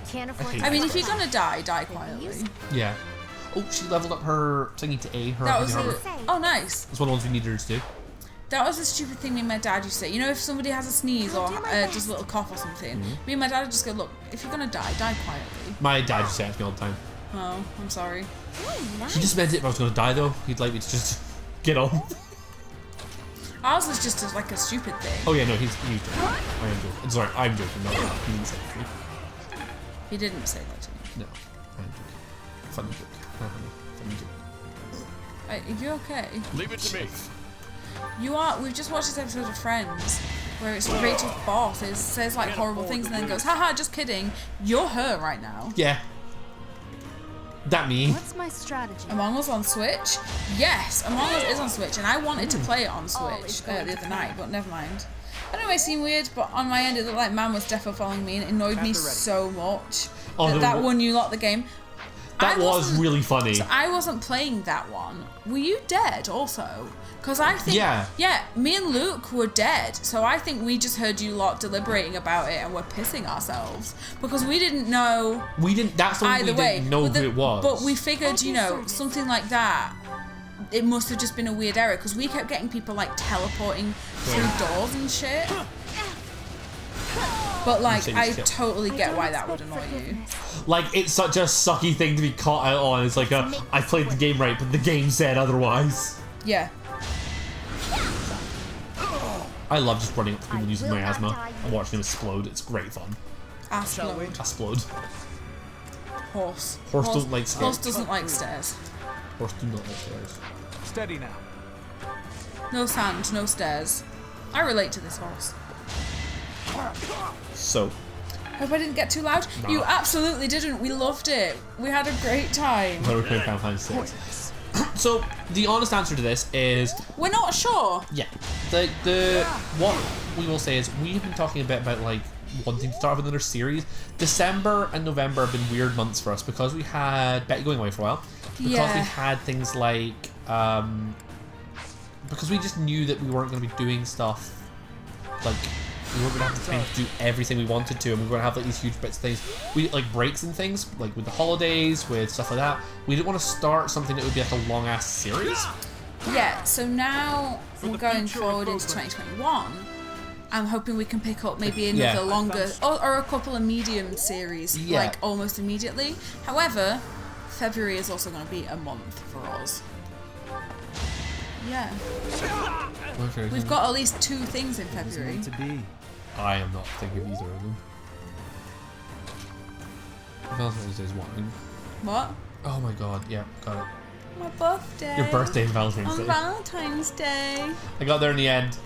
Can't afford
I mean, if you're gonna die, die quietly.
Yeah. Oh, she leveled up her thingy to A. Her
That was
armor.
oh, nice.
That's one of the ones we needed her to do.
That was a stupid thing me and my dad used to say. You know, if somebody has a sneeze or just a little cough or something, me and my dad would just go, look, if you're gonna die, die quietly.
My dad used to say it to me all the time.
Oh, I'm sorry.
He just meant it if I was going to die, though. He'd like me to just get on.
Ours was just like a stupid thing.
Oh, yeah, no, he's joking. I am joking. Sorry, I'm joking. No, he didn't say it to me.
He didn't say that to me.
No, I'm joking. Funny joke. Funny joke.
Are you okay?
Leave it to me.
You are. We've just watched this episode of Friends where it's Rachel's boss says like horrible things and then goes, haha, just kidding. You're her right now.
Yeah. That me.
What's my strategy?
Among Us on Switch? Yes, Among Us is on Switch, and I wanted to play it on Switch the other night, but never mind. I know it may seem weird, but on my end it looked like man was defo following me, and it annoyed me so much that won you lot the game.
That was really funny.
So I wasn't playing that one. Were you dead also? Because I think, yeah, me and Luke were dead. So I think we just heard you lot deliberating about it and we're pissing ourselves because we didn't know.
We didn't. That's why we didn't know who it was.
But we figured, you know, something like that. It must have just been a weird error because we kept getting people like teleporting through doors and shit. But like, I totally get why that would annoy you.
Like, it's such a sucky thing to be caught out on. It's like I played the game right, but the game said otherwise.
Yeah.
I love just running up to people using miasma and watching them explode. It's great fun. Explode.
Horse.
Horse doesn't like stairs.
Horse doesn't like stairs.
Horse do not like stairs.
Steady now.
No sand, no stairs. I relate to this horse.
So.
Hope I didn't get too loud. Nah. You absolutely didn't. We loved it. We had a great time.
So the honest answer to this is
we're not sure.
Yeah. What we will say is we've been talking a bit about like wanting to start with another series. December and November have been weird months for us because we had Betty going away for a while. Because we had things like because we just knew that we weren't going to be doing stuff like we weren't going to have the time to do everything we wanted to, and we were going to have like these huge bits of things. We like breaks and things, like with the holidays, with stuff like that. We didn't want to start something that would be like a long ass series.
Yeah, so now we're going forward into 2021. I'm hoping we can pick up maybe another longer or a couple of medium series like almost immediately. However, February is also going to be a month for us. Yeah. We've got at least 2 things in February.
I am not thinking of either of them. Valentine's Day is one.
What?
Oh my god, yeah, got it.
My birthday.
Your birthday and Valentine's Day.
On Valentine's Day.
I got there in the end.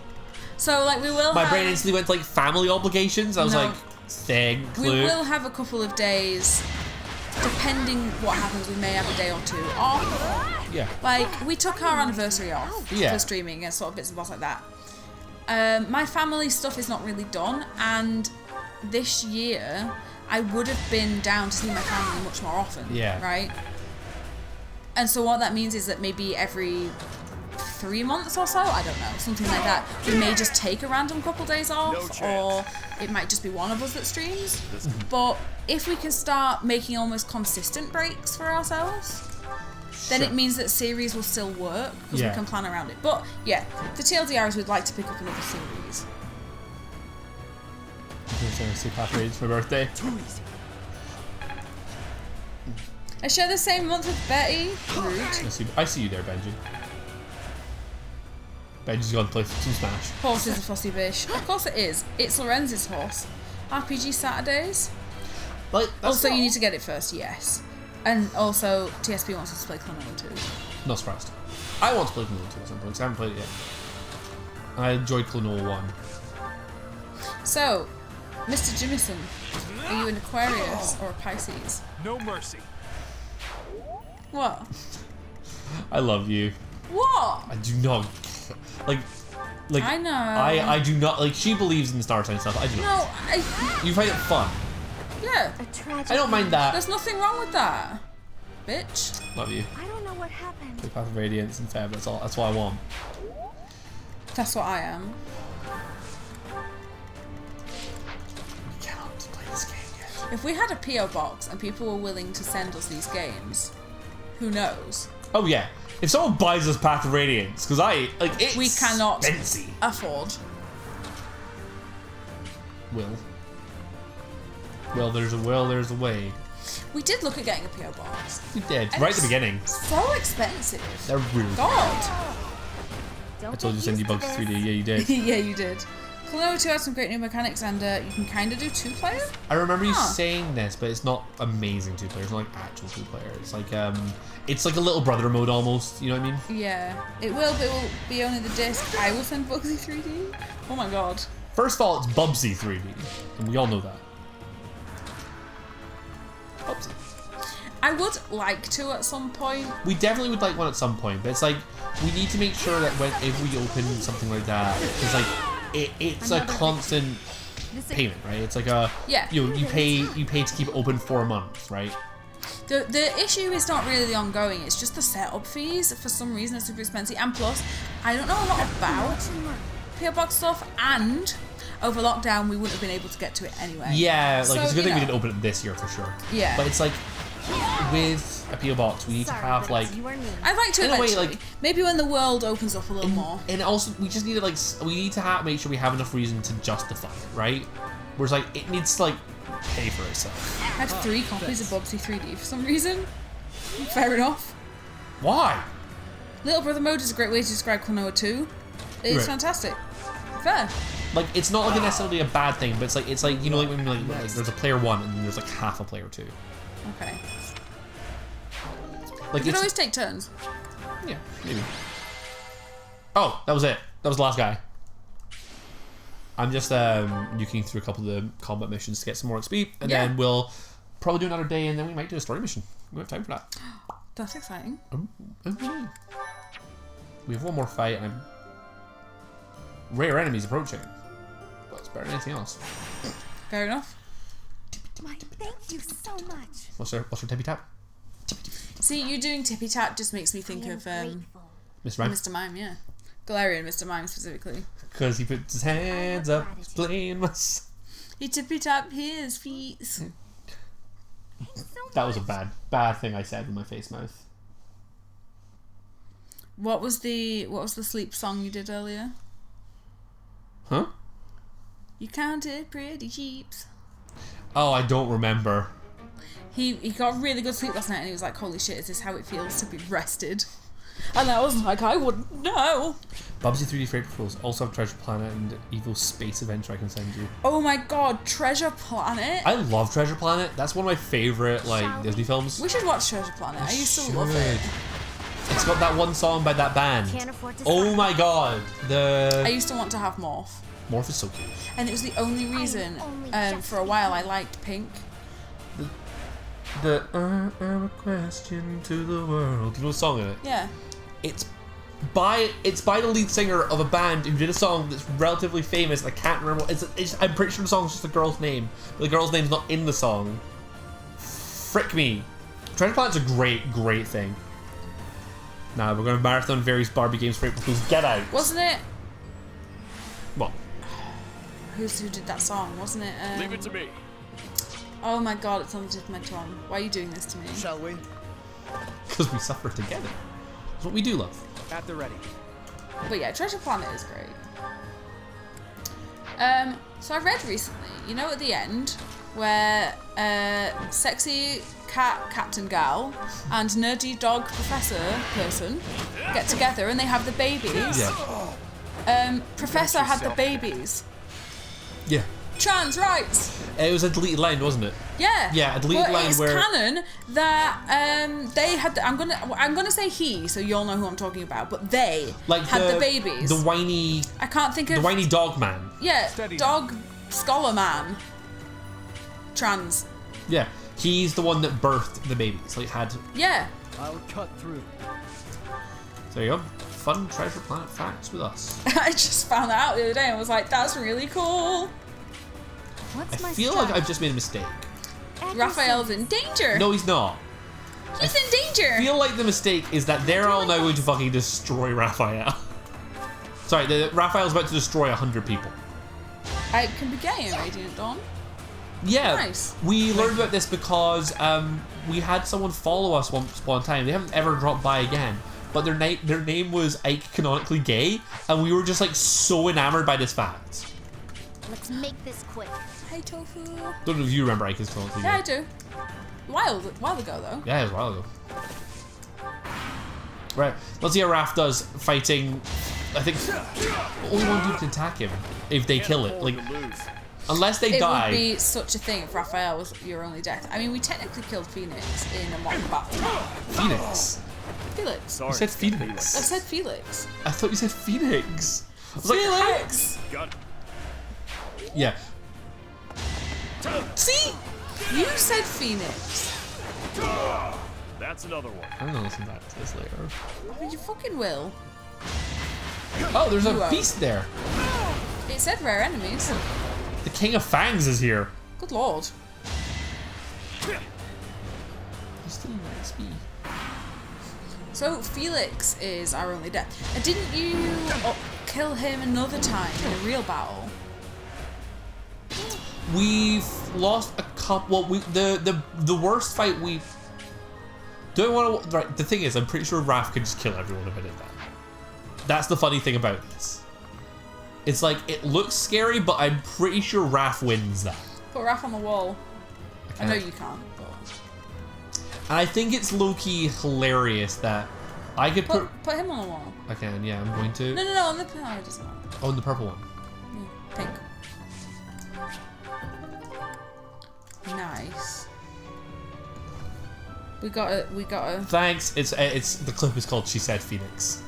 So like we will
My brain instantly went to like family obligations. I was like, thank
you. We will have a couple of days. Depending what happens, we may have a day or 2 off.
Yeah.
Like, we took our anniversary off for streaming and sort of bits and bobs like that. My family stuff is not really done, and this year I would have been down to see my family much more often. Yeah. Right? And so what that means is that maybe every 3 months or so, I don't know, something like that, we may just take a random couple days off, or it might just be one of us that streams. But if we can start making almost consistent breaks for ourselves, then it means that series will still work because we can plan around it. But yeah, the TLDR is we'd like to pick up another series.
For my birthday.
I share the same month with Betty. Rude.
I see you there, Benji. Benji's gone to play some Smash.
Horse is a fussy bitch. Of course it is. It's Lorenz's horse. RPG Saturdays.
Like,
also, you need to get it first, yes. And also, TSP wants us to play Klonoa 2.
Not surprised. I want to play Klonoa 2 at some point, because I haven't played it yet. I enjoyed Klonoa 1.
So, Mr. Jimison, are you an Aquarius or a Pisces?
No mercy.
What?
I love you.
What?
I do not. Like
I know.
I do not like. She believes in the star sign stuff. I do not.
No,
You find it fun.
Yeah.
I don't mind that.
There's nothing wrong with that, bitch.
Love you.
I don't know what happened.
Play Path of Radiance and Feb. That's all. That's what I want.
That's what I am.
We cannot play this game yet.
If we had a PO box and people were willing to send us these games, who knows?
Oh yeah. If someone buys us Path of Radiance, because it's
we cannot
expensive.
afford.
Well, there's a way.
We did look at getting a PO box.
We did,
And
right at the beginning.
So expensive.
They're really
God.
I told you to send you Bugs 3D. Yeah, you did.
Yeah, you did. Klonoa 2 has some great new mechanics, and you can kind of do 2-player.
I remember you saying this, but it's not amazing 2-player. It's not like actual 2-player. It's like a little brother mode almost. You know what I mean?
Yeah, it will, but it will be only the disc. I will send Bugsy 3D. Oh my god.
First of all, it's Bubsy 3D, and we all know that. Bubsy.
I would like to at some point.
We definitely would like one at some point, but it's like we need to make sure that if we open something like that, it's like it's a constant payment, right? It's like you pay to keep it open for a month, right?
The issue is not really the ongoing, it's just the setup fees. For some reason it's super expensive, and plus I don't know a lot about PO Box stuff, and over lockdown we wouldn't have been able to get to it anyway.
Yeah,
so,
it's a good thing we didn't open it this year for sure.
Yeah.
But it's like with a PO Box we need to have like
I'd like to
in
eventually.
a way, like
maybe when the world opens up a little more.
And also we just need to make sure we have enough reason to justify it, right? Whereas it needs to pay for itself.
I had 3 copies of Bubsy 3D for some reason. Fair enough.
Why?
Little Brother mode is a great way to describe Klonoa 2. It's fantastic. Fair.
It's not necessarily a bad thing, but it's like you know when there's a player 1 and then there's half a player 2.
Okay.
You
can always take turns.
Yeah, maybe. Oh, that was it. That was the last guy. I'm just nuking through a couple of the combat missions to get some more XP, and then we'll probably do another day, and then we might do a story mission. We have time for that.
That's exciting.
We have one more fight, and rare enemies approaching. But it's better than anything else.
Fair enough.
Thank you so much.
What's her tippy tap?
See, you doing tippy tap just makes me think of
Mr. Mime.
Mr. Mime, yeah. Galarian Mr. Mime specifically.
Because he puts his hands up, playing my.
He tippy tapped his feet.
That was a bad thing I said with my face mouth.
What was the sleep song you did earlier?
Huh?
You counted pretty sheeps.
Oh, I don't remember.
He got really good sleep last night, and he was like, "Holy shit, is this how it feels to be rested?" And I was like, "I wouldn't know."
Bubsy 3D Freight Patrols also have Treasure Planet and Evil Space Adventure I can send you.
Oh my god, Treasure Planet!
I love Treasure Planet. That's one of my favorite Disney films.
We should watch Treasure Planet. I used to love it.
It's got that one song by that band. Oh my god,
I used to want to have Morph.
Morph is so cute.
And it was the only reason for a while I liked Pink.
The I am a question to the world. You know the song in it?
Yeah.
It's by the lead singer of a band who did a song that's relatively famous. I can't remember. I'm pretty sure the song's just the girl's name, but the girl's name's not in the song. Frick me. Treasure Planet's a great thing. Now we're going to marathon various Barbie games for April Fools. Get out.
Wasn't it?
What?
Who did that song? Wasn't it?
Leave it to me.
Oh my god, it's on the tip of my tongue. Why are you doing this to me?
Shall we?
Because we suffer together. That's what we do, love.
At the ready.
But yeah, Treasure Planet is great. So I read recently, at the end, where sexy cat captain gal and nerdy dog professor person get together and they have the babies.
Yeah.
Professor had the babies.
Yeah.
Trans rights.
It was a deleted line, wasn't it?
Yeah.
Yeah, a deleted line
it's
where
canon that they had. I'm gonna say he, so you'll know who I'm talking about. But they had the babies.
The whiny.
I can't think of
the whiny dog man.
Yeah, dog scholar man. Trans.
Yeah, he's the one that birthed the babies. Had.
Yeah.
I'll cut through.
So there you go. Fun Treasure Planet facts with us.
I just found that out the other day and was like, that's really cool.
What's
I feel like I've just made a mistake.
Raphael's in danger.
No, he's not.
He's in danger.
I feel like the mistake is that they're all now going to fucking destroy Raphael. Sorry, Raphael's about to destroy 100 people.
I can be getting a Radiant Dawn.
Yeah,
nice.
We learned about this because we had someone follow us once upon a time. They haven't ever dropped by again, but their name was Ike Canonically Gay, and we were just like so enamored by this fact.
Let's make this quick.
Hey, Tofu.
Don't know if you remember Ike is Canonically Gay.
Yeah, I do. A while ago though.
Yeah, it was a while ago. Right, let's see how Raph does fighting. I think only one dude can attack him if they kill it. Like, unless they die.
It would be such a thing if Raphael was your only death. I mean, we technically killed Phoenix in a mock battle.
Phoenix?
Felix.
Sorry, you said Phoenix.
I said Felix.
I thought you said Phoenix. I was
Felix!
Like, got it. Yeah.
See? You said Phoenix.
That's another one.
I'm gonna listen back to this later.
I mean, you fucking will.
Oh, there's a beast there.
It said rare enemies.
The King of Fangs is here.
Good lord.
He's still in XP.
So Felix is our only death. And didn't you kill him another time in a real battle?
We've lost a couple. Well, the worst fight we don't want to. Right, the thing is, I'm pretty sure Raph could just kill everyone if I did that. That's the funny thing about this. It's like it looks scary, but I'm pretty sure Raph wins that.
Put Raph on the wall. I know you can't, but.
And I think it's low-key hilarious that I could
put him on the wall.
I can, yeah, I'm going to.
No, on the it doesn't matter.
Oh, on the purple one.
Yeah, pink. Nice. We got a.
Thanks. It's the clip is called "She Said Phoenix."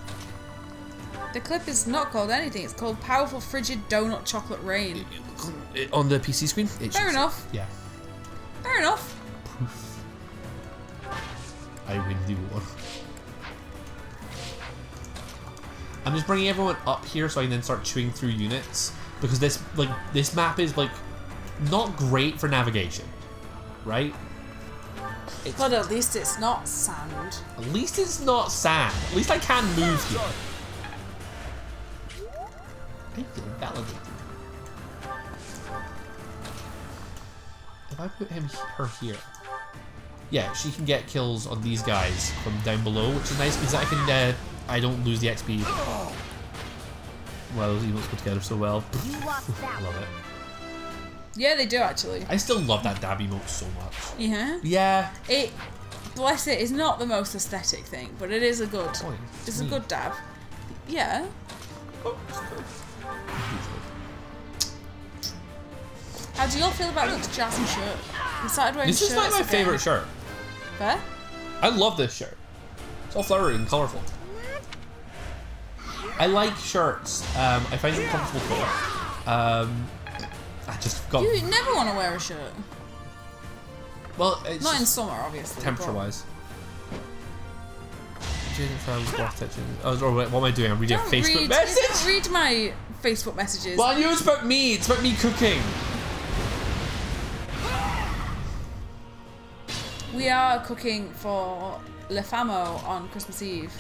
The clip is not called anything. It's called "Powerful Frigid Donut Chocolate Rain."
On the PC screen.
Fair enough.
Yeah.
Fair enough.
I win the war. I'm just bringing everyone up here so I can then start chewing through units because this map is like not great for navigation, right?
But at least it's not sand.
At least it's not sand. At least I can move here. I feel validated. If I put her here, yeah, she can get kills on these guys from down below, which is nice because I can I don't lose the XP. Well, those emotes put together so well. Love it.
Yeah, they do actually.
I still love that dab emote so much.
Yeah.
Yeah.
It, bless it, is not the most aesthetic thing, but it is a good.
Oh,
it's a good dab. Yeah. How do you all feel about Luke's jazzy shirt? He started wearing
This is like my favorite shirt.
Fair?
I love this shirt. It's all flowery and colorful. I like shirts. I find them comfortable to wear. I just got.
You never want to wear a shirt.
Well, it's
not in summer, obviously.
Temperature-wise. Oh, what am I doing? I'm reading a Facebook message.
Don't read my Facebook messages.
Well, I knew it's about me. It's about me cooking.
We are cooking for Le Famo on Christmas Eve,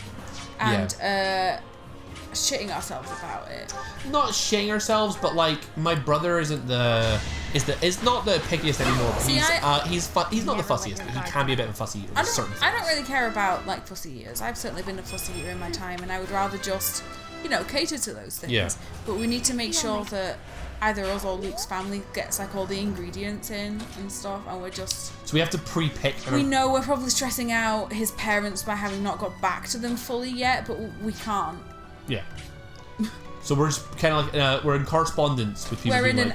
and shitting ourselves about it.
Not shitting ourselves, but like my brother is not the pickiest anymore. But
See,
he's not the fussiest. But he can be a bit of a fussy eater.
I don't really care about like fussy eaters. I've certainly been a fussy eater in my time, and I would rather just, cater to those things.
Yeah.
But we need to make sure that either us or Luke's family gets like all the ingredients in and stuff, and we're just.
So we have to pre-pick.
We know we're probably stressing out his parents by having not got back to them fully yet, but we can't.
Yeah. So we're just kind of like we're in correspondence with people.
We're in an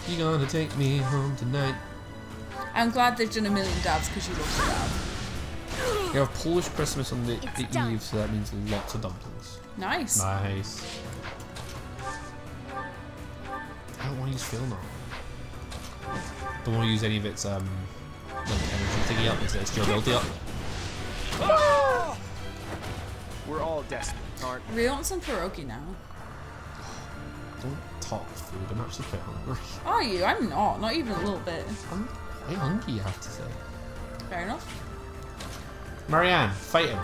You gonna take me home tonight?
I'm glad they've done a million dabs because you love the dab.
You have Polish Christmas on the eve, so that means lots of dumplings.
Nice.
Nice. I don't want to use Phil now. Don't want to use any of its energy thingy up. Its durability up.
We're all desperate, aren't we?
We want some pierogi now.
Don't talk food. I'm actually quite hungry.
Are you? I'm not. Not even a little bit.
I'm hungry, you have to say.
Fair enough.
Marianne, fight him.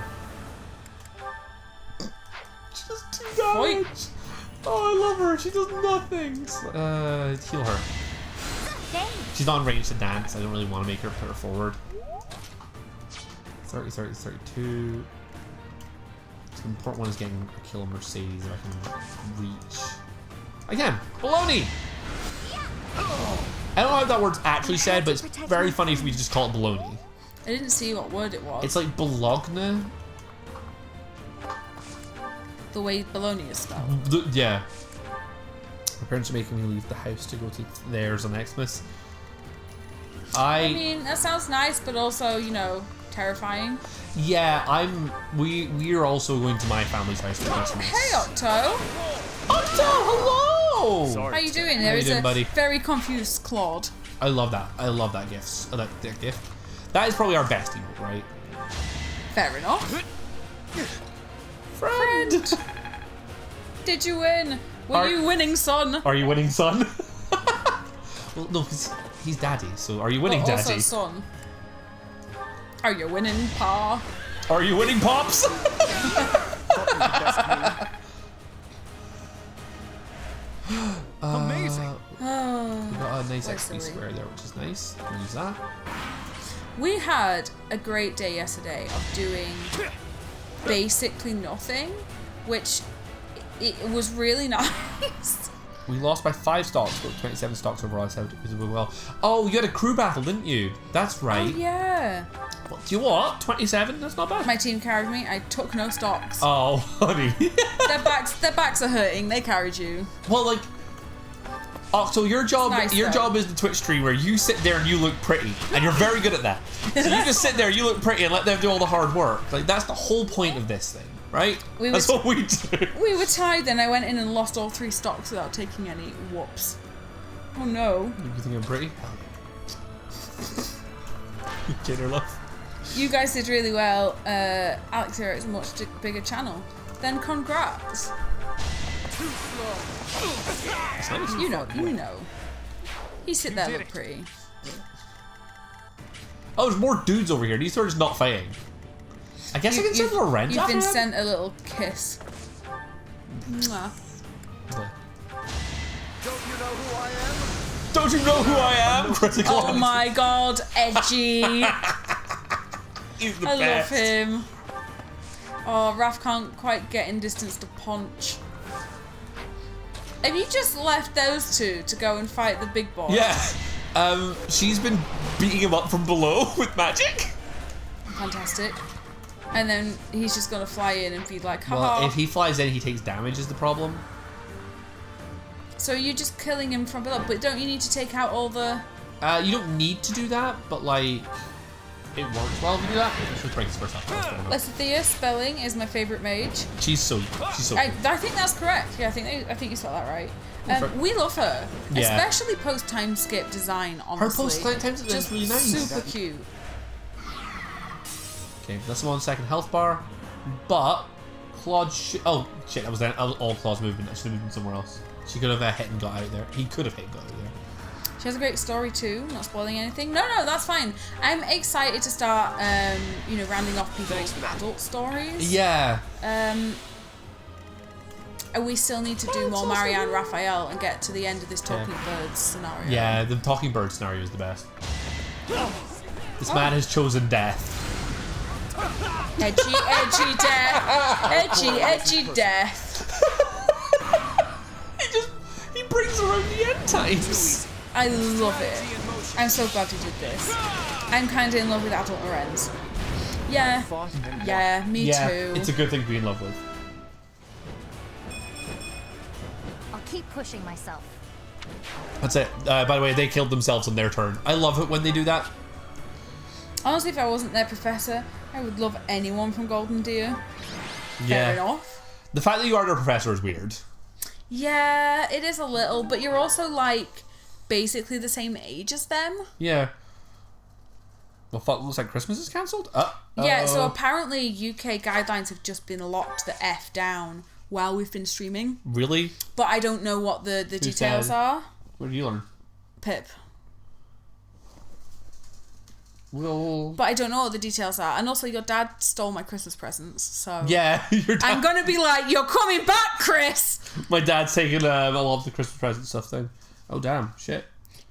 She does 2 damage. Oh, I love her. She does nothing. Heal her. She's not in range to dance. I don't really want to make her put her forward. 30, 30, 32. The important one is getting a kill on Mercedes if I can reach. Again, baloney! I don't know how that word's actually said, but it's very funny for me to just call it baloney.
I didn't see what word it was.
It's like bologna.
The way bologna is spelled.
Yeah. My parents are making me leave the house to go to theirs on Xmas.
I mean, that sounds nice, but also, you know, terrifying.
Yeah, we are also going to my family's house for Christmas.
Hey, Octo!
Octo, hello!
How you doing? There is a very confused Claude.
I love that. I love that gift. That gift. That is probably our best emote, right?
Fair enough.
Friend!
Did you win? Were you winning, son?
Are you winning, son? Well, no, he's daddy, so are you winning, daddy?
Also, son. Are you winning, pa?
Are you winning, pops?
Amazing.
We got a nice XP square there, which is nice. Can use that.
We had a great day yesterday of doing basically nothing, which it was really nice.
We lost by 5 stocks, but 27 stocks overall. So it was well. Oh, you had a crew battle, didn't you? That's right.
Oh, yeah.
Well, do you know what? 27? That's not bad.
My team carried me. I took no stocks.
Oh, honey.
Their backs are hurting. They carried you.
Well, like, so your job,
nice,
job is the Twitch streamer. You sit there and you look pretty, and you're very good at that. So you just sit there, you look pretty, and let them do all the hard work. Like that's the whole point of this thing, right? That's what we do.
We were tied, then I went in and lost all 3 stocks without taking any. Whoops. Oh no.
You think I'm pretty? Kid or love.
You guys did really well. Alex here is a much bigger channel. Then congrats. You know. He sit there look pretty.
Oh, there's more dudes over here. These are just not fighting. I guess I can send more rent.
You've been sent a little kiss. Mwah.
Don't you know who I am? Critical.
Oh my god, edgy.
He's the
I
best.
love him. Oh, Raph can't quite get in distance to punch. Have you just left those two to go and fight the big boss?
Yeah. She's been beating him up from below with magic.
Fantastic. And then he's just gonna fly in and be like, haha.
Well, if he flies in, he takes damage is the problem.
So you're just killing him from below, but don't you need to take out all the...
You don't need to do that, but like, it works well if you do that. Let's just break his first half.
Lesithea spelling is my favourite mage.
She's so
I think that's correct. Yeah, I think you spelled that right. We love her, especially post time skip design. Honestly,
her post time skip is really nice.
Super cute.
Okay, that's 1 second health bar, but Claude. Oh shit, that was all Claude's movement. I should have moved somewhere else. She could have hit and got out there. He could have hit and got out there.
She has a great story too. Not spoiling anything. No, that's fine. I'm excited to start, rounding off people's adult stories.
Yeah.
We still need to do more Marianne Raphael and get to the end of this Talking Birds scenario.
Yeah, the Talking Bird scenario is the best. This man has chosen death.
Edgy death. Edgy death.
He brings around the end times.
I love it. I'm so glad you did this. I'm kind of in love with adult Lorenz. Yeah, me too.
It's a good thing to be in love with.
I'll keep pushing myself.
That's it. By the way, they killed themselves on their turn. I love it when they do that.
Honestly, if I wasn't their professor, I would love anyone from Golden Deer. Fair enough.
The fact that you are their professor is weird.
Yeah, it is a little, but you're also like basically the same age as them.
Yeah. Well, fuck, looks like Christmas is cancelled?
Yeah, so apparently UK guidelines have just been locked the F down while we've been streaming.
Really?
But I don't know what the details are.
What did you learn?
Pip.
Well...
But I don't know what the details are. And also, your dad stole my Christmas presents, so...
Yeah, your dad...
I'm gonna be like, you're coming back, Chris!
My dad's taking a lot of the Christmas present stuff then. Oh, damn. Shit.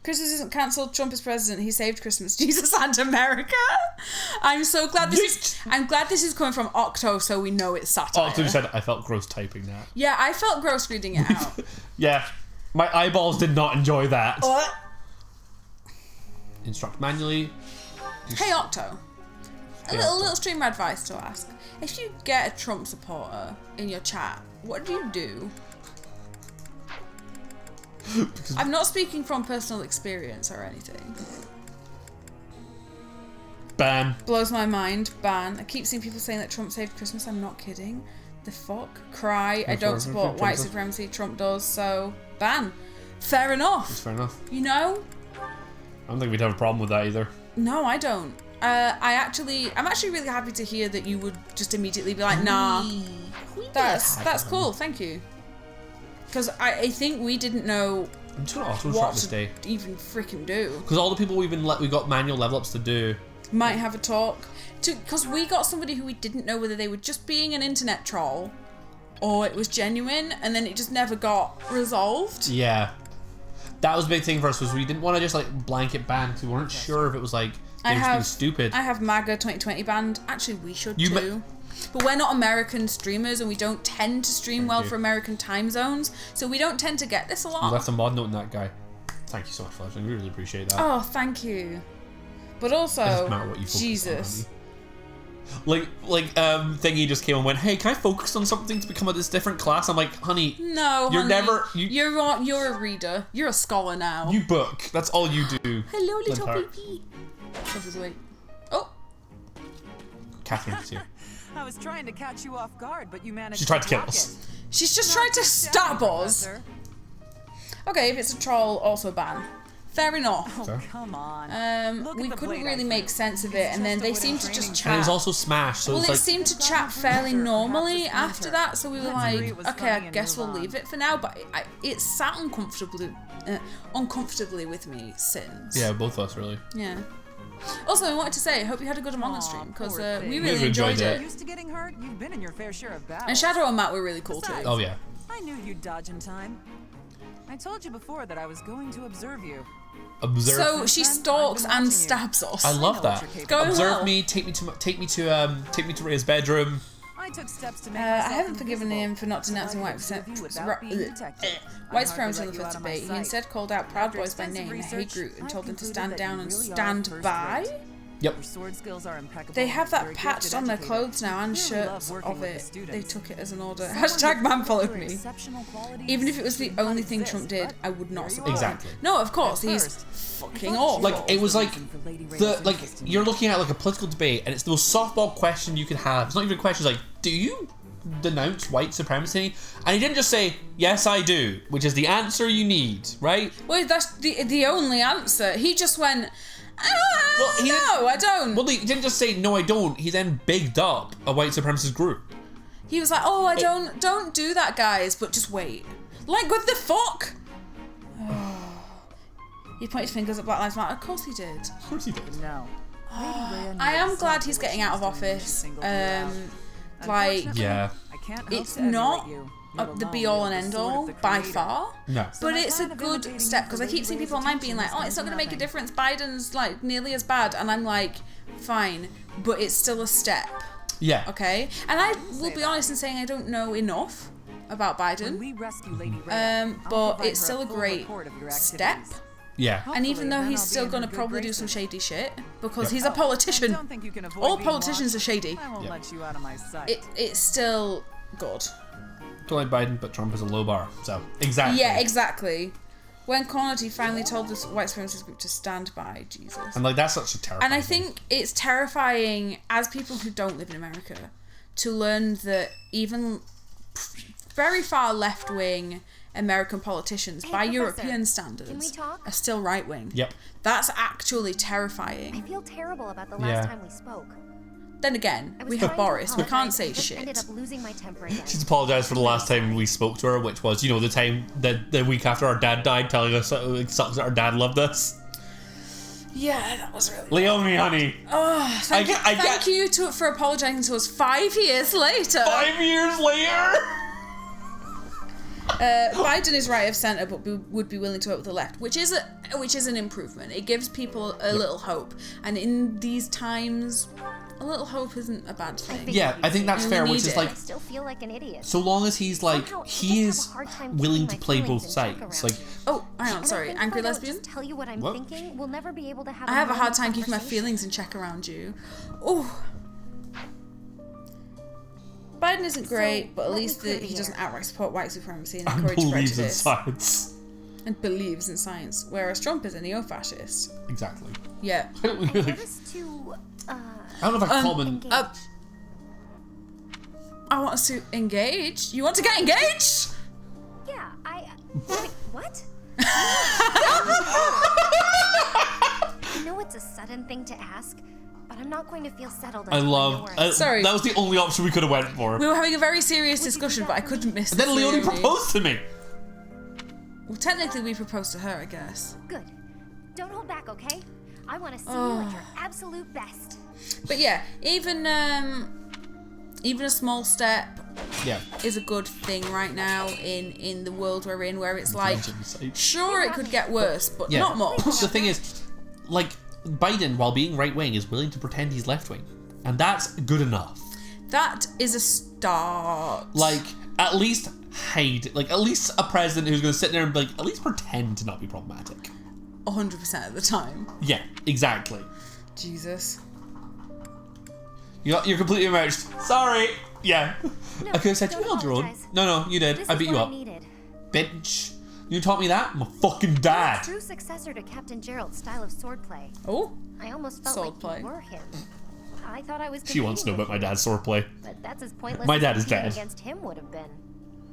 Christmas isn't cancelled. Trump is president. He saved Christmas, Jesus, and America. I'm so glad I'm glad this is coming from Octo, so we know it's satire.
Octo said I felt gross typing that.
Yeah, I felt gross reading it out.
Yeah, my eyeballs did not enjoy that. Instruct manually.
Hey Octo, a little streamer advice to ask: if you get a Trump supporter in your chat, what do you do? I'm not speaking from personal experience or anything.
Ban.
Blows my mind. Ban. I keep seeing people saying that Trump saved Christmas. I'm not kidding. The fuck? Cry. I don't support white supremacy. Trump does. So ban. Fair enough.
That's fair enough.
You know?
I don't think we'd have a problem with that either.
No, I don't. I'm actually really happy to hear that you would just immediately be like, nah. That's cool. Thank you. Because I think we didn't know what to even freaking do.
Because all the people we got manual level ups to do
might have a talk. Because we got somebody who we didn't know whether they were just being an internet troll or it was genuine, and then it just never got resolved.
Yeah. That was a big thing for us, was we didn't want to just like blanket ban because we weren't sure if it was like they were being stupid.
I have MAGA 2020 banned. Actually, we should too. But we're not American streamers, and we don't tend to stream well for American time zones, so we don't tend to get this a lot.
You left a mod note on that guy. Thank you so much, Fletcher. We really appreciate that.
Oh, thank you. But also,
it doesn't matter what you
Jesus.
On, Thingy just came and went, hey, can I focus on something to become a this different class? I'm like, honey,
no,
you're
honey,
never.
You're a reader. You're a scholar now.
You book. That's all you do.
Hello, little baby. Oh,
Catherine's here.
I was trying to catch you off guard, but you managed.
She tried to kill us.
She's just tried to stab us. Okay, if it's a troll, also ban. Fair enough.
Oh, come on.
We couldn't really make sense of it, and then they seemed to just chat.
And it was also Smash, so
well,
it
seemed to chat fairly normally after that, so we were like, okay, I guess we'll leave it for now. But it sat uncomfortably with me since.
Yeah, both of us really.
Yeah. Also, I wanted to say, I hope you had a good Among Us stream, because we really enjoyed it.
Used to getting hurt? You've been in your fair share of battles.
And Shadow and Matt were really cool too.
Oh yeah.
I knew you'd dodge in time. I told you before that I was going to observe you.
Observe.
So she stalks and stabs us.
I love that. Observe me. Take me to Rhea's bedroom.
I took steps to make
I haven't forgiven him for not denouncing white supremacy in the first debate. He instead called out Proud Boys by name, a hate group, and told them to stand down and stand by.
Yep.
They have that patched on their clothes now and shirts of it. They took it as an order. Hashtag man followed me. Even if it was the only thing Trump did, I would not support him.
Exactly.
No, of course, he's fucking awful.
Like, it was like, you're looking at like a political debate, and it's the most softball question you could have. It's not even a question, it's like, do you denounce white supremacy? And he didn't just say, yes, I do, which is the answer you need, right?
Well, that's the only answer. He just went,
well,
no, I don't.
Well, he didn't just say, no, I don't. He then bigged up a white supremacist group.
He was like, oh, I don't do that, guys, but just wait. Like, what the fuck? He pointed fingers at Black Lives Matter. Of course he did.
Of course he did.
No.
I am glad he's getting out of office.
Yeah.
It's not the be-all and end-all, by far.
No.
But it's a good step, because I keep seeing people online being like, oh, it's not going to make a difference, Biden's like nearly as bad, and I'm like, fine, but it's still a step.
Yeah.
Okay? And I will be honest in saying I don't know enough about Biden, but it's still a great step.
Yeah.
And even though he's still going to probably do some shady shit, because he's a politician. All politicians are shady. It's still good.
Don't like Biden, but Trump is a low bar. So, exactly.
Yeah, exactly. When Cornity finally told this white supremacist group to stand by, Jesus.
And like, that's such a terrifying
And I think it's terrifying, as people who don't live in America, to learn that even very far left-wing American politicians, by
Professor,
European
can we
standards,
talk?
are still right-wing.
Yep.
That's actually terrifying.
I feel terrible about the last time we spoke.
Then again, we have Boris. We can't say shit.
Ended up losing my temper again.
She's apologized for the last time we spoke to her, which was, you know, the time the week after our dad died, telling us it sucks that our dad loved us.
Yeah, that was really.
Leonie, honey.
Oh, thank you for apologizing to us 5 years later.
5 years later.
Biden is right of centre, but would be willing to work with the left, which is an improvement. It gives people a little hope, and in these times, a little hope isn't a bad thing.
Yeah, I think that's fair, which is like,
I still feel like an idiot.
so long as he's like, he is willing to play both sides. Like,
oh, hang on, sorry, angry lesbian.
Just tell you what I'm thinking. We'll never be able to have.
I have a hard time keeping my feelings in check around you. Oh. Biden isn't great, but at least he doesn't outright support white supremacy and encourage
believes in
prejudice.
science.
And believes in science, whereas Trump is a neo-fascist.
Exactly.
Yeah.
I don't know if I call him
I want us to engage. You want to get engaged?
Yeah, wait, what? I know it's a sudden thing to ask, but I'm not going to feel settled.
I love.
Sorry.
That was the only option we could have went for.
We were having a very serious discussion, but I couldn't miss.
And then Leonie proposed to me.
Well, technically, we proposed to her, I guess.
Good. Don't hold back, okay? I want to see you at your absolute best.
But yeah, even a small step is a good thing right now in the world we're in, where it's like, sure, it could get worse, but not much.
The thing is, like, Biden, while being right-wing, is willing to pretend he's left-wing. And that's good enough.
That is a start.
Like, at least hide. Like, at least a president who's going to sit there and, like, at least pretend to not be problematic.
100% of the time.
Yeah, exactly.
Jesus.
You're completely immersed. Sorry. Yeah.
No,
I could have said you held your own. No, you did. I beat you up. Bitch. You taught me that? I'm a fucking dad.
True successor to Captain Gerald's style of swordplay.
Oh.
I almost felt like you were him. I thought I was.
She wants to know about my dad's swordplay.
But that's as pointless.
My dad is dead.
Against him would have been.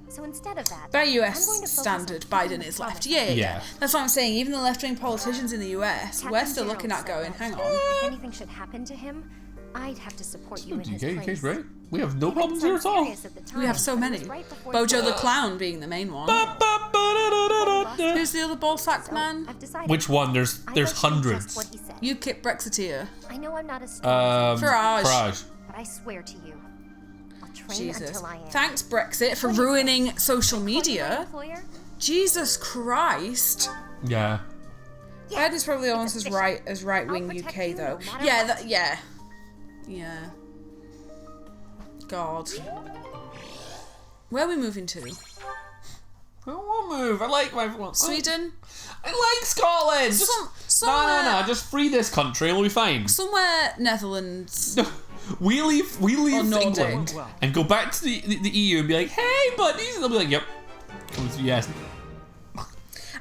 So instead of that,
by US standard, Biden is left. Yeah. That's what I'm saying. Even the left-wing politicians in the US, we're still looking at going, hang on.
If anything should happen to him, I'd have to support you in his place.
Right? We have no problems here at all.
We have so many. Bojo the Clown being the main one. Who's the other ballsack man?
Which one? There's hundreds.
UKIP Brexiteer.
I know I'm not a star.
Farage.
But I swear to you, I'll train
Jesus.
until I am.
Thanks, Brexit, for ruining social media. Jesus Christ.
Yeah.
Biden's probably almost as right-wing UK though. Yeah. Yeah. God. Where are we moving to?
I won't move. I like my...
Sweden?
I like Scotland! No. Just free this country and we'll be fine.
Somewhere Netherlands.
We leave England and go back to the EU and be like, hey, buddies. And they'll be like, yep. Yes.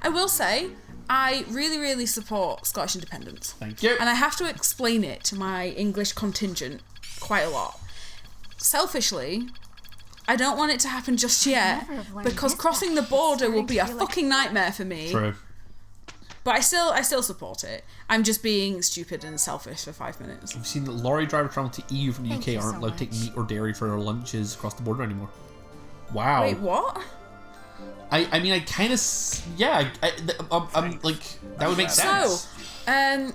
I will say, I really, really support Scottish independence.
Thank you.
And I have to explain it to my English contingent quite a lot. Selfishly, I don't want it to happen just yet, because crossing the border will be a fucking nightmare for me.
True.
But I still support it. I'm just being stupid and selfish for 5 minutes.
We've seen that lorry drivers traveling to EU from the UK aren't allowed to take meat or dairy for their lunches across the border anymore. Wow.
Wait, what?
I mean, I kind of... Yeah, I'm like... That would make sense.
So,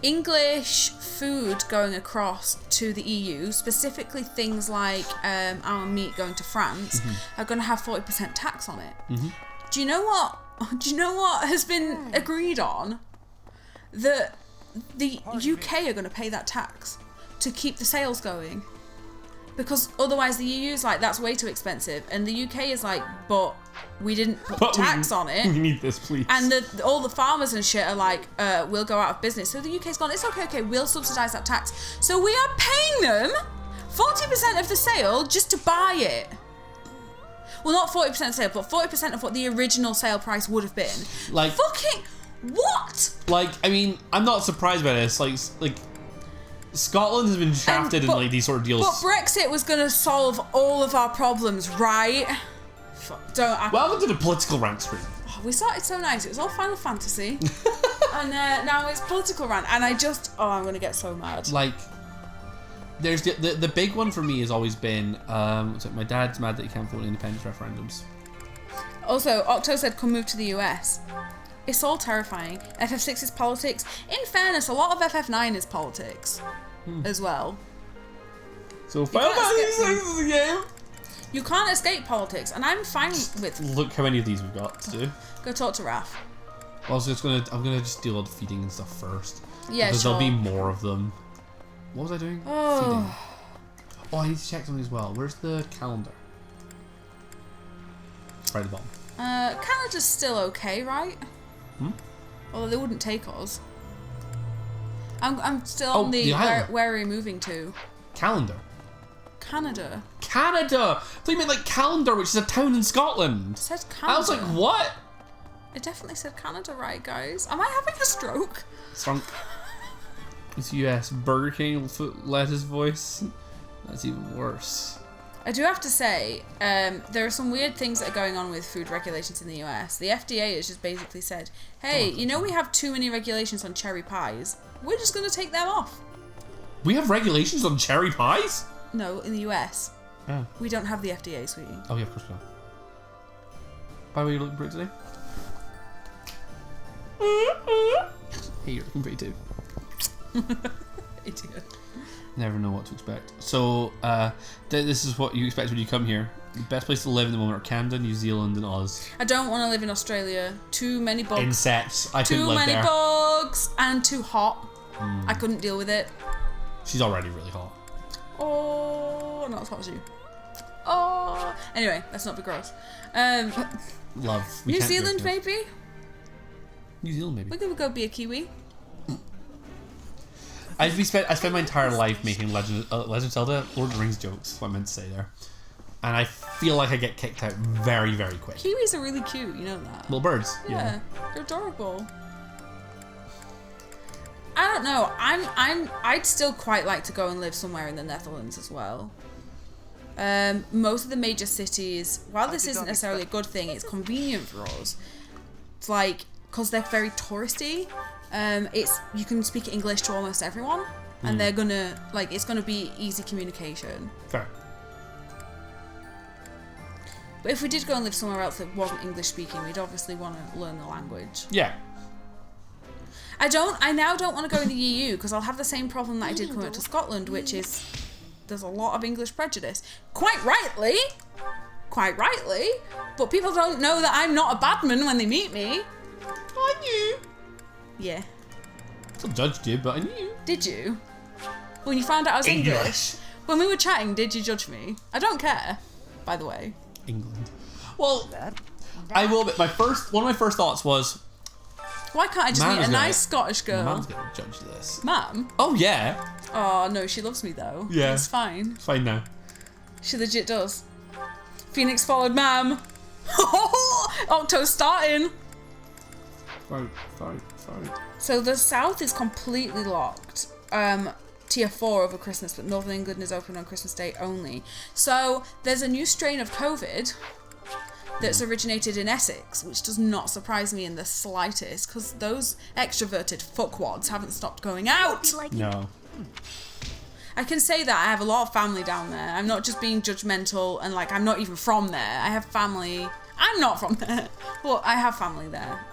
English food going across to the EU, specifically things like our meat going to France, are going to have 40% tax on it. Do you know what? Do you know what has been agreed on? That the UK are going to pay that tax to keep the sales going. Because otherwise the EU is like, that's way too expensive. And the UK is like, but we didn't put tax on it.
We need this, please.
And all the farmers and shit are like, we'll go out of business. So the UK's gone, it's okay, we'll subsidise that tax. So we are paying them 40% of the sale just to buy it. Well, not 40% sale, but 40% of what the original sale price would have been.
Like...
Fucking... What?
Like, I mean, I'm not surprised by this. Like Scotland has been shafted in like these sort of deals.
But Brexit was going to solve all of our problems, right?
Welcome to the political rant stream.
Oh, we started so nice. It was all Final Fantasy. And now it's political rant. And I'm going to get so mad.
Like, there's the big one for me has always been, my dad's mad that he can't vote in independence referendums.
Also, Octo said, come move to the US. It's all terrifying. FF6 is politics. In fairness, a lot of FF9 is politics as well.
So Final Fantasy VI is a game.
You can't escape politics, and I'm fine with.
Look how many of these we've got to do.
Go talk to Raph.
I'm gonna just do all the feeding and stuff first.
Yeah,
because
sure.
there'll be more of them. What was I doing?
Oh.
Feeding. Oh, I need to check something as well. Where's the calendar? Right at the bottom.
Canada's still okay, right? Although they wouldn't take us. I'm still on the where are we moving to?
Calendar.
Canada.
Canada! I thought you meant like Calendar, which is a town in Scotland.
It said Canada.
I was like, what?
It definitely said Canada, right, guys? Am I having a stroke?
Strunk. It's US. Burger King let his voice. That's even worse.
I do have to say, there are some weird things that are going on with food regulations in the US. The FDA has just basically said, hey, you know we have too many regulations on cherry pies. We're just going to take them off.
We have regulations on cherry pies?
No, in the US.
Oh.
We don't have the FDA, sweetie.
Oh, yeah, of course we don't. By the way, you're looking pretty today? Hey, you're looking pretty too.
Idiot.
Never know what to expect. So, this is what you expect when you come here. The best place to live in the moment are Canada, New Zealand, and Oz.
I don't want to live in Australia. Too many bugs.
Insects. I couldn't live there.
Too many bugs. And too hot. I couldn't deal with it.
She's already really hot.
Oh, not as hot as you. Oh. Anyway, let's not be gross.
Love.
New Zealand, maybe?
New Zealand, maybe.
We could go be a Kiwi.
I spent my entire life making Legend of Zelda Lord of the Rings jokes. What I meant to say there, and I feel like I get kicked out very, very quick.
Kiwis are really cute, you know that.
Little birds.
Yeah, they're adorable. I don't know. I'd still quite like to go and live somewhere in the Netherlands as well. Most of the major cities, while this isn't necessarily a good thing, it's convenient for us. It's like, because they're very touristy, you can speak English to almost everyone, and they're gonna, like, it's gonna be easy communication.
Fair.
But if we did go and live somewhere else that wasn't English speaking, we'd obviously want to learn the language.
Yeah.
I now don't want to go in the EU because I'll have the same problem that I did coming up to Scotland, which is there's a lot of English prejudice. Quite rightly, but people don't know that I'm not a badman when they meet me.
I knew.
Yeah.
I judged you, but I knew.
Did you? When you found out I was English? When we were chatting, did you judge me? I don't care, by the way.
England. Well, I will. But one of my first thoughts was,
why can't I just meet a nice Scottish girl?
Mum's gonna judge this.
Mum?
Oh yeah.
Oh no, she loves me though.
Yeah.
It's fine.
It's fine now.
She legit does. Phoenix followed Mam. Octo's starting.
Sorry.
So the south is completely locked. Tier 4 over Christmas, but Northern England is open on Christmas Day only. So there's a new strain of COVID that's originated in Essex, which does not surprise me in the slightest, because those extroverted fuckwads haven't stopped going out.
No.
I can say that I have a lot of family down there. I'm not just being judgmental and like I'm not even from there. I have family. I'm not from there, but I have family there.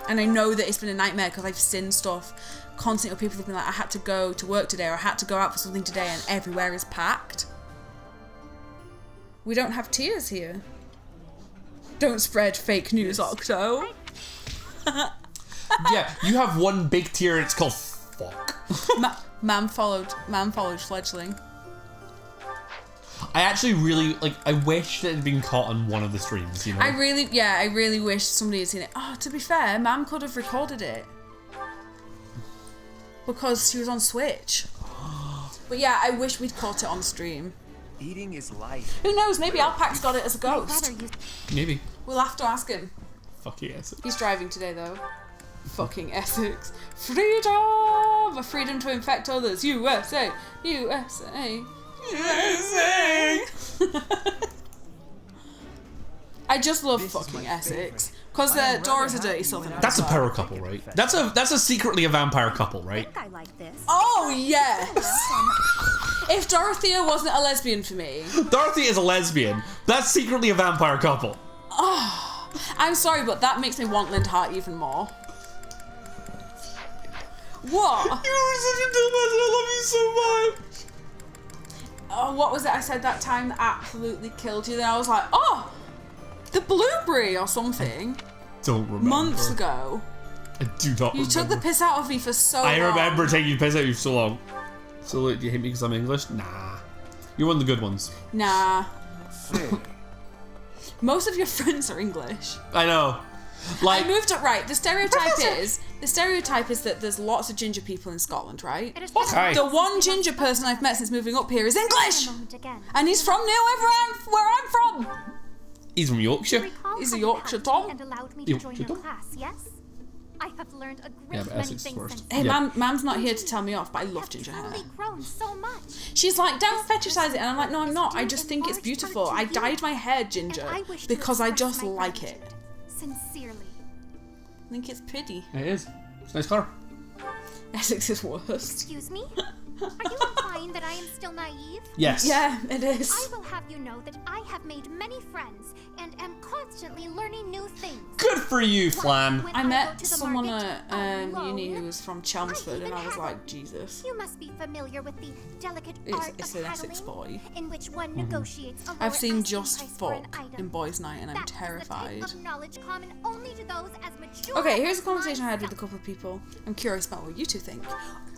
And I know that it's been a nightmare because I've seen stuff constantly. People have been like, I had to go to work today, or I had to go out for something today, and everywhere is packed. We don't have tiers here. Don't spread fake news, Octo.
Yeah, you have one big tier and it's called fuck.
Mam followed Fledgling.
I actually really, I wish that it had been caught on one of the streams, you know?
I really wish somebody had seen it. Oh, to be fair, Mam could have recorded it. Because she was on Switch. But yeah, I wish we'd caught it on stream.
Eating is life.
Who knows, maybe Alpac's got it as a ghost.
Maybe.
We'll have to ask him.
Fucking Essex.
He's driving today, though. Fucking Essex. Freedom! A freedom to infect others. USA! USA! USA! I just love fucking Essex. Because Dora's a dirty southern.
That's a power couple, right? That's a secretly a vampire couple, right?
I like this.
Oh, yes! If Dorothea wasn't a lesbian for me...
Dorothy is a lesbian. That's secretly a vampire couple.
Oh, I'm sorry, but that makes me want Lindhart even more. What?
You're such a dumbass and I love you so much.
Oh, what was it I said that time that absolutely killed you? Then I was like, oh, the blueberry or something.
Don't remember.
Months ago.
I do not remember.
You took the piss out of me for so long.
I remember taking the piss out of you for so long. So, do you hate me because I'm English? Nah. You're one of the good ones.
Nah. Most of your friends are English.
I know. Like,
I moved up right. The stereotype is that there's lots of ginger people in Scotland, right?
Okay.
The one ginger person I've met since moving up here is English, and he's from near where I'm from.
He's from Yorkshire.
He's a Yorkshire Tom.
And allowed me to join your class, yes? I have learned a great
but
many
Essex is
things
worst.
since
Hey,
Yeah.
Mam's not here to tell me off, but I love ginger hair.
truly grown so much.
She's like, don't fetishize it, and I'm like, no, I'm not. I just think it's beautiful. I dyed my hair ginger because I just like it.
Sincerely.
I think it's pretty.
It is. It's a nice colour.
Essex is worse.
Excuse me? Are you implying that I am still naive?
Yes.
Yeah, it is.
I will have you know that I have made many friends and am constantly learning new things.
Good for you, Flan.
I met someone at uni who was from Chelmsford, and I was like, Jesus.
You must be familiar with the delicate
It's
art
an
of
Essex
haggling,
boy.
in which one negotiates a lower
I've seen
asking
Just
price for an
Fuck
item.
in Boys' Night, and I'm
That is the type
terrified.
of knowledge common only to those as mature
Okay, here's a
as
conversation I had with a couple of people. I'm curious about what you two think.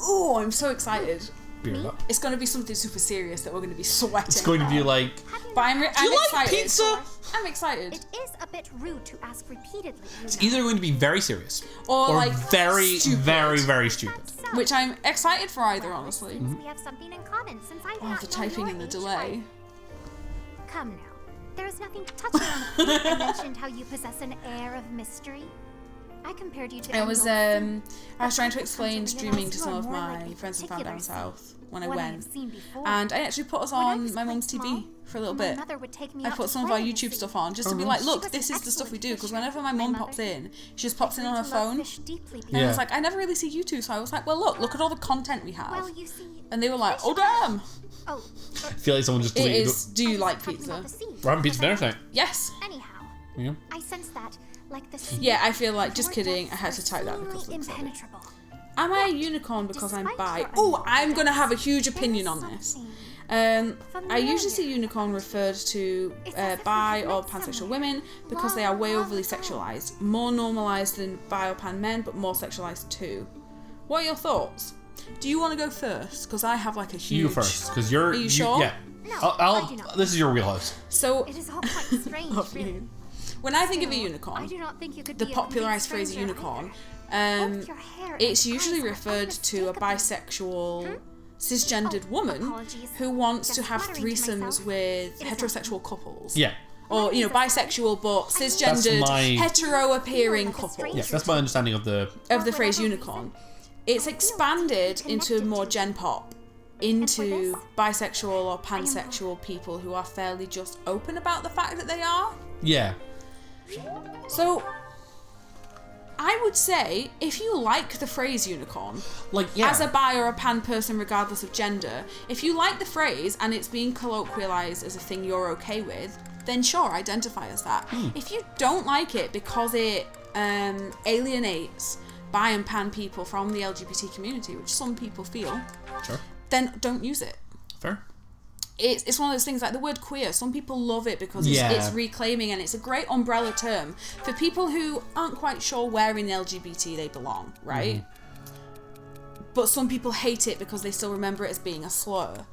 Oh, I'm so excited.
Beer up.
It's going to be something super serious that we're going to be sweating.
It's going to be like.
But I'm
Do you like
excited.
pizza?
I'm excited.
It is a bit rude to ask repeatedly.
It's either going to be very serious
Or like
very,
stupid.
very, very stupid.
Which I'm excited for either, honestly.
We have something in common since I do
Oh,
not
the
know
typing
your
and the
age.
delay.
Come now. There is nothing to touch on. I mentioned how you possess an air of mystery. I compared you to
I was
Emerald.
I was trying to explain
Come to
streaming
realize
to
you
some
are
of
more
my
like a
friends and family down
particular
south when I
one have
went,
seen before.
and I actually put us
When I
on
was
my
quite
mum's TV
small,
for a little
my
bit.
mother would take me
I
out
put
to
some of
play
our
in the
YouTube
sea.
stuff on just to be
Oh,
like,
nice.
look,
She was
this
an
is the stuff we
excellent
do. Because
fisher.
whenever my
My
mum
mother
pops in, she just pops in on her
learned to love
phone.
fish deeply
And I was
Yeah.
like, I never really see YouTube, so I was like, well, look at all the content we have.
Well, you see,
And they were like, oh
fish-
damn.
Oh,
I feel like someone just
It
deleted
is. Do you like
talking
pizza?
about the sea,
We're having pizza
because
dinner
I-
tonight.
Yes.
Anyhow,
Yeah.
I sense that, like the sea.
Yeah, I feel like, just
your
kidding, I
depths
had
are
to type that because
seemingly
it's silly.
impenetrable.
Am I a unicorn because I'm
Despite
bi?
your
Oh, I'm gonna have a
unknown
huge
depths,
opinion
there
on
is
this.
something
I usually see unicorn referred to
It's as if
bi
we've
or
met
pansexual
somewhere
women because they are way
long
overly
ago.
sexualized. More normalized than bi or pan men, but more sexualized too. What are your thoughts? Do you want to go first? Because I have like a huge...
You go first, because you're.
Are you sure?
Yeah.
No, I do not.
This is your wheelhouse.
So,
It is all quite strange, really.
when I think of a
Still,
unicorn,
I do not think you could
the
be a complete
popularized phrase
stranger
unicorn,
either. Both your hair
it's
and
usually
eyes are
referred to a bisexual, cisgendered
Oh,
woman
apologies.
who wants
Just
to have
muttering to
threesomes
myself.
with
It is
heterosexual couples.
Yeah.
Or, you know, bisexual but cisgendered,
my-
hetero-appearing
Like a
couples.
stranger.
Yeah, that's my understanding of the.
Of the phrase unicorn. It's expanded into more gen pop, into bisexual or pansexual people who are fairly just open about the fact that they are.
Yeah.
So, I would say, if you like the phrase unicorn,
Like, yeah.
as a bi or a pan person regardless of gender, if you like the phrase and it's being colloquialized as a thing you're okay with, then sure, identify as that. If you don't like it because it alienates bi and pan people from the LGBT community, which some people feel,
Sure.
then don't use it.
Fair.
It's one of those things like the word queer. Some people love it because
Yeah.
it's reclaiming, and it's a great umbrella term for people who aren't quite sure where in the LGBT they belong, right? But some people hate it because they still remember it as being a slur.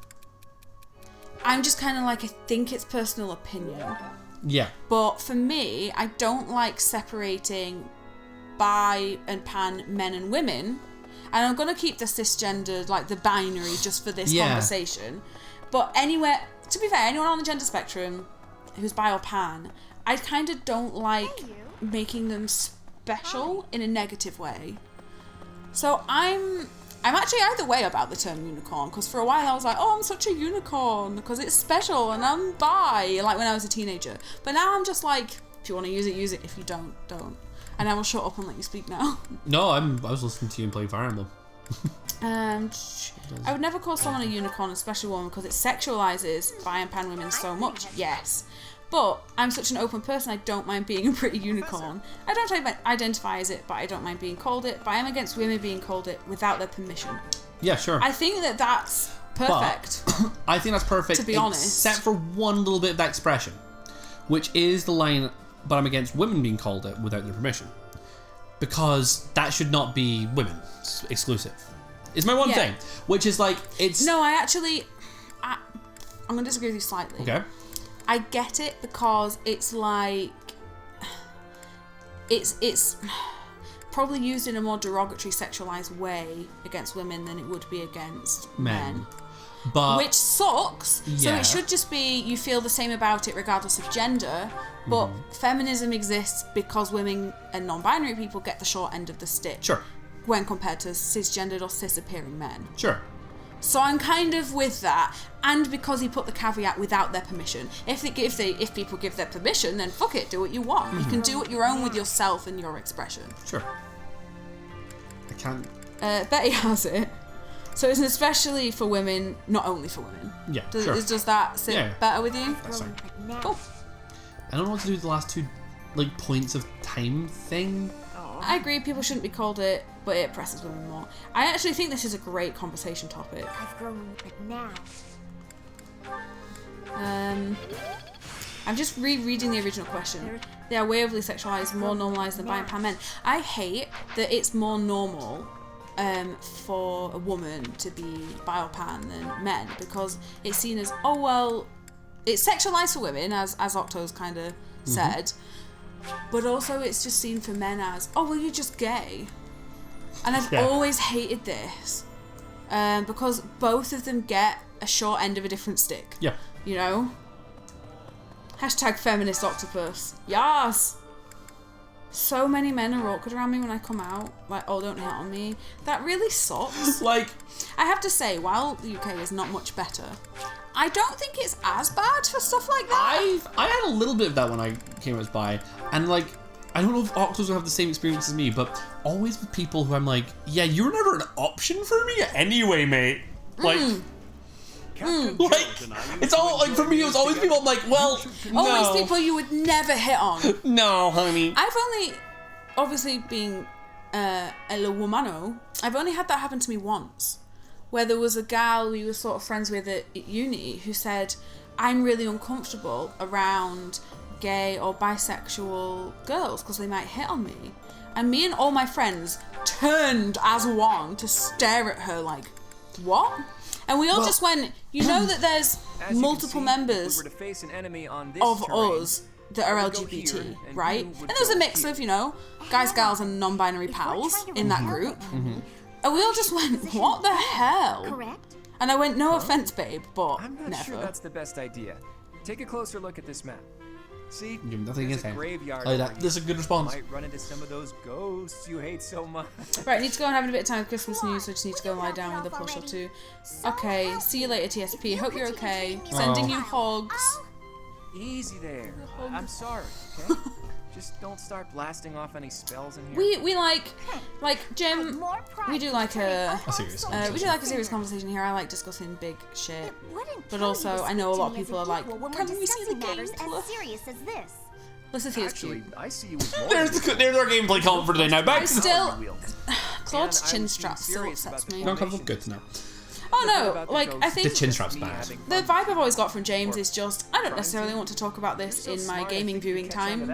I'm just kind of like, I think it's personal opinion.
Yeah.
But for me, I don't like separating bi and pan men and women. And I'm going to keep the cisgendered, like the binary, just for this conversation. But anywhere, to be fair, anyone on the gender spectrum who's bi or pan, I kind of don't like making them special in a negative way. So I'm I'm actually either way about the term unicorn, because for a while I was like, oh, I'm such a unicorn because it's special and I'm bi, like when I was a teenager. But now I'm just like, if you want to use it, use it. If you don't, don't. And I will shut up and let you speak now.
No, I was listening to you and playing Fire Emblem.
I would never call someone a unicorn, especially a woman, because it sexualizes bi and pan women so much. Yes. But I'm such an open person, I don't mind being a pretty unicorn. I don't identify as it, but I don't mind being called it. But I am against women being called it without their permission.
Yeah, sure.
I think that that's perfect.
But I think that's perfect,
to be honest.
Except for one little bit of that expression, which is the line, but I'm against women being called it without their permission. Because that should not be women exclusive. It's my one thing, which is like, it's...
No, I'm going to disagree with you slightly.
Okay.
I get it because it's like it's probably used in a more derogatory, sexualized way against women than it would be against men.
But
which sucks.
Yeah.
So it should just be you feel the same about it regardless of gender. But feminism exists because women and non-binary people get the short end of the stick.
Sure.
When compared to cisgendered or cis-appearing men.
Sure.
So I'm kind of with that, and because he put the caveat without their permission. If people give their permission, then fuck it, do what you want. You can do what your own with yourself and your expression.
Sure. I can't.
Betty has it. So it's especially for women, not only for women.
Yeah,
sure. Does that sit better with you?
That's fine.
Cool.
I don't know what to do with the last two, like, points of time thing.
I agree, people shouldn't be called it, but it oppresses women more. I actually think this is a great conversation topic.
I've grown up now.
I'm just rereading the original question. They are waywardly sexualized, more normalized than bi and pan men. I hate that it's more normal for a woman to be bi or pan than men, because it's seen as, oh well, it's sexualized for women, as Octo's kind of said, but also it's just seen for men as, oh well, you're just gay. And I've always hated this because both of them get a short end of a different stick.
Yeah.
You know? Hashtag feminist octopus. Yes! So many men are awkward around me when I come out. Like, oh, don't hit on me. That really sucks.
Like,
I have to say, while the UK is not much better, I don't think it's as bad for stuff like that.
I had a little bit of that when I came as bi, and like, I don't know if Octos will have the same experience as me, but always with people who I'm like, yeah, you were never an option for me anyway, mate. Like, like, it's all, like, for me, it was always people I'm like, well,
always people you would never hit on.
No, honey.
I've only, obviously being a womano, I've only had that happen to me once, where there was a gal we were sort of friends with at uni who said, I'm really uncomfortable around gay or bisexual girls because they might hit on me. And me and all my friends turned as one to stare at her like, what? And we all just went, you know that there's multiple members of us that are LGBT, right? And there's a mix of, you know, guys, gals, and non-binary pals in that group. And we all just went, what the hell?
Correct.
And I went, no offense, babe, but
I'm not sure that's the best idea. Take a closer look at this map. See,
nothing
there's
is
a graveyard.
Oh, that's a good response.
You might run into some of those ghosts you hate so much.
Right, I need to go and have a bit of time with Christmas news, so I just need to go and lie down with a plush or two. Okay, see you later, TSP. Hope you're okay. Sending you hugs.
Easy there. I'm sorry, okay? Just don't start blasting off any spells in here.
We like Jim. We do like a
serious
we do like a serious conversation here. I like discussing big shit, but also I know a lot of people are like, can we see the gameplay?
Serious as this.
Listen, here's cute.
I see you with
There's our gameplay comment for today. Now back to
Claude's chin strap still upsets me.
No, come good to know.
Oh no, like I think
the chin strap's bad.
The vibe I've always got from James is just, I don't necessarily want to talk about this in my gaming viewing time,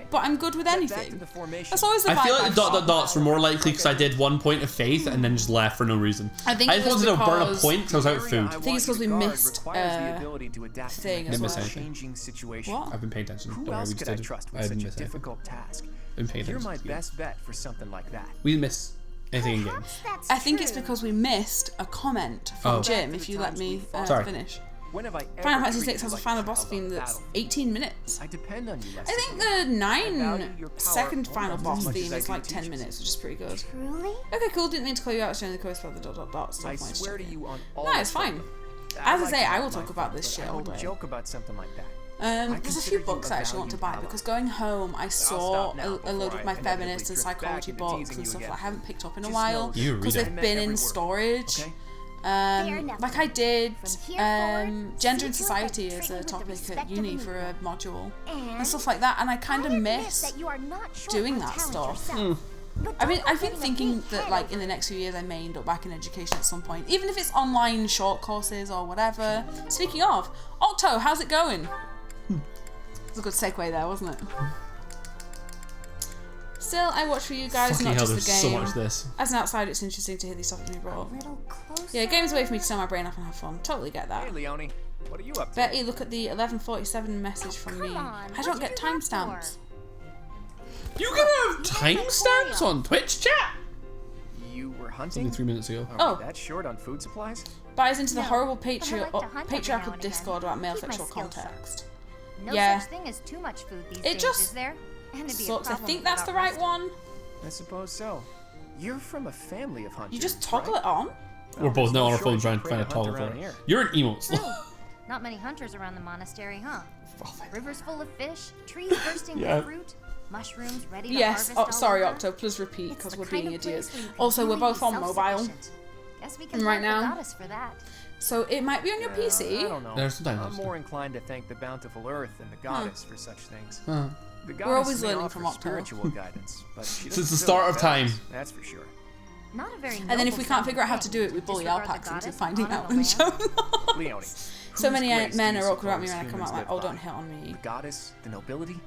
but I'm good with anything. That's always the vibe.
I feel like the ... dots were more likely because I did one point of faith and then just left for no reason.
I
just wanted to burn a point because I was out of food.
I think it's because we missed thing as well.
What? I've been paying attention.
Who else could I trust with such a difficult task? You're my best bet for something like that.
We miss anything in game.
I think it's because we missed a comment from Jim, if you let me finish.
When have I ever
Final Fantasy
treated
6 has
you
a
like
final
a
boss
child
theme
on
that's
battle?
18 minutes.
I depend on you,
I think the 9 second final boss
much as
theme
I
is
do
like 10
teach
minutes, which is pretty good.
Truly?
Okay, cool. Didn't mean to call you out during the course for the ...
I swear to you on all.
No, it's fine. As I say, I will talk about this shit all day.
Joke about something like that.
There's a few books I actually want to buy because going home I saw a load of my feminist and psychology books and stuff that I haven't picked up in a while because they've been in storage. Like I did gender and society as a topic at uni for a module and stuff like that, and I kind of miss doing that stuff. I mean, I've been thinking that like in the next few years I may end up back in education at some point, even if it's online short courses or whatever. Speaking of, Octo, how's it going? It's a good segue there, wasn't it? Still, I watch for you guys, not just the game.
So much this.
As an outsider, it's interesting to hear these topics being brought up. Yeah, game's a way for me to turn my brain off and have fun. Totally get that.
Hey, Leonie, what are you up to?
Betty, look at the 11:47 message from me. I don't get timestamps.
You can have timestamps on Twitch chat?
You were hunting?
Only 3 minutes ago.
Are we that short on food supplies?
Buys into the horrible patriarchal Discord about male sexual context.
No
Yeah.
such thing as too much food these
It
days,
just
is there? And it'd be a
sucks. I
problem
think that's the right one.
I suppose so. You're from a family of hunters.
You just toggle it on.
We're both now on our
Sure,
phone
you
trying to
can
find a
create a
toggle
hunt
for
around
it.
here.
You're an emotes.
Not many hunters around the monastery, huh? Rivers full of fish, trees bursting
Yeah.
with fruit, mushrooms ready to
Yes.
harvest
Oh,
all
sorry,
over.
Octo. Please repeat because
It's
we're
the
being
kind of
idiots.
place where you can
Also, we're
really
both
be
on mobile.
self-sufficient. Guess we can
Right
thank the
now.
goddess for that.
So it might be on your
I
PC.
don't know.
There's sometimes
I'm
it's
more inclined to thank the bountiful earth than the goddess for such things.
Huh.
The
We're
goddess
always
may
learning
offer
from Octo.
spiritual guidance, but she
Since
doesn't
the
fill
start
our
of time.
bellies, that's for sure.
Not a very
And then if
noble
we can't
sounding
figure out how to
thing
do it, we bully
disregard the
Alpax into
goddess
finding
and
out
honor
and
the
showing
land.
off.
Leonie,
So
whose
many
grace
men
do you
are awkward at me
suppose
when I come out
humans
like,
live
oh,
by?
don't hit on me.
The goddess, the nobility?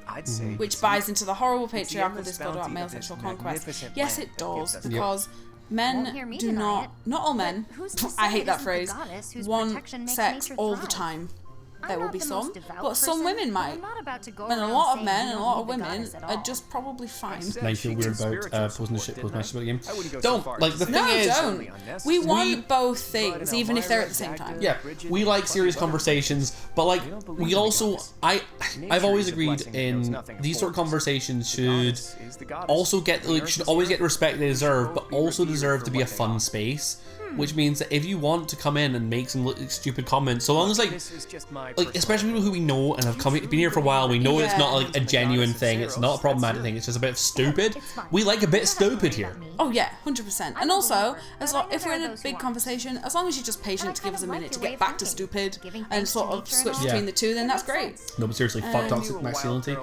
I'd say
Which
it's
buys
you.
into the horrible
It's the
patriarchal
endless
Discord about
bounty
male
of this
sexual conquest.
magnificent
Yes,
land
it
that gives
does,
us
because
Won't hear
men
me
do
deny
not,
it.
not all men,
But who's to
I
say
hate
it
that
isn't the
phrase,
goddess whose
want
protection makes
sex
nature
all the
thrive?
time.
I'm
There will
not
be
the
some,
most devout
but some
person,
women
but
might.
I'm not about to go
And a
around
lot of
saying
men
you
and a
don't
lot
need
of
the
women
goddess at
are
all.
just probably fine.
said
Now you
she
feel
gets
weird about
spiritual
posting the
support,
shit,
didn't
post messages about the game.
I wouldn't go so
Don't.
far
Like,
as
the
to
thing
say
is,
it's
Don't.
only
We
unnecessary.
want both
But
things,
in
even if they're at
Elmira,
the same time.
Yeah,
Bridget,
we like
fucking
serious
whatever.
conversations, but like
We don't believe
we
in the
also
goddess.
I've
Nature
always
is a
agreed
blessing that knows
in
nothing of
these sort of
force.
conversations
The
should
goddess is the goddess.
also get
The
like
earth
should
is
always
here.
get the respect they
They should
deserve,
both
but
be
also
revered
deserve
for
to be a
what they
fun
are.
space. Which means that if you want to come in and make some stupid comments, so long as like
This is just my
like
personal
especially people who we know and have been here for a while, we know it's not like a genuine thing, it's not a problematic thing, it's just a bit of stupid. We like a bit stupid here.
Oh yeah, 100%. And also, as long if we're in a big conversation, as long as you're just patient to give us a minute to get back to stupid and sort of switch between the two, then that's great.
No, but seriously, fuck toxic masculinity.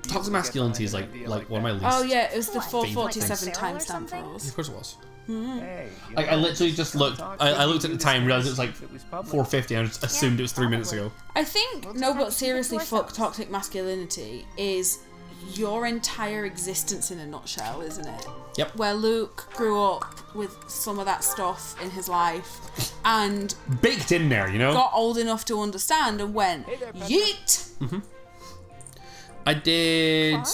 Toxic masculinity is like one of my least.
Oh yeah, it was the
favorite
447
things.
timestamp for us.
Of course it was.
Hey, you
Like
know,
I literally just looked. I looked at the time, realized it was like 4:50, and I just assumed it was 3 minutes ago.
I think no, but seriously, fuck toxic masculinity is your entire existence in a nutshell, isn't it?
Yep.
Where Luke grew up with some of that stuff in his life and
Baked in there, you know.
got old enough to understand and went, yeet!
I did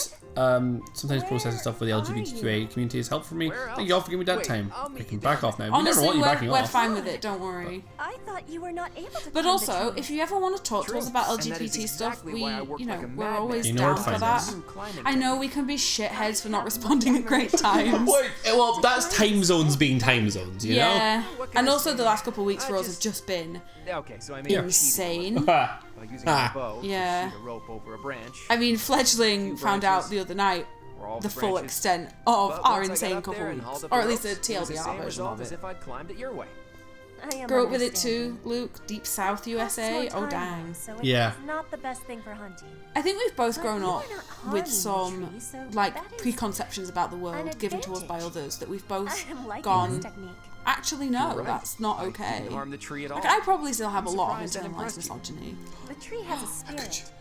sometimes processing stuff with the LGBTQA community is helpful for me. Thank you all for giving me that time. I can back off now. We never
Honestly,
want you backing
we're
off.
fine with it, don't worry.
I thought you were not able to.
But
come
also,
to
if you ever want to talk to us about
And that is
LGBT stuff,
exactly
we,
why I work
you know,
like a
we're
madman.
always
You know where
down
to
for
find
that.
us.
I know we can be shitheads for not responding at great times.
Wait, well, that's time zones being time zones, you know?
Yeah, and also the last couple of weeks for us have just been
Okay, so I may have
insane.
cheated by using a bow
Yeah.
to shoot a rope over a branch.
I mean, Fledgling found out the other night
all
the
the
full
branches.
extent of
But
our
once I got
insane
up there
couple
and hauled
weeks,
up
or
the
at least the
ropes, it was the
TLDR
same
version
result
of
as
it.
if I'd climbed it your way.
Grew up with it too, Luke. Deep South USA. Oh dang.
So
Yeah.
it's not the best thing for hunting.
I think we've both
But
grown
you
up
are not
with
harming
some
the tree, so
like
that is
preconceptions about the world
an
given to us by
advantage.
others that we've both
I am liking
gone.
this technique.
Actually, no,
You're right.
that's not
I
okay.
didn't harm the tree at all.
Like I probably still have a
I'm
lot of
surprised I
internalized
impressed you.
misogyny.
The tree has a spirit.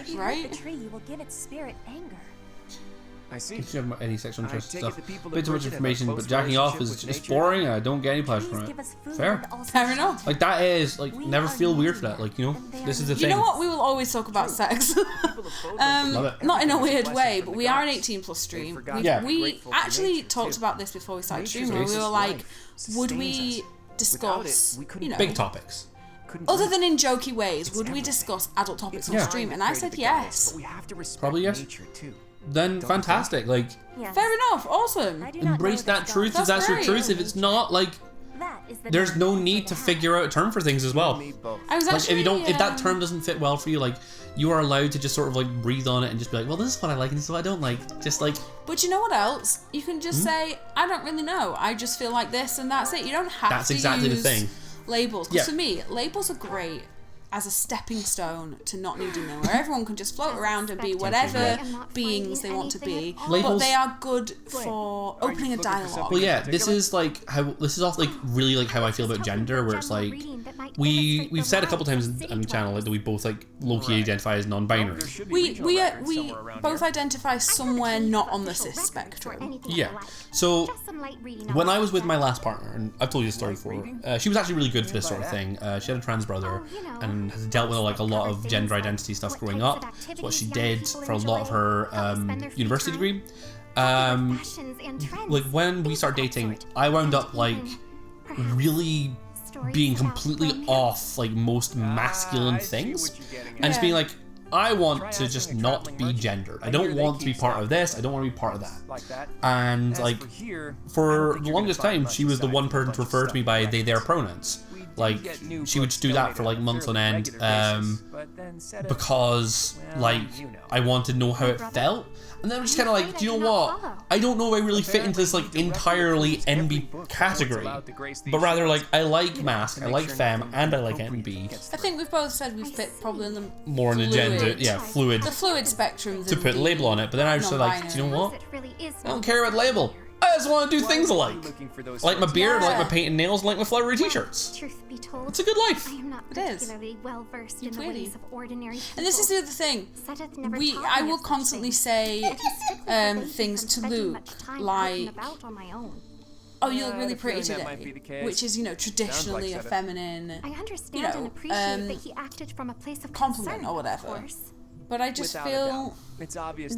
If you
Right?
hurt the tree, you will give its spirit anger.
I see.
You should have any sexual interest
I
and
take it
stuff.
the people
Bit
of
too much
Bridget have a
information,
close
but jacking off
relationship
is
with
just
nature.
boring. I don't get any pleasure
Trees
from
give
it.
us food
Fair.
and also
Fair enough.
Like that is like
We
never
are
feel weird
needy,
for that. Like, you know,
and they
this
are
is the
You
thing.
know what? We will always talk about sex.
Love it.
Not in a weird
blessing
way,
from
but
the
we are an
gods.
18 plus stream.
forgot
We,
Yeah.
we
grateful for
actually
nature,
talked
too.
about this before we started
Nature's
streaming. We
basis
were
of
like,
life
would
sustains
we
us. Without
discuss,
it, we couldn't
you know,
Big topics.
other than in jokey ways, would we discuss adult topics on stream? And I said yes.
Probably yes. Then fantastic. Like,
fair enough. Awesome.
Embrace that truth if that's your truth. If it's not, like, there's no need to figure out a term for things as well.
I was actually,
if that term doesn't fit well for you, like, you are allowed to just sort of like breathe on it and just be like, well, this is what I like and this is what I don't like. Just like.
But you know what else? You can just say, I don't really know. I just feel like this, and that's it. You don't have to
exactly
use
the thing.
Labels. Because for me, labels are great as a stepping stone to not needing them, where everyone can just float around and be whatever beings they want to be. But they are good for opening a dialogue.
Well, yeah, this is like how really like how I feel about gender, where it's like we've said a couple times on the channel that we both like low-key identify as non-binary.
We both identify somewhere not on the cis spectrum.
Yeah. So when I was with my last partner, and I've told you this story before, she was actually really good for this sort of thing. She had a trans brother and has dealt with like a lot of gender identity stuff growing up. It's what she did for a lot of her university degree. Like when we started dating, I wound up like really being completely off like most masculine things and just being like, I want to just not be gendered. I don't want to be part of this. I don't want to be part of that. And like for the longest time, she was the one person to refer to me by they, their pronouns. Like she would just do that for like months on end because like I wanted to know how it felt. And then I'm just kind of like, do you know what? I don't know if I really fit into this like entirely NB category, but rather like I like mask, I like femme, and I like NB.
I think we've both said we fit probably in the
more in the gender, fluid.
The fluid spectrum.
To put a label on it, but then I was just like, do you know what? I don't care about the label. I just want to do things alike. Like my beard, like my painted nails, like my flowery t-shirts.
Truth be told,
it's a good life.
I am not particularly well versed in the ways of ordinary people.
And this is the other thing. I will constantly say things to Luke like, oh, you look really pretty today, which is, you know, traditionally a feminine,
I understand and appreciate that he acted from a place of
compliment or whatever. But I just feel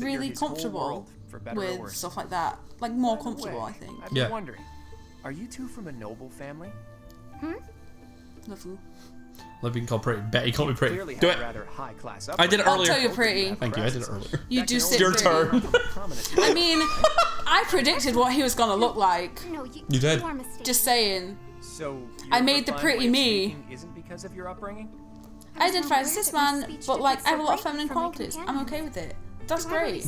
really comfortable with stuff like that. Like, more comfortable, I think.
I've been wondering, are you two from a noble family?
Love you.
Love being called pretty. Betty called me pretty. Do it. I did it
I'll
earlier.
tell you pretty.
Thank you, I did it earlier.
You do sit
your
pretty.
turn.
I mean, I predicted what he was gonna look like.
You did.
Just saying.
So
I made the pretty me.
Isn't because of your upbringing?
I identify as a cis man, but like I have a lot of feminine qualities. I'm okay with it. That's great.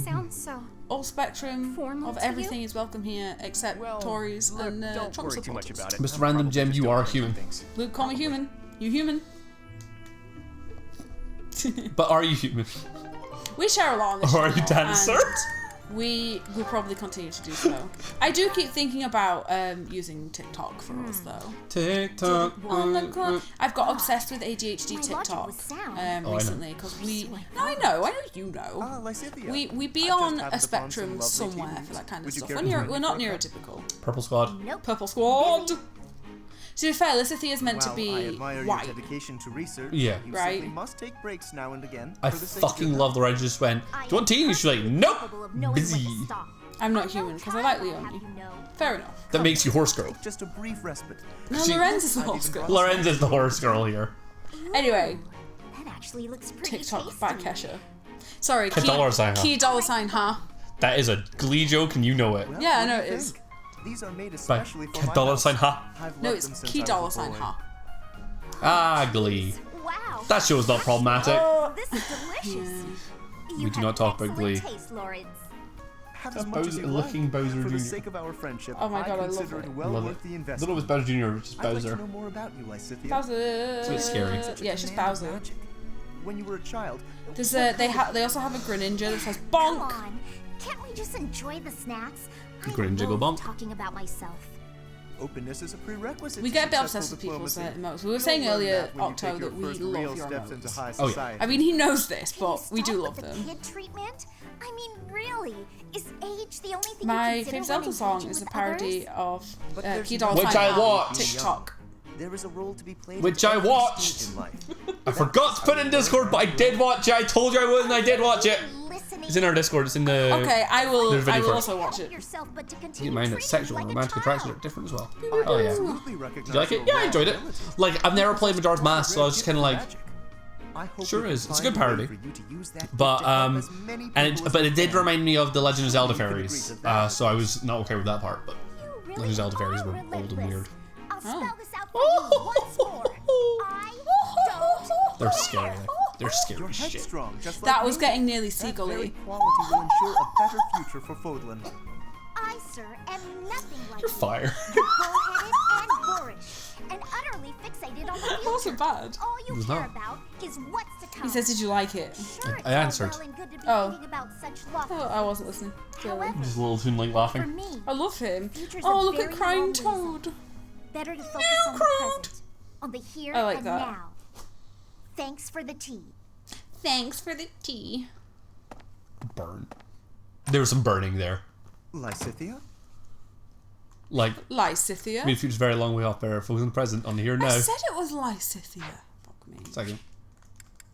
All spectrum of everything is welcome here, except Tories and Trump supporters.
Mr. Random Gem, you are human.
Luke, call me human. You human.
But are you human?
We share a lot on this
Or are you dancer?
We will probably continue to do so. I do keep thinking about using TikTok for us though.
TikTok.
I've got obsessed with ADHD TikTok recently because I know you know. We be on a spectrum somewhere for that kind of stuff. We're not neurotypical.
Purple Squad.
Nope. Purple Squad. To be fair, Lysithea is meant to be
I admire
white.
Your dedication to research,
Yeah.
you
Right.
simply must take breaks now and again.
I fucking love the way she just went, do you want tea? And she's like, nope, busy.
I'm not human because I like Leonie. Fair enough.
That makes you horse girl.
Just a brief respite.
No, Lorenz is the horse girl.
Lorenz is the horse girl here.
Anyway.
That actually looks pretty
TikTok by Kesha. Sorry,
Key
$, huh?
That is a Glee joke and you know it.
Yeah, I know it is.
These are made especially for my
$, ha.
No, it's key $, ha.
Ah, Glee.
Wow.
That show's not problematic.
Oh, this is delicious.
We do not talk about Glee.
Taste, Lawrence.
Have as much as you like.
Bowser
For the
Jr.
sake of our friendship,
Oh my god, I love
consider
it.
well
Love
worth
it.
the
I
investment.
don't know if it's Bowser Jr. or just
I'd like
Bowser.
to know more about you, Lysithea.
Bowser.
It's a bit scary.
Yeah, it's just Bowser.
Magic. When you were a child,
There's they also have a Greninja that says bonk.
Come on. Can't we just enjoy the snacks?
Grinjiggle
I love
bonk.
talking about myself.
openness is a prerequisite.
We
to
get a bit
successful
obsessed with people's
diplomacy.
emotes. We were
You'll
saying
learn
earlier,
that when you
Octo,
take your
that we
first
love
real
your
steps into
emotes.
high
Oh, yeah.
society.
I mean, he knows this,
Can you
but we do
stop
love
with
them.
the kid treatment? I mean, really, is age the only thing
My
you
favourite
consider
Zelda
when
song
engaging
is a
with
parody
others?
of Key
Which
Doll
I
Sign
watched.
TikTok.
There is a role to be played.
Which
in
I
every
watched.
stage in life.
I forgot to put it in Discord, but I did watch it. I told you I would and I did watch it.
Listening
It's in our Discord. It's in the.
Okay, I will.
I will
also watch it.
You mind that sexual and romantic attractions are different as well. Oh yeah. Did you like it? Yeah, I enjoyed it. Like I've never played Majora's Mask, so I was just kind of like. Sure is. It's a good parody. But but it did remind me of the Legend of Zelda fairies. So I was not okay with that part. But Legend of Zelda fairies were old and weird. They're scary. They're scary as shit.
That was getting nearly seagull-y.
Quality will ensure a better future for Fodlan.
I, sir, am nothing like
You're fire.
You're bullheaded and boorish, and utterly fixated on the future.
That wasn't bad.
All you care about is what's to come.
He says, "Did you like it?"
Sure,
I answered.
Oh.
Oh,
I wasn't listening.
Just a little tune like laughing.
I love him. Oh, look at crying Toad.
Better to focus on the present, on the here
I like
and
that.
now. Thanks for the tea.
Thanks for the tea.
Burn. There was some burning there.
Lysithea?
Like.
Lysithea?
I mean, the future's very long way off there. Focus on the present, on the here and now.
I said it was Lysithea. Fuck me.
Second.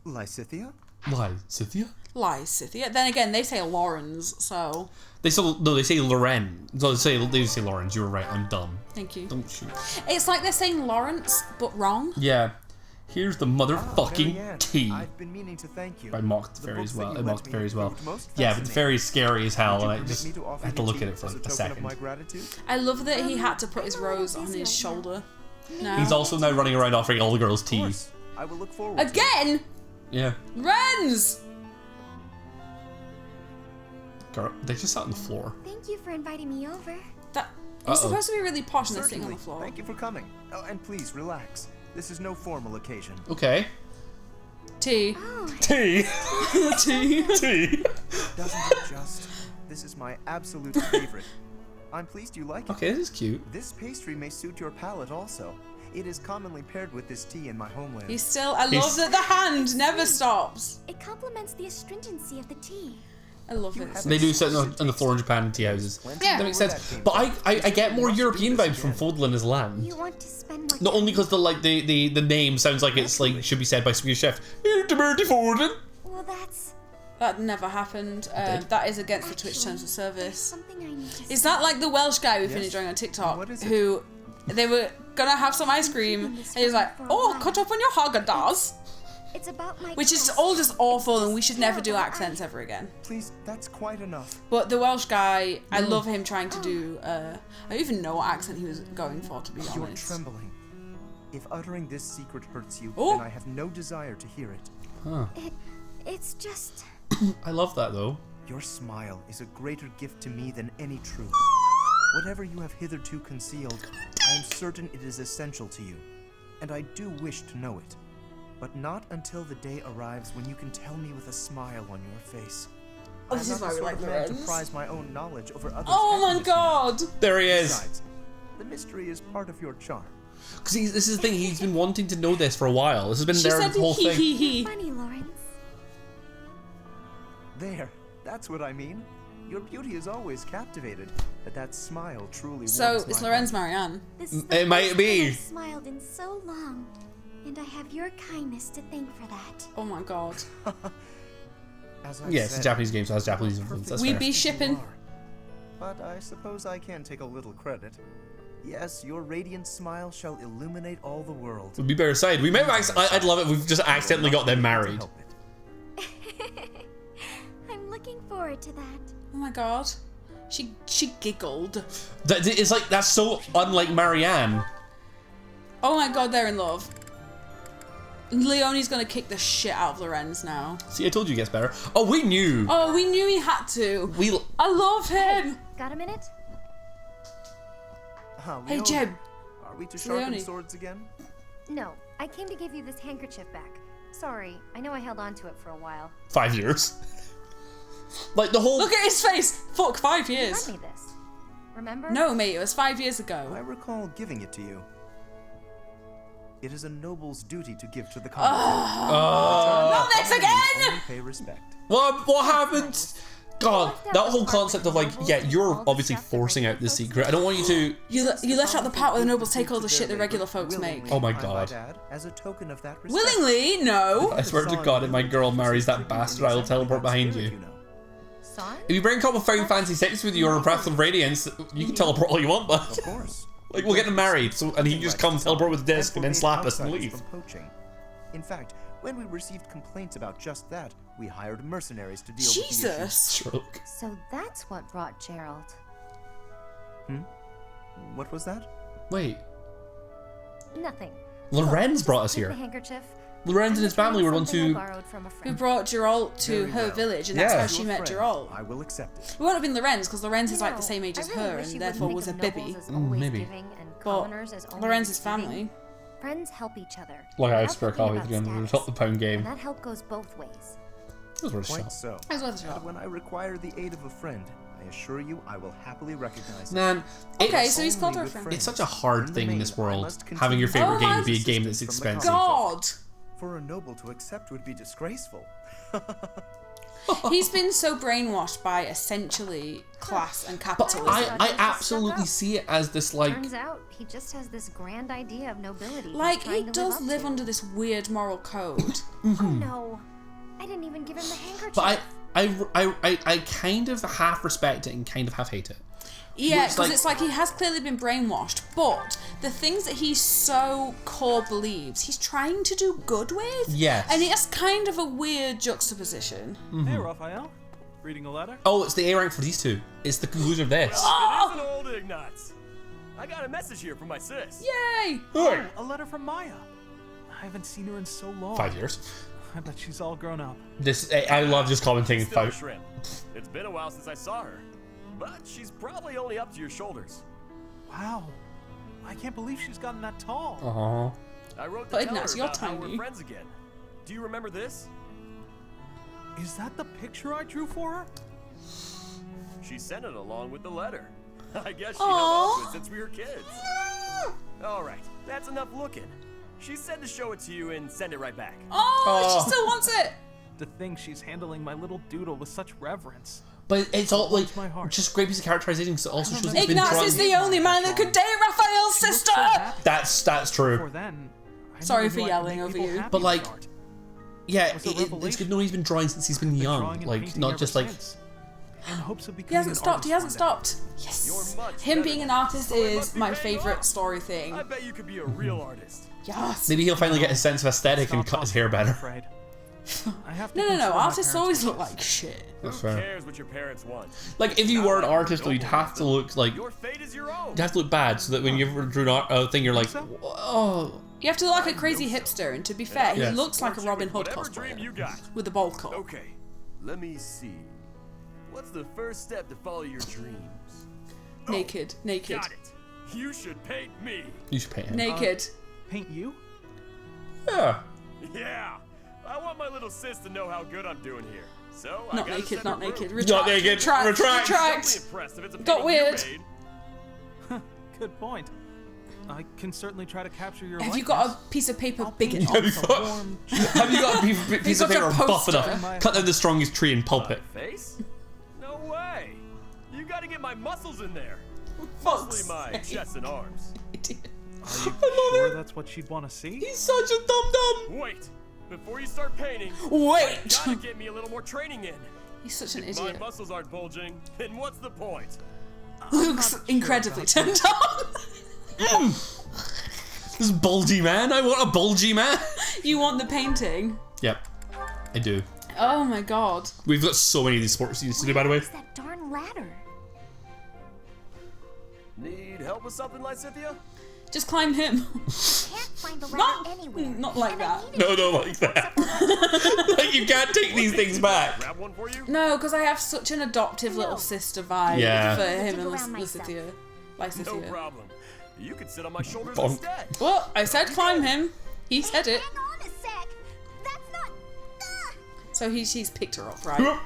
Lysithea?
Lysithea?
Lysithea. Then again, they say Lawrence, so.
They say Loren. No, they say Lawrence. You were right. I'm dumb.
Thank you.
Don't shoot.
It's like they're saying Lawrence, but wrong.
Yeah. Here's the motherfucking tea.
I've been meaning to thank you.
I mocked the fairy as well. I mocked the fairy as well. Yeah, but the fairy's scary as hell, and I just had to look at it for like a second.
I love that he had to put his rose on his shoulder. No.
He's also now running around offering all the girls tea.
I will look forward
Again?
Yeah.
Renz!
Girl, they just sat on the floor.
Thank you for inviting me over.
He's supposed to be really posh and they're sitting on the floor.
Thank you for coming. Oh, and please relax. This is no formal occasion.
Okay.
Tea.
Oh.
Tea.
Tea.
Tea.
Doesn't it just? This is my absolute favorite. I'm pleased you like it.
Okay, this is cute.
This pastry may suit your palate also. It is commonly paired with this tea in my homeland.
I love that the hand never stops.
It complements the astringency of the tea.
I love it.
They do sit on the floor in Japan in tea houses.
Yeah.
That makes sense. But I get more European vibes from Fodlan as land.
You want to spend more
Not only because the name sounds like it's like should be said by Swedish chef. Fodlan.
Well,
that never happened. That is against the Twitch terms of service.
Something I need to
Is that like the Welsh guy we finished drawing on TikTok who they were gonna have some ice cream and he was like, "Oh, cut up on your Haagen-Dazs."
It's about my
Which is all just awful, and we should never do accents ever again.
Please, that's quite enough.
But the Welsh guy, I love him trying to do. I don't even know what accent he was going for, to be honest.
You're trembling. If uttering this secret hurts you,
Oh.
then I have no desire to hear it.
Huh.
It's just.
I love that though.
Your smile is a greater gift to me than any truth. Whatever you have hitherto concealed, I am certain it is essential to you, and I do wish to know it. But not until the day arrives when you can tell me with a smile on your face.
Oh, this is why we like
to
Lorenz.
prize my own knowledge over others.
Oh my god!
There he is.
Besides, the mystery is part of your charm.
Because this is the thing, he's been wanting to know this for a while. This has been there the whole thing.
Funny, Lawrence.
There, that's what I mean. Your beauty has always captivated, but that smile truly
So
warms
it's
my
Lorenz
heart.
Marianne.
This is
It might be.
I've smiled in so long, and I have your kindness to thank for that.
Oh my god.
As I
Yeah, it's a
said,
Japanese game, so it has Japanese influence. That's
We
fair.
be shipping.
But I suppose I can take a little credit. Yes, your radiant smile shall illuminate all the world.
Would be better side. We may have I'd love it if we've just accidentally got them married.
I'm looking forward to that.
Oh my god. She giggled.
It's like, that's so unlike Marianne.
Oh my god, they're in love. Leonie's gonna kick the shit out of Lorenz now.
See, I told you it gets better. Oh, we knew.
Oh, we knew he had to. I love him.
Got a minute?
Hey, Jeb.
Are we to
It's
sharpen
Leonie.
swords again?
No, I came to give you this handkerchief back. Sorry, I know I held on to it for a while.
5 years. Like the whole.
Look at his face. Fuck, 5
You
years.
lent me this. Remember?
No, mate, it was 5 years ago.
I recall giving it to you. It is a noble's duty to give to the
Oh.
Oh.
Not this again!
Only pay respect.
What happened? God, that whole concept of like, yeah, you're obviously forcing out the secret. I don't want you to.
You left out the part where the nobles take all the shit the regular folks make.
Oh my god.
As a token of that respect.
Willingly? No.
I swear to God, if my girl marries that bastard, I'll teleport behind you.
Son?
If you bring a couple of Final Fantasy 6 with you or Breath of Radiance, you can teleport all you want, but
Of course.
like we'll get them married, so and he can just come teleport with the disc and then slap us and leave.
From poaching. In fact, when we received complaints about just that, we hired mercenaries to deal with the
Jesus.
So that's what brought Gerald.
What was that?
Wait,
Nothing.
Lorenz brought us
Take
here.
the handkerchief.
Lorenz and his family were the ones
Something I
who.
borrowed from a friend.
Who brought Geralt to
Very
her
well.
village, and that's
Yeah.
how she met Geralt.
I will accept it.
It won't have been Lorenz, because Lorenz is
You
like
know,
the same age
I
as
really
her,
wish you
and
wouldn't
therefore
think
was a
of
bibby.
nobles as always
maybe.
giving and
But
commoners as only
Lorenz's
receiving.
family.
Friends help each other.
Like I
without
spare
thinking
coffee
about
again. We were
status.
top the pound game.
And that help goes both ways.
That was worth a
Quite
shot.
so.
That was worth a shot.
But when I require the aid of a friend, I assure you I will happily recognize it.
Man,
Okay,
it's,
so he's called her a
Only with
friend.
it's such a hard
In the
thing in
main,
this
I
world,
must
having your
continue
favorite
Oh
game
my
be a game that's
assistance from the
expensive.
God!
For a noble to accept would be disgraceful.
He's been so brainwashed by essentially class and
But
capitalism.
I absolutely see it as this like.
Turns out he just has this grand idea of nobility. he's
Like,
trying
he
to
does
up
live
to.
under this weird moral code.
Oh no! I didn't even give him the handkerchief.
But I kind of half respect it and kind of half hate it.
Yeah,
It's
because
like-
it's like he has clearly been brainwashed, but the things that he so core believes, he's trying to do good with.
Yes.
And it's kind of a weird juxtaposition.
Hey, Raphael. Reading a letter?
Oh, it's the A rank for these two. It's the conclusion of this.
Well, it isn't old Ignatz. I got a message here from my sis.
Yay!
Oh, a letter from Maya. I haven't seen her in so long.
5 years.
I bet she's all grown up.
This I love just commenting.
Still a
5.
shrimp. It's been a while since I saw her, but she's probably only up to your shoulders.
Wow. I can't believe she's gotten that tall.
I wrote to
But
tell her
Ignatz, you're
about how we're
tiny.
friends again. Do you remember this?
Is that the picture I drew for her?
She sent it along with the letter. I guess she
Aw.
held on to it since we were kids. All right, that's enough looking. She said to show it to you and send it right back.
Oh, she still wants it!
To think she's handling my little doodle with such reverence.
But it's all like
my heart.
just great piece of characterization because it also shows he's been
Ignatz
trying.
is the only man that could date Raphael's sister!
That's true.
Before then, I
Sorry
never
for
knew I could
yelling
make
over
people
you.
happy
But like,
with art.
yeah,
It was a
it's good
revelation.
to know he's been drawing since he's been
Been
young.
drawing and
Like
painting
not
ever
just like.
since, in hopes of
He
becoming
hasn't
an
stopped, he
artist
hasn't
one day.
stopped. Yes!
You're much
Him
better
being an
than
artist
so it must
is
be
my
paying
favourite
off.
story thing.
I bet you could be a real artist.
Yes!
Maybe he'll finally get his sense of aesthetic and
Stop
cut his
talking,
hair
I'm
better.
afraid. I have to
No,
control my
artists
parents'
always look
wishes.
like shit.
That's
Who
fair.
cares what your parents want?
Like if you were an artist, though, you'd have to look like
Your fate is your own.
you'd have to look bad so that when you ever drew an art thing, you're like, oh.
You have to look like a crazy hipster, and to be fair,
Yeah.
he looks like a Robin Hood
Whatever dream you
cosplayer
got.
with a bowl cut.
Okay, let me see. What's the first step to follow your dreams?
Naked, naked,
Got it. You should paint me.
You should paint him.
naked.
Paint you?
Yeah.
Yeah. I want my little sis to know how good I'm doing here. So I
Not
gotta
naked,
send
not
her
naked.
proof.
Retract,
naked.
retract,
Retract.
Doubly
retract.
impressed if it's a
Got
painting you
weird.
made.
Good point. I can certainly try to capture your
Have you
likeness.
got a piece of paper
I'll
big
paint
enough?
you some warm
Have you got a piece of
got
paper
a
buff
poster.
enough? Cut down the strongest tree and pulp it.
Face? No way. You gotta get my muscles in there.
Fuck's
Mostly my
sake.
chest and arms.
Are you sure that's what she'd want to see?
He's such a dum-dum.
Wait. Before you start painting,
Wait!
you gotta get me a little more training in.
He's such an
If my
idiot.
muscles aren't bulging, then what's the point?
Looks incredibly turned on.
This bulgy man. I want a bulgy man.
You want the painting?
Yep, I do.
Oh my god.
We've got so many of these sports scenes to do, by the way.
Where's that darn ladder?
Need help with something, Lysithia?
Just climb him.
Can't find the ladder
Not,
anywhere.
not like that.
No, no, like that. Like you can't take these things back.
Grab one for you?
No, because I have such an adoptive little sister vibe
Yeah.
for him and
Dig around myself.
Lysithia.
No
Lysithia.
problem. You can sit on my shoulders
Bonk.
instead.
Well, I said climb him. He said it.
Hang on a sec. That's not.
So she's picked her up, right?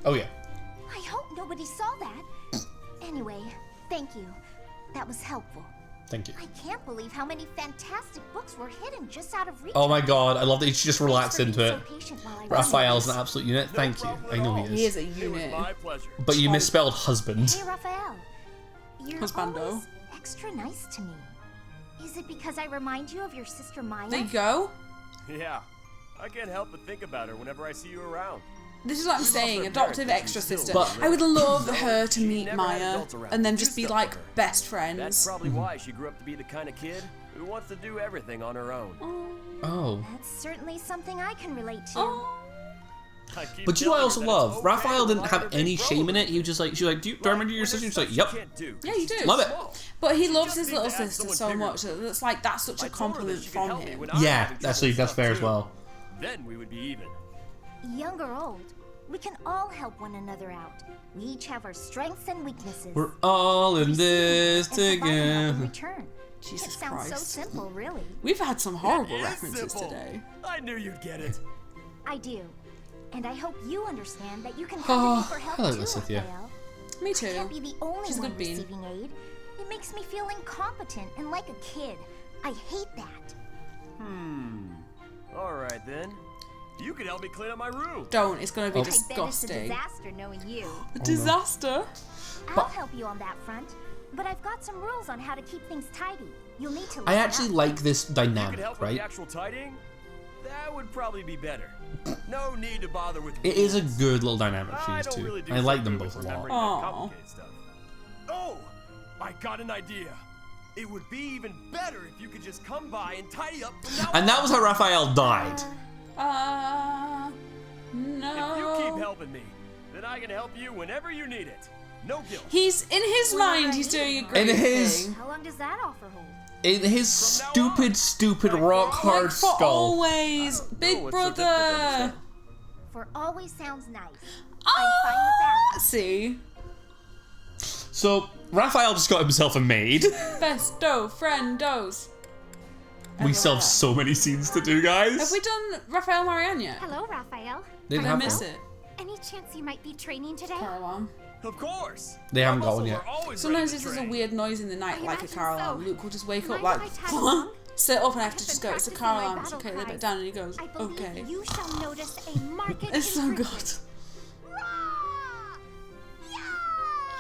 Oh yeah.
I hope nobody saw that. Anyway, thank you. That was helpful.
Thank you.
I can't believe how many fantastic books were hidden just out of reach.
Oh my god, I love that he just relaxed
Thanks
into
for
it.
being so patient while I run
Raphael's
this.
an absolute unit. Thank you. I know he
He
is.
is a
It was
unit.
my pleasure.
But you misspelled husband.
Hey, Raphael. You're
Husbando.
always extra nice to me. Is it because I remind you of your sister Maya?
There you go.
Yeah. I can't help but think about her whenever I see you around.
This is what I'm saying, adoptive extra sister. I would love her to meet Maya and then just be like best friends.
That's probably why she grew up to be the kind of kid who wants to do everything on her own.
Oh.
That's certainly something I can relate to.
But you know what I also love? Raphael didn't have any shame in it. He was just like, she was like, do I remember your sister? She's like, yep.
Yeah, you do.
Love it.
But he loves his little sister so much that it's like, that's such a compliment from him.
Yeah, actually, that's fair as well.
Then we would be even.
Young or old, we can all help one another out. We each have our strengths and weaknesses.
We're all in this
And provide in
together.
return.
Jesus
It sounds
Christ.
so simple, really.
We've had some horrible
It is
references
simple.
today.
I knew you'd get it.
I do. And I hope you understand that you can come to me for help
I like
too,
this with you.
Raphael.
Me too.
I can't be the only
She's a
one
good bean.
receiving aid. It makes me feel incompetent and like a kid. I hate that.
All right then. You could help me clean up my room.
Don't, it's gonna be
I bet it's a
disgusting.
disaster knowing you.
A disaster?
I'll help you on that front, but I've got some rules on how to keep things tidy. You'll need to
I
listen
actually
up.
like this
You could
dynamic,
help with
right?
the actual tidying? That would probably be better. No need to bother with
It is a
rules.
good little dynamic
I
between these
don't
two.
really do
I like
so
them
good
both
with
a lot.
remembering that
Aw.
complicated stuff. Oh, I got an idea. It would be even better if you could just come by and tidy up from now
And that was how Raphael died.
If you keep
No.
helping me, then I can help you whenever you need it. No guilt.
He's, in his mind, he's doing a great
In his-
thing.
How long does that offer hold?
In his stupid rock hard
Like for
skull.
always, Big Brother.
For always sounds nice.
Ah, see,
So Raphael just got himself a maid.
besto friendos.
We still have so many scenes to do, guys.
Have we done Raphael Marianne yet?
Hello, Raphael.
They
Did I
have
miss
one.
it?
Any chance you might be training today?
Caroline.
Of course.
They haven't got one yet.
Sometimes this is a weird noise in the night,
I
like a
imagine
car
so.
alarm. Luke will just wake up
Mind
like,
if I tag along?
sit up and I have to
I've
just
been
go, it's a
practicing
car
my
alarm. It's
battle
okay, lay
cries.
it down. And he goes,
I believe
okay.
you shall notice a marked
It's so good.
improvement.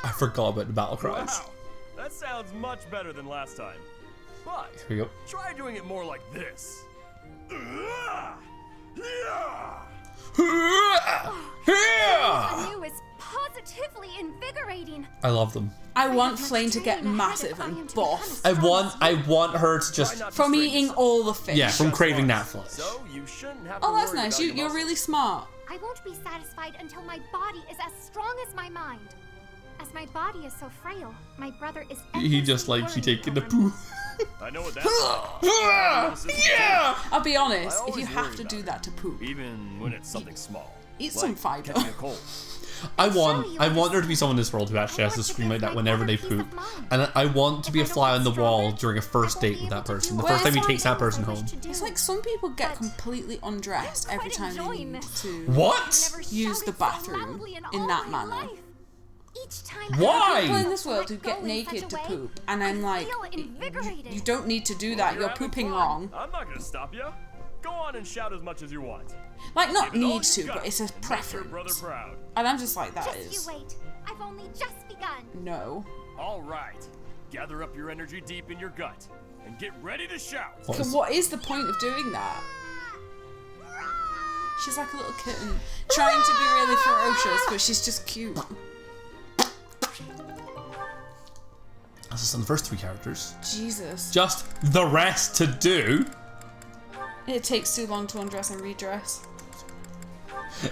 I forgot about the battle cries.
Wow, that sounds much better than last time. But
Here we go.
try doing it more like this.
The new is positively invigorating.
I love them.
I want Flame to get massive and buff
I want her to just
from eating all the fish.
yeah, from craving that flesh.
So you shouldn't have to
Oh, that's
worry
nice.
about your
You're
muscles.
really smart.
I won't be satisfied until my body is as strong as my mind. As my body is so frail, my brother is
He just likes you taking the poo.
I know what that's like.
Yeah!
I'll be honest,
I
if you
always
have
worry
to
about
do that to poop,
Even when it's something small.
eat
like
some fiber.
catching a cold.
I want there to be someone in this world who actually has to scream like that whenever they poop. And I want to be a fly on the wall during a first date with that person. The first time he takes that person home.
It's like some people get completely undressed every time they need to
What?
use the bathroom in that manner.
Each time
Why?
People in this world who get naked to poop, and I'm like, you don't need to do that. You're pooping wrong.
I'm not gonna stop you. Go on and shout as much as you want.
Like, not
Give it all
need
you
to,
got.
but it's a
Make your brother
preference.
proud.
And I'm just like, that
Just
is
you wait. I've only just begun.
no.
All right. Gather up your energy deep in your gut and get ready to shout.
What is the point of doing that? She's like a little kitten, trying to be really ferocious, but she's just cute.
That's just on the first three characters.
Jesus.
Just the rest to do.
It takes too long to undress and redress.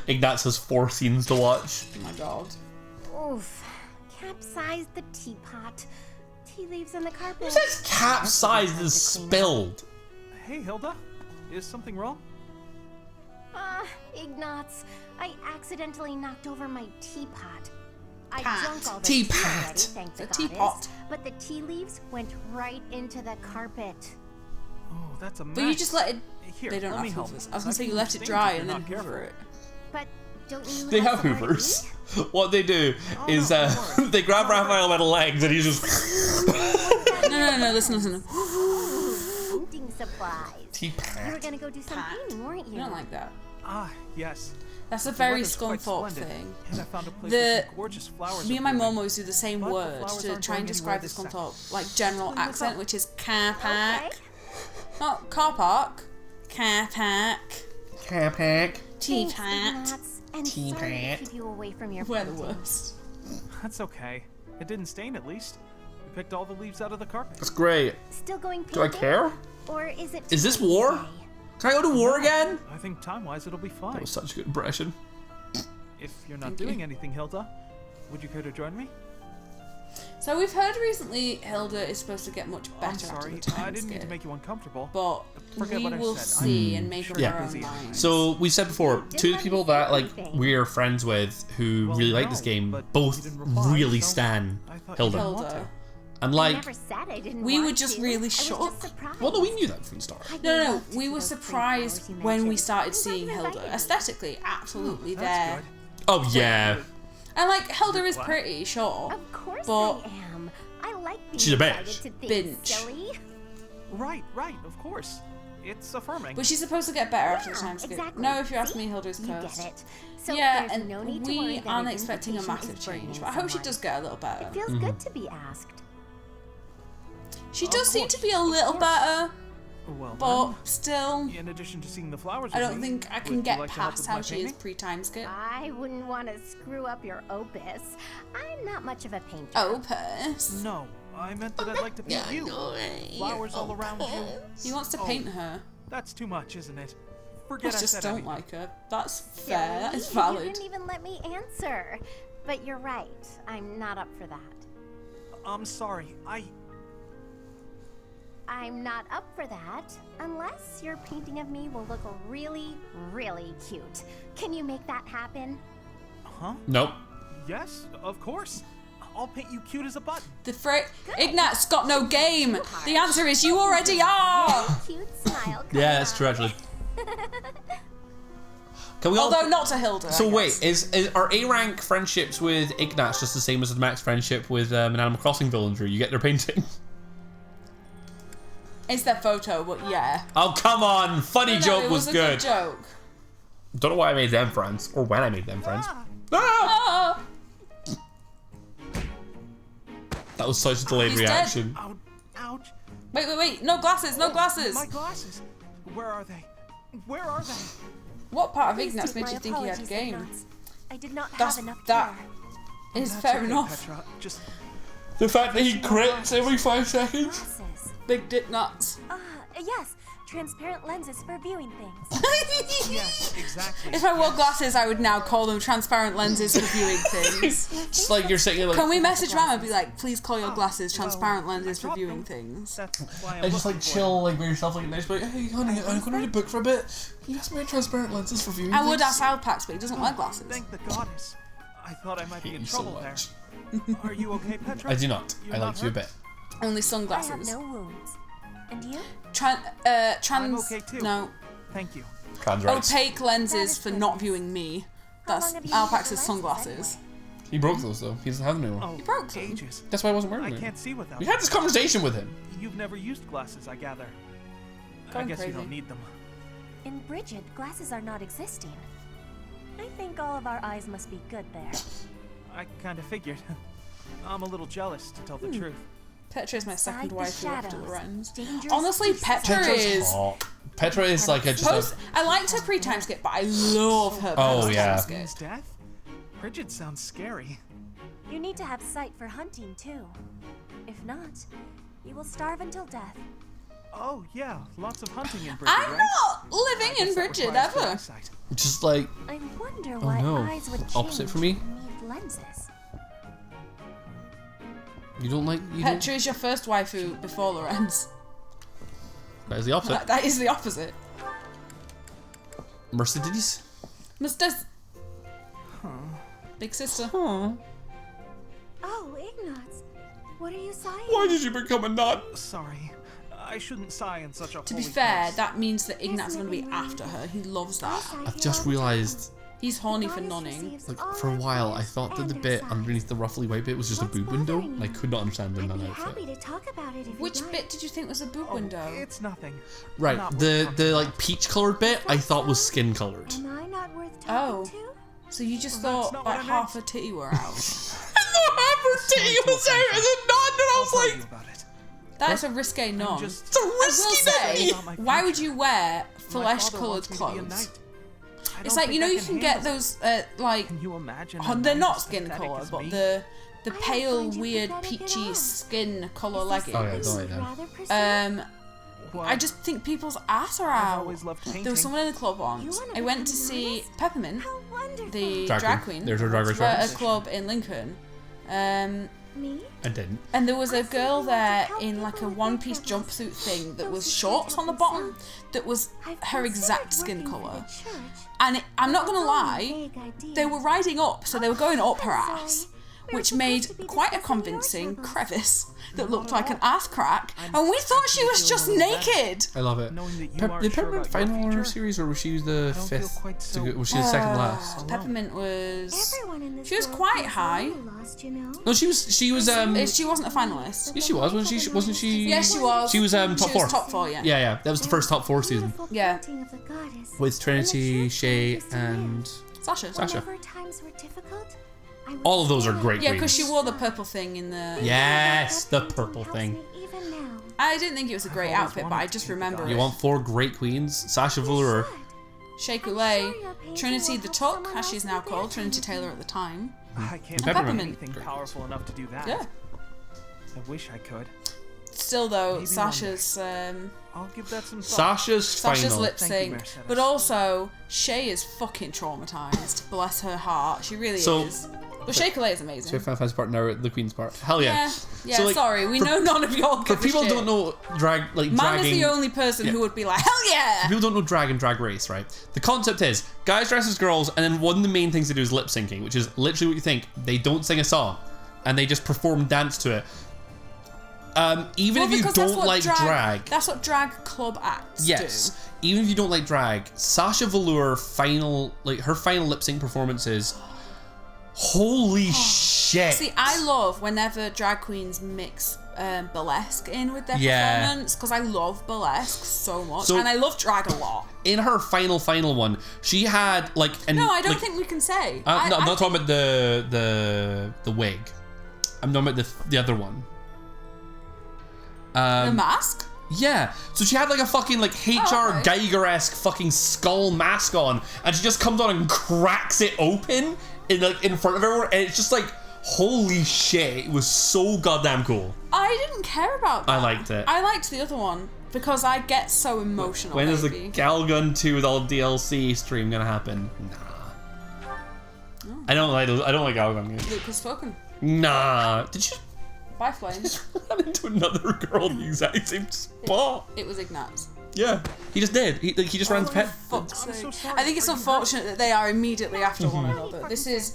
Ignatz has 4 scenes to watch.
Oh my god.
Oof. Capsized the teapot. Tea leaves in the carpet.
Who says capsized is spilled?
Hey, Hilda. Is something wrong?
Ignatz. I accidentally knocked over my teapot. I
Pat.
drunk all the
Teapot.
tea already, thank the
A
goddess,
teapot.
but the tea leaves went right into the carpet.
Oh, that's a mess.
But you just let it.
Here,
They don't
let me
have
help.
hoovers. I was gonna
I
say you
can
let it
sting
dry
if
and
you're
then
not careful.
hoover it.
But don't you
They have
somewhere to
hoovers.
eat?
What they do is they grab Raphael by the legs and he's just
No, listen.
Hunting supplies.
Teapot.
You were gonna go do some painting, weren't you?
You don't like that.
Ah, yes.
That's a
The
very
weather's quite
Scunthorpe
splendid,
thing.
And I found a place
The-
with some gorgeous flowers.
Me and my
are
mum
blooming.
always do the same
But the
word
flowers
to
aren't
try and
going
describe the
anywhere this
Scunthorpe, like general
Look up.
accent, which is car park.
Okay.
Not car park. Car park.
Car park.
Tea
Thanks,
pat.
Ignatz.
And sorry to keep you away from your
We're the
painting.
worst.
That's okay. It didn't stain at least. We picked all the leaves out of the carpet.
That's great.
Still going painting?
Do I care?
Or is it?
Is this war? Can I go to war again?
I think time-wise it'll be fine.
That was such a good impression.
If you're not doing anything, Hilda, would you care to join me?
So we've heard recently Hilda is supposed to get much better.
I'm sorry, I didn't mean to make you uncomfortable.
But
Forget
we
what I
will
said.
see and make up
Yeah.
our own minds.
So we said before, two of the people that like we're friends with who really like this game both really stan Hilda. And like,
Never said I didn't
we
want
were just
to.
really
I was just
shocked.
surprised.
well, no, we knew that from the start.
No, we were surprised when we started seeing Hilda. Aesthetically, absolutely there.
Oh yeah.
And like, Hilda is pretty, sure.
Of course
but
I am. I like being
She's a
invited
bitch.
to things,
Binge.
silly.
Right, of course. It's affirming.
But she's supposed to get better after the time skip.
exactly.
No, if you ask
See?
me, Hilda's
You
cursed.
get it. So
Yeah,
there's
and
no need to worry
we
that
aren't
an
expecting a
invitation
massive
is
change,
burdening
but I hope she
someone.
does get a little better.
It feels good to be asked.
She does seem to be a little better,
Well,
but still,
in addition to seeing the flowers,
I
with
don't
me,
think I can
would you
get
like to help
past
with
how
my
she is
painting?
pre-time skip.
I wouldn't want to screw up your opus. I'm not much of a painter.
Opus?
No, I meant that I'd like to paint you. Flowers all around you.
He wants to paint her.
That's too much, isn't it?
I
Forget I
just
said
don't
anything.
like her. That's
Silly.
fair. That is
You
valid.
didn't even let me answer. But you're right. I'm not up for that.
I'm sorry.
I'm not up for that unless your painting of me will look really, really cute. Can you make that happen?
Huh?
Nope.
Yes, of course. I'll paint you cute as a button.
Ignat's got no game. The answer is you already are.
Cute smile.
Yeah, that's true actually. Can we all?
Although not to Hilda.
So
I
wait,
guess.
are A rank friendships with Ignat's just the same as the max friendship with an Animal Crossing villager? You get their painting.
It's their photo, but yeah.
Oh come on, funny joke
it
was
a
good.
joke.
Don't know why I made them friends or when I made them friends. Ah!
Oh,
That was such a delayed
He's
reaction.
Ouch.
wait! No glasses! No glasses!
My glasses. Where are they? Where are they?
What part of
Please
Ignat's
take
made
my
you think he had
apologies,
game?
Ignatz. I did not
That's
have enough
that
care.
is
That's
fair
okay,
enough.
Petra. Just
The fact that he crits every 5 seconds.
Glasses.
Big dick nuts.
Yes. Transparent lenses for viewing things.
yes, exactly.
If I wore glasses, I would now call them transparent lenses for viewing things.
Just like you're saying, like.
Can we message Mama and be like, please call your glasses transparent lenses for viewing things?
That's why I'm
And just like
looking for
chill, like by yourself, like nice, like, hey honey, I'm gonna read a book for a bit. Can you ask me transparent lenses for viewing
I would
things?
ask Alpax, but he doesn't wear glasses.
Thank the goddess. I thought I might be
hate
in
you so
trouble there.
much.
Are you okay, Petra?
I do not.
You're
I
not
like you a
hurt?
bit.
Only
I have
sunglasses.
no wounds. And you?
I'm okay too.
No.
Thank you.
Trans rights.
Opaque lenses for not viewing me. That's
long have you used
Alpax's
the lenses
sunglasses.
He broke those though. He doesn't have them anymore.
Oh,
You broke them.
ages.
That's why I wasn't wearing
I
them.
can't see without
We
them.
had this conversation with him.
You've never used glasses, I gather. I
Going
guess you
crazy.
don't need them.
In Bridget, glasses are not existing. I think all of our eyes must be good there.
I kind of figured. I'm a little jealous, to tell the truth.
Petra is my second
Beside the
wife after
shadows,
Lorenz.
dangerous
Honestly,
beasts
Petra is.
hot. Petra is like a just.
I liked her pre-time skip, but I love her
Oh,
post-time
yeah.
skip.
His death? Bridget sounds scary.
You need to have sight for hunting, too. If not, you will starve until death.
Oh, yeah. Lots of hunting in Bridget,
I'm
right?
not living in Bridget
Requires good
ever.
eyesight.
Just like.
I wonder
Oh,
why
no.
eyes would change
Opposite for me?
and need lenses.
You don't like. You don't,
Petra is your first waifu before Lorenz.
that is the opposite.
That is the opposite.
Mercedes?
Mr. Big sister.
Oh, Ignatz. What are you sighing?
Why did you become a nut?
Sorry. I shouldn't sigh in such a
To be
holy
fair,
place.
that means that Ignat's going to be after her. He loves that.
I've just realised,
He's horny for nonning.
like, for a while, I thought that the bit underneath the roughly white bit was just a boob window, and I could not understand the
I'd
nun
be
outfit.
happy to talk about it if
Which
you'd like.
bit did you think was a boob
Oh,
window?
it's nothing.
Right,
Not
the
worth
like peach coloured bit I thought was skin coloured.
Am I not worth
Oh.
talking to?
So you just
Well, that's
thought
not what
like
I
half
meant.
her titty were out.
I thought her titty was out as a nun, and I
I'll
was
tell
like,
you about it.
That's a risque non.
just-
it's a
I will
risky
say,
nutty.
Not my
why
future.
would you wear
My
flesh
father
coloured
wants me to be a
clothes?
knight.
It's like, you know, you can get those like,
Can you imagine?
they're not skin color, but the pale, weird, peachy skin color leggings.
Oh yeah, don't like them.
I just think people's ass are out. There was someone in the club once. I went to see Peppermint, the drag queen.
There's her drag race
at a club in Lincoln.
I didn't.
And there was a girl there in like a one-piece jumpsuit thing that was shorts on the bottom that was her exact skin colour. And I'm not gonna lie, they were riding up, so they were going up her ass, which made quite a convincing crevice that looked like an ass crack, and we thought she was just naked.
I love it. Did Peppermint final her series, or was she the 5th? Was she the second last?
Peppermint was. She was quite high.
No, she was.
She wasn't a finalist.
Yeah, she was. Wasn't she?
Yeah, she was.
She was top 4.
She was top 4, yeah.
Yeah. That was the first top 4 season.
Yeah.
With Trinity, Shay, and
Sasha.
All of those are great.
Yeah, because she wore the purple thing in the.
Yes, the purple thing.
I didn't think it was a great outfit, but I just remember
You
it.
want 4 great queens? Sasha Velour.
Shea Coulee, Trinity the Tuck, as she's now called, Trinity Taylor at the time.
I can't
And
do
Peppermint.
anything powerful enough to do that.
Yeah.
I wish I could.
Still though,
Maybe
Sasha's
I'll give that some thought.
Sasha's final.
lip
Thank you,
sync,
Mercedes.
but also Shay is fucking traumatized. Bless her heart, she really is. But Shea Coulee is amazing.
So Final Fantasy part, now the Queen's part. Hell yeah.
Yeah,
So, like,
sorry, we know none of y'all
For
give a
people who
shit.
don't know drag, like
Man
dragging.
is the only person who would be like, hell yeah!
If people don't know drag and drag race, right? The concept is guys dress as girls, and then one of the main things they do is lip syncing, which is literally what you think. They don't sing a song, and they just perform dance to it. Even if you
because that's
don't
what
like drag,
that's what drag club acts
yes. Even if you don't like drag, Sasha Velour her final lip sync performances. Holy shit!
See, I love whenever drag queens mix burlesque in with their
Yeah.
performance, because I love burlesque so much,
So-
and I love drag a lot.
In her final one, she had like
No, I don't think we can say.
No, I'm not talking about the wig. I'm talking about the other one.
The mask?
Yeah. So she had like a fucking like HR Geiger-esque fucking skull mask on, and she just comes on and cracks it open in front of everyone, and it's just like, holy shit! It was so goddamn cool.
I didn't care about that.
I liked it.
I liked the other one because I get so emotional.
When is the
baby.
Galgun 2 with all DLC stream gonna happen? Nah.
Oh.
I don't like Galgun games.
Luke has spoken.
Nah. Did you
Bye, Flame.
run into another girl in the exact same spot?
It was Ignatz.
Yeah, he just did. He just ran to pet.
Fuck's sake. I think it's unfortunate that they are immediately after one another. This is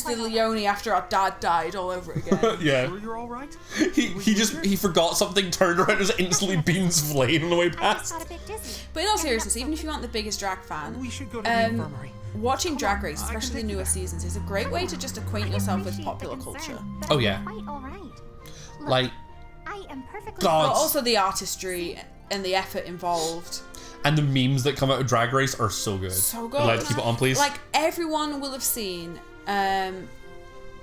the Leone after our dad died all over again.
Yeah.
Sure you're all right?
He forgot something, turned around, and just instantly beans flame on the way past.
But in all seriousness, even if you aren't the biggest drag fan,
We should go to the infirmary.
watching Drag Race, especially the newer seasons, is a great way to just acquaint yourself with popular culture.
Oh yeah. Like,
But
God.
also the artistry and the effort involved.
And the memes that come out of Drag Race are so good.
So good.
I'd like to keep it on, please.
Like, everyone will have seen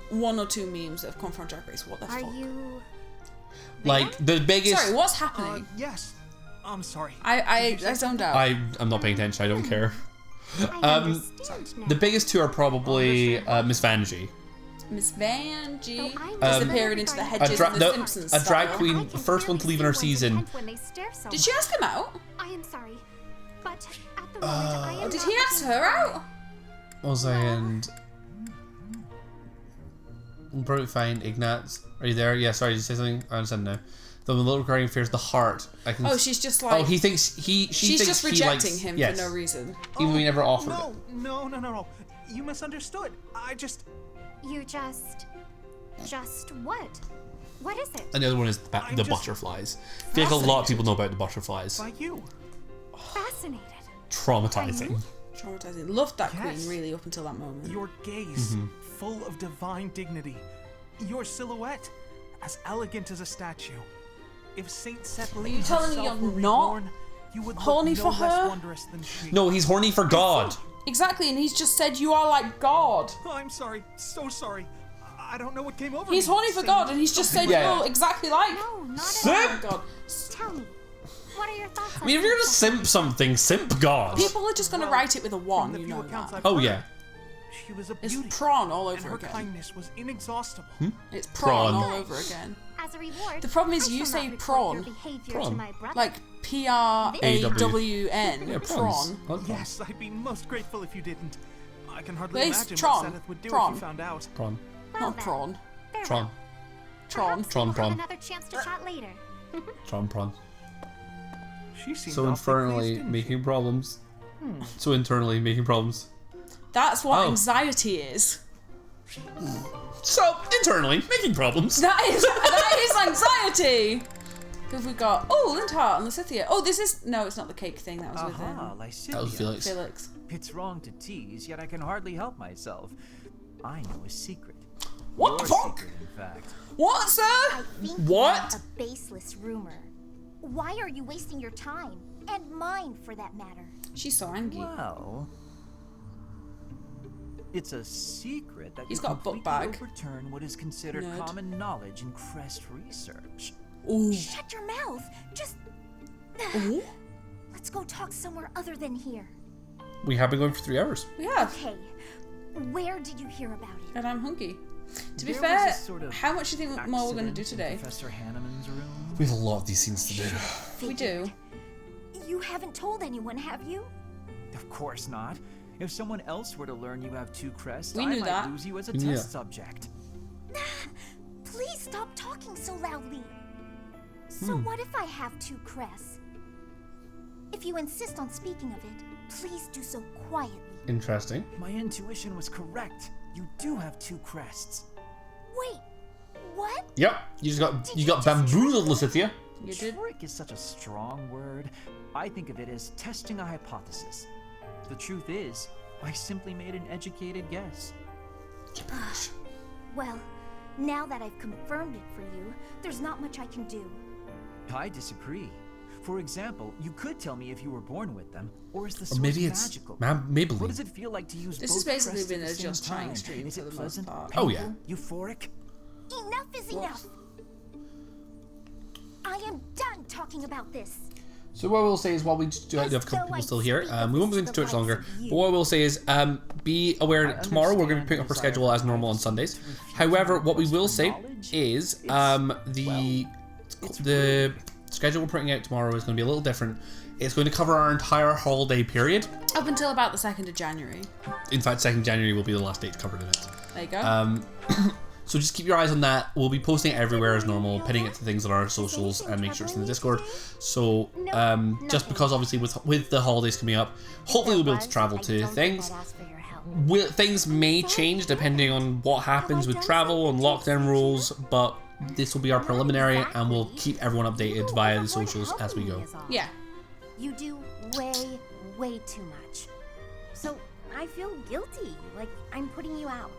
one or two memes that have come from Drag Race. What the fuck?
Like the biggest.
Sorry, what's happening?
Yes. I'm sorry.
I zoned out.
I'm not paying attention. I don't care. The biggest two are probably Miss Vanjie.
Miss Vanjie disappearing into the hedges of the Simpsons
a drag
style.
queen, the first one to leave in her season.
Did she ask him out?
I am sorry, but at the moment I am
Did
not
he ask her out?
1 second. Probably fine. Ignatz, are you there? Yeah, sorry, did you say something? I understand now. The little crying fears the heart. I can.
Oh, she's just like.
Oh, he thinks she
She's
thinks
just
he
rejecting
likes,
him
yes.
for no reason.
Even though he never offered it.
No. You misunderstood.
You just what? What is it?
And the other one is the butterflies. I feel like a lot of people know about the butterflies.
By you.
Fascinated.
Traumatizing.
Traumatizing. Loved that queen really up until that moment.
Your gaze,
Mhm.
full of divine dignity. Your silhouette, as elegant as a statue. If Saint Sethley
you telling me
herself
you're
were
not
reborn, you would
horny
look
for
no less
her?
wondrous than she.
No, he's horny for God.
Exactly, and he's just said you are like God.
Oh, I'm sorry. So sorry. I don't know what came over
He's
me.
horny for God, and he's just said
Yeah.
you're exactly like.
No, not at
Sim!
all.
God.
Tell me, what are your thoughts
I mean, if you're gonna simp something, simp God.
People are just gonna write it with a 1, you know that.
Oh yeah.
She was a
It's
beauty,
prawn all
and
over
her
again.
kindness was inexhaustible.
It's prawn
Prawn.
all over again.
As a reward,
The problem is
I
you
shall
say
not report
prawn.
your behavior
Prawn.
to my brother.
Like Prawn.
Yeah, prawns.
Prawn.
Yes, I'd be most grateful if you didn't. I can hardly
But it's
imagine
Tron.
what Seth would do
Prawn.
if he found out.
Prawn.
Not prawn.
Tron.
Tron.
We'll
Tron.
have
Prawn.
another chance to chat later.
Tron. Prawn.
She seemed
So
awfully
infernally
pleased, didn't
making problems. So internally making problems.
That's what
Oh.
anxiety is.
So internally making problems.
That is anxiety. Because we got Linthart and Lysithea. Oh, this is it's not the cake thing. That was with
Aha,
him.
Lysithea.
That was Felix.
Felix.
It's wrong to tease, yet I can hardly help myself. I know a secret.
What
Your
the fuck?
secret, in fact.
What, sir?
I think
What?
you have a baseless rumor. Why are you wasting your time? And mine, for that matter.
She's so angry.
Well, it's a secret that
He's
you
got a book
completely
bag.
overturn what is considered
Nerd.
common knowledge in Crest research.
Ooh.
Shut your mouth. Just...
Ooh.
Let's go talk somewhere other than here.
We have been going for 3 hours.
We have.
Okay. Where did you hear about it?
And I'm hungry. To be
There
fair,
was a sort of
how much do you think more we're going to do
accident in
today?
Professor Hanneman's room.
We have a lot of these scenes to do.
We do.
You haven't told anyone, have you?
Of course not. If someone else were to learn you have 2 crests,
We
I
knew
might
that.
lose you as a
Yeah.
test subject.
Please stop talking so loudly. So what if I have 2 crests? If you insist on speaking of it, please do so quietly.
Interesting.
My intuition was correct. You do have 2 crests.
Wait, what?
Yep. You got bamboozled, Lysithea.
You did.
Trick is such a strong word. I think of it as testing a hypothesis. The truth is, I simply made an educated guess.
Well, now that I've confirmed it for you, there's not much I can do.
I disagree. For example, you could tell me if you were born with them, or is the
Or
source
maybe it's
magical?
Maybelline.
What does it feel like to use
This
both
has basically
crests
been
at
a
the same
Just Trying
time?
stream
Is
for
it
the most
pleasant,
part.
Oh,
painful, euphoric?
Enough is enough. I am done talking about this.
So what we'll say is, while we do have a couple people still here, we won't be into Twitch longer, but what we'll say is, be aware that tomorrow we're going to be putting up our schedule as normal on Sundays. However, what we will say is, the schedule we're putting out tomorrow is going to be a little different. It's going to cover our entire holiday period.
Up until about the 2nd of January.
In fact, 2nd January will be the last date covered in it.
There you go.
So just keep your eyes on that. We'll be posting it everywhere as normal, pinning it to things on our socials, and make sure it's in the Discord. So just because obviously with the holidays coming up, hopefully we'll be able to travel to things. Things may change depending on what happens with travel and lockdown rules, but this will be our preliminary, and we'll keep everyone updated via the socials as we go.
Yeah.
You do way too much. So I feel guilty, like I'm putting you out.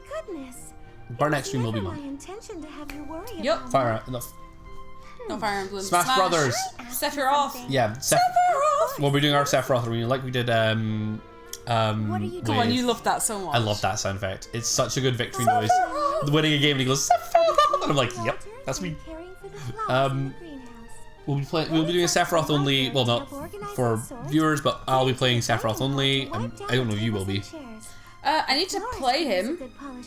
Goodness.
Our next stream will be
My
Monday.
intention to have you worry
Yep.
about
Fire enough.
Not Fire Emblem.
Smash Brothers.
Sephiroth.
Yeah,
Sephiroth.
We'll be doing our Sephiroth reunion like we did.
What are you
Come on,
with-
you love that so much.
I love that sound effect. It's such a good victory noise. Winning a game and he goes Sephiroth, and I'm like, yep, that's me. We'll be doing a Sephiroth only. Well, not for viewers, but I'll be playing Sephiroth only. I don't know if you will be.
I need to play him,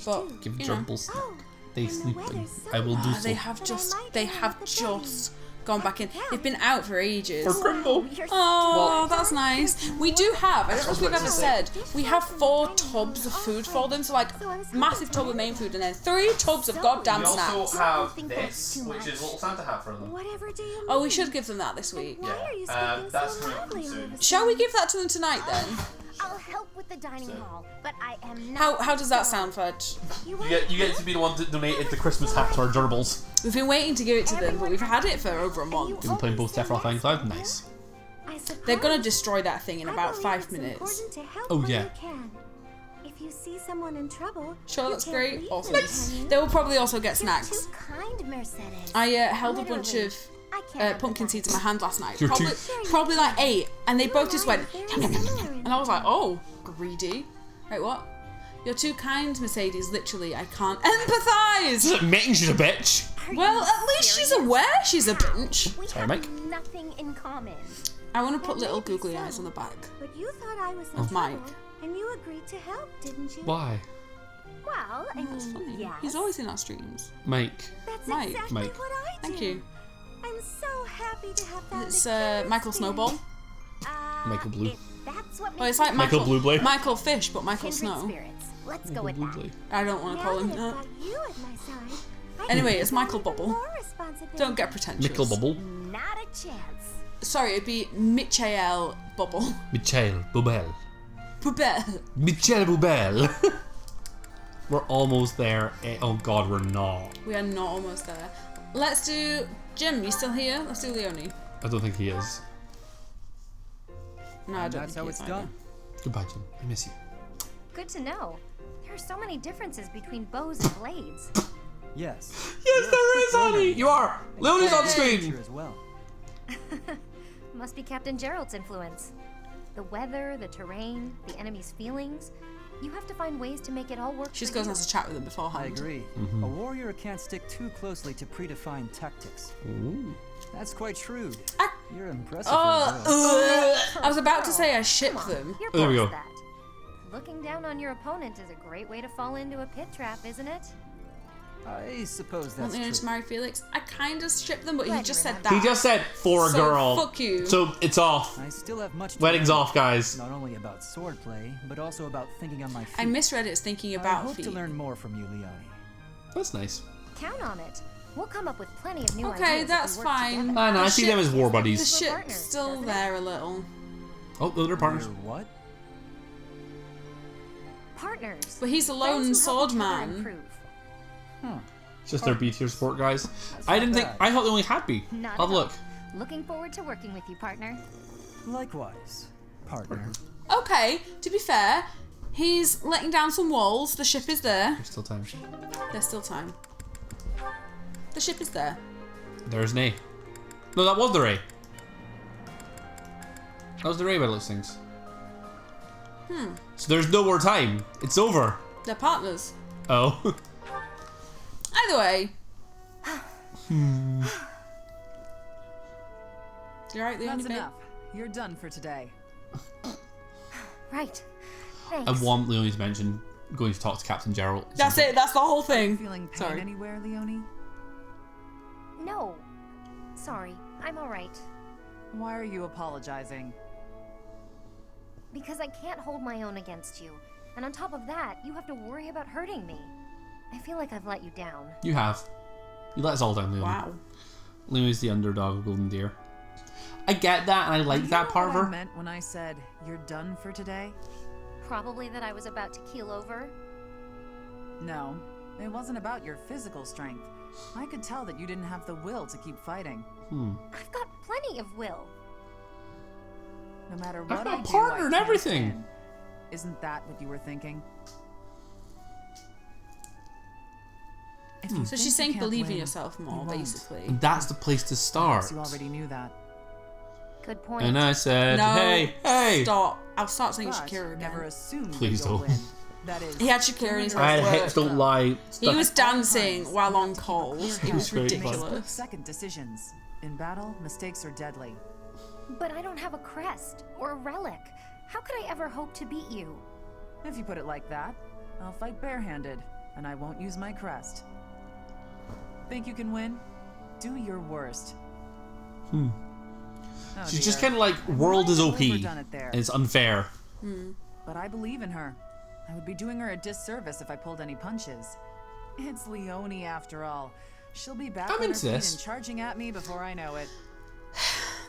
but
Give
you know.
gerbils. They sleep. I will do so.
They have just gone back in. They've been out for ages.
For Crimbo.
Oh, that's nice. We do have, I don't know if we've ever said, we have 4 tubs of food for them. So like, massive tub of main food and then 3 tubs of goddamn snacks.
have this, which is a little Santa hat for them.
Whatever do you
Oh, we should give them that this week.
Yeah, that's coming up soon.
Shall we give that to them tonight then?
I'll help with the dining hall, but I am not.
How does that sound, Fudge?
You get to be the one that donated the Christmas hat to our gerbils.
We've been waiting to give it to them, but we've had it for over a month.
We've been playing both Sephiroth and Cloud. Nice.
They're gonna destroy that thing in about 5 minutes.
Oh yeah.
If you see someone in trouble,
Sure, that's great. Awesome. They will probably also get snacks.
Too kind, Mercedes.
I held a bunch of pumpkin seeds in my hand last night.
You're
Probably like 8, and they both just went, and I was like, oh, greedy. Wait, what? You're too kind, Mercedes. Literally, I can't empathize.
Admitting she's a bitch.
Well, at least she's aware she's a bitch.
We
Sorry,
have
Mike.
nothing in common.
I want to put little googly eyes on the back.
But you thought I was in
Of
trouble,
Mike.
and you agreed to help, didn't you?
Why?
Well, I
That's
mean,
funny.
yes.
He's always in our streams.
Mike.
That's
Mike.
exactly
Mike.
what I do.
Thank you.
I'm so happy to have found
It's
a kindred
Michael
spirit.
Snowball.
Michael Blue.
If that's what
Oh, it's
makes
like
you
Michael
Michael
Blueblade.
Michael Fish, but Michael
kindred
Snow.
spirits. Let's go with that.
I don't want to call him
Now that
that.
I've got you at my side, I
Anyway,
can
it's
take
Michael
on even
Bubble.
more responsibility.
Don't get pretentious.
Michael Bubble.
Not a chance.
Sorry, it'd be Michael Bubble.
Michael Bubel.
Bubble.
Michael Bubel. We're almost there. Oh god, we're not.
We are not almost there. Let's do Jim. You still here? Let's do Leonie.
I don't think he is.
No, I don't
That's
think
how
he
it's
is
done.
either.
Goodbye, Jim. I miss you.
Good to know. There are so many differences between bows and blades.
Yes.
Yes, there is, honey. You are. Leonie's on screen.
Here as well.
Must be Captain Gerald's influence. The weather, the terrain, the enemy's feelings. You have to find ways to make it all work.
She just
for
goes
you.
and has a chat with him
I
beforehand.
agree. A warrior can't stick too closely to predefined tactics.
Ooh.
That's quite shrewd.
Ah.
You're impressive. for a girl.
I was about to say I ship them.
You're
There we
past
go.
that. Looking down on your opponent is a great way to fall into a pit trap, isn't it?
I suppose
Want
that's
Leonie to
true.
marry Felix? I kind of ship them, but he
Glad
just
you
said that.
He just said for a
So
girl.
fuck you.
So it's off.
I still have much to
Wedding's
learn.
off, guys.
Not only about swordplay, but also about thinking on my feet.
I misread it as thinking
I
about
hope
feet.
to learn more from you, Leonie.
That's nice.
Count on it. We'll come up with plenty of new ideas.
Okay,
if
that's
we work
fine.
together.
I know. I
The
see
ship-
them as war
The
buddies.
ship's
partners,
still
doesn't it?
there a little.
Oh, they're partners.
You're what?
Partners.
But he's a lone
Friends who help
sword
each other
man.
improve.
Huh.
It's just their B tier support guys.
That's
I
not
didn't think.
bad.
I thought they only had B.
Not
Have
at
a look.
all. Looking forward to working with you, partner.
Likewise, partner.
Okay, to be fair, he's letting down some walls. The ship is there.
There's still time.
There's still time. The ship is there.
There's an A. No, that was the Ray. That was the Ray by those things. So there's no more time. It's over.
They're partners.
Oh.
Either way. You alright, Leonie,
That's
babe?
enough. You're done for today.
Right.
I
Thanks.
want Leonie to mention going to talk to Captain Gerald.
That's it. That's the whole thing.
Feeling pain
Sorry.
anywhere, Leonie?
No. Sorry. I'm alright.
Why are you apologizing?
Because I can't hold my own against you. And on top of that, you have to worry about hurting me. I feel like I've let you down.
You have. You let us all down, Leonie.
Wow.
Leonie's the underdog of Golden Deer. I get that, and I like
Do you
that
know
part of
what I
her.
meant when I said you're done for today?
Probably that I was about to keel over.
No, it wasn't about your physical strength. I could tell that you didn't have the will to keep fighting.
I've got plenty of will.
No matter
I've
what
got
I
a
do,
partner
I
and
can't
everything.
win. Isn't that what you were thinking? If you
So
think
she's
you
saying
can't
believe in
win,
yourself more,
you won't.
basically.
And that's the place to start.
Perhaps you already knew that.
Good point.
And I said,
No.
hey, hey.
Stop. I'll start saying
But
Shakira again.
never assume
Please
that you'll
don't.
win. That is,
He had Shakira in his
I had
work.
hips don't lie.
He was dancing while on calls. It was
very
Make
fun.
ridiculous.
split-second decisions. In battle, mistakes are deadly.
But I don't have a crest or a relic. How could I ever hope to beat you?
If you put it like that, I'll fight barehanded, and I won't use my crest. Think you can win? Do your worst. Oh
She's just
dear.
kind of like, world is
Might
OP.
have overdone it there.
And it's unfair.
But I believe in her. I would be doing her a disservice if I pulled any punches. It's Leonie after all. She'll be back
I'm
on her
into
feet
this.
and charging at me before I know it.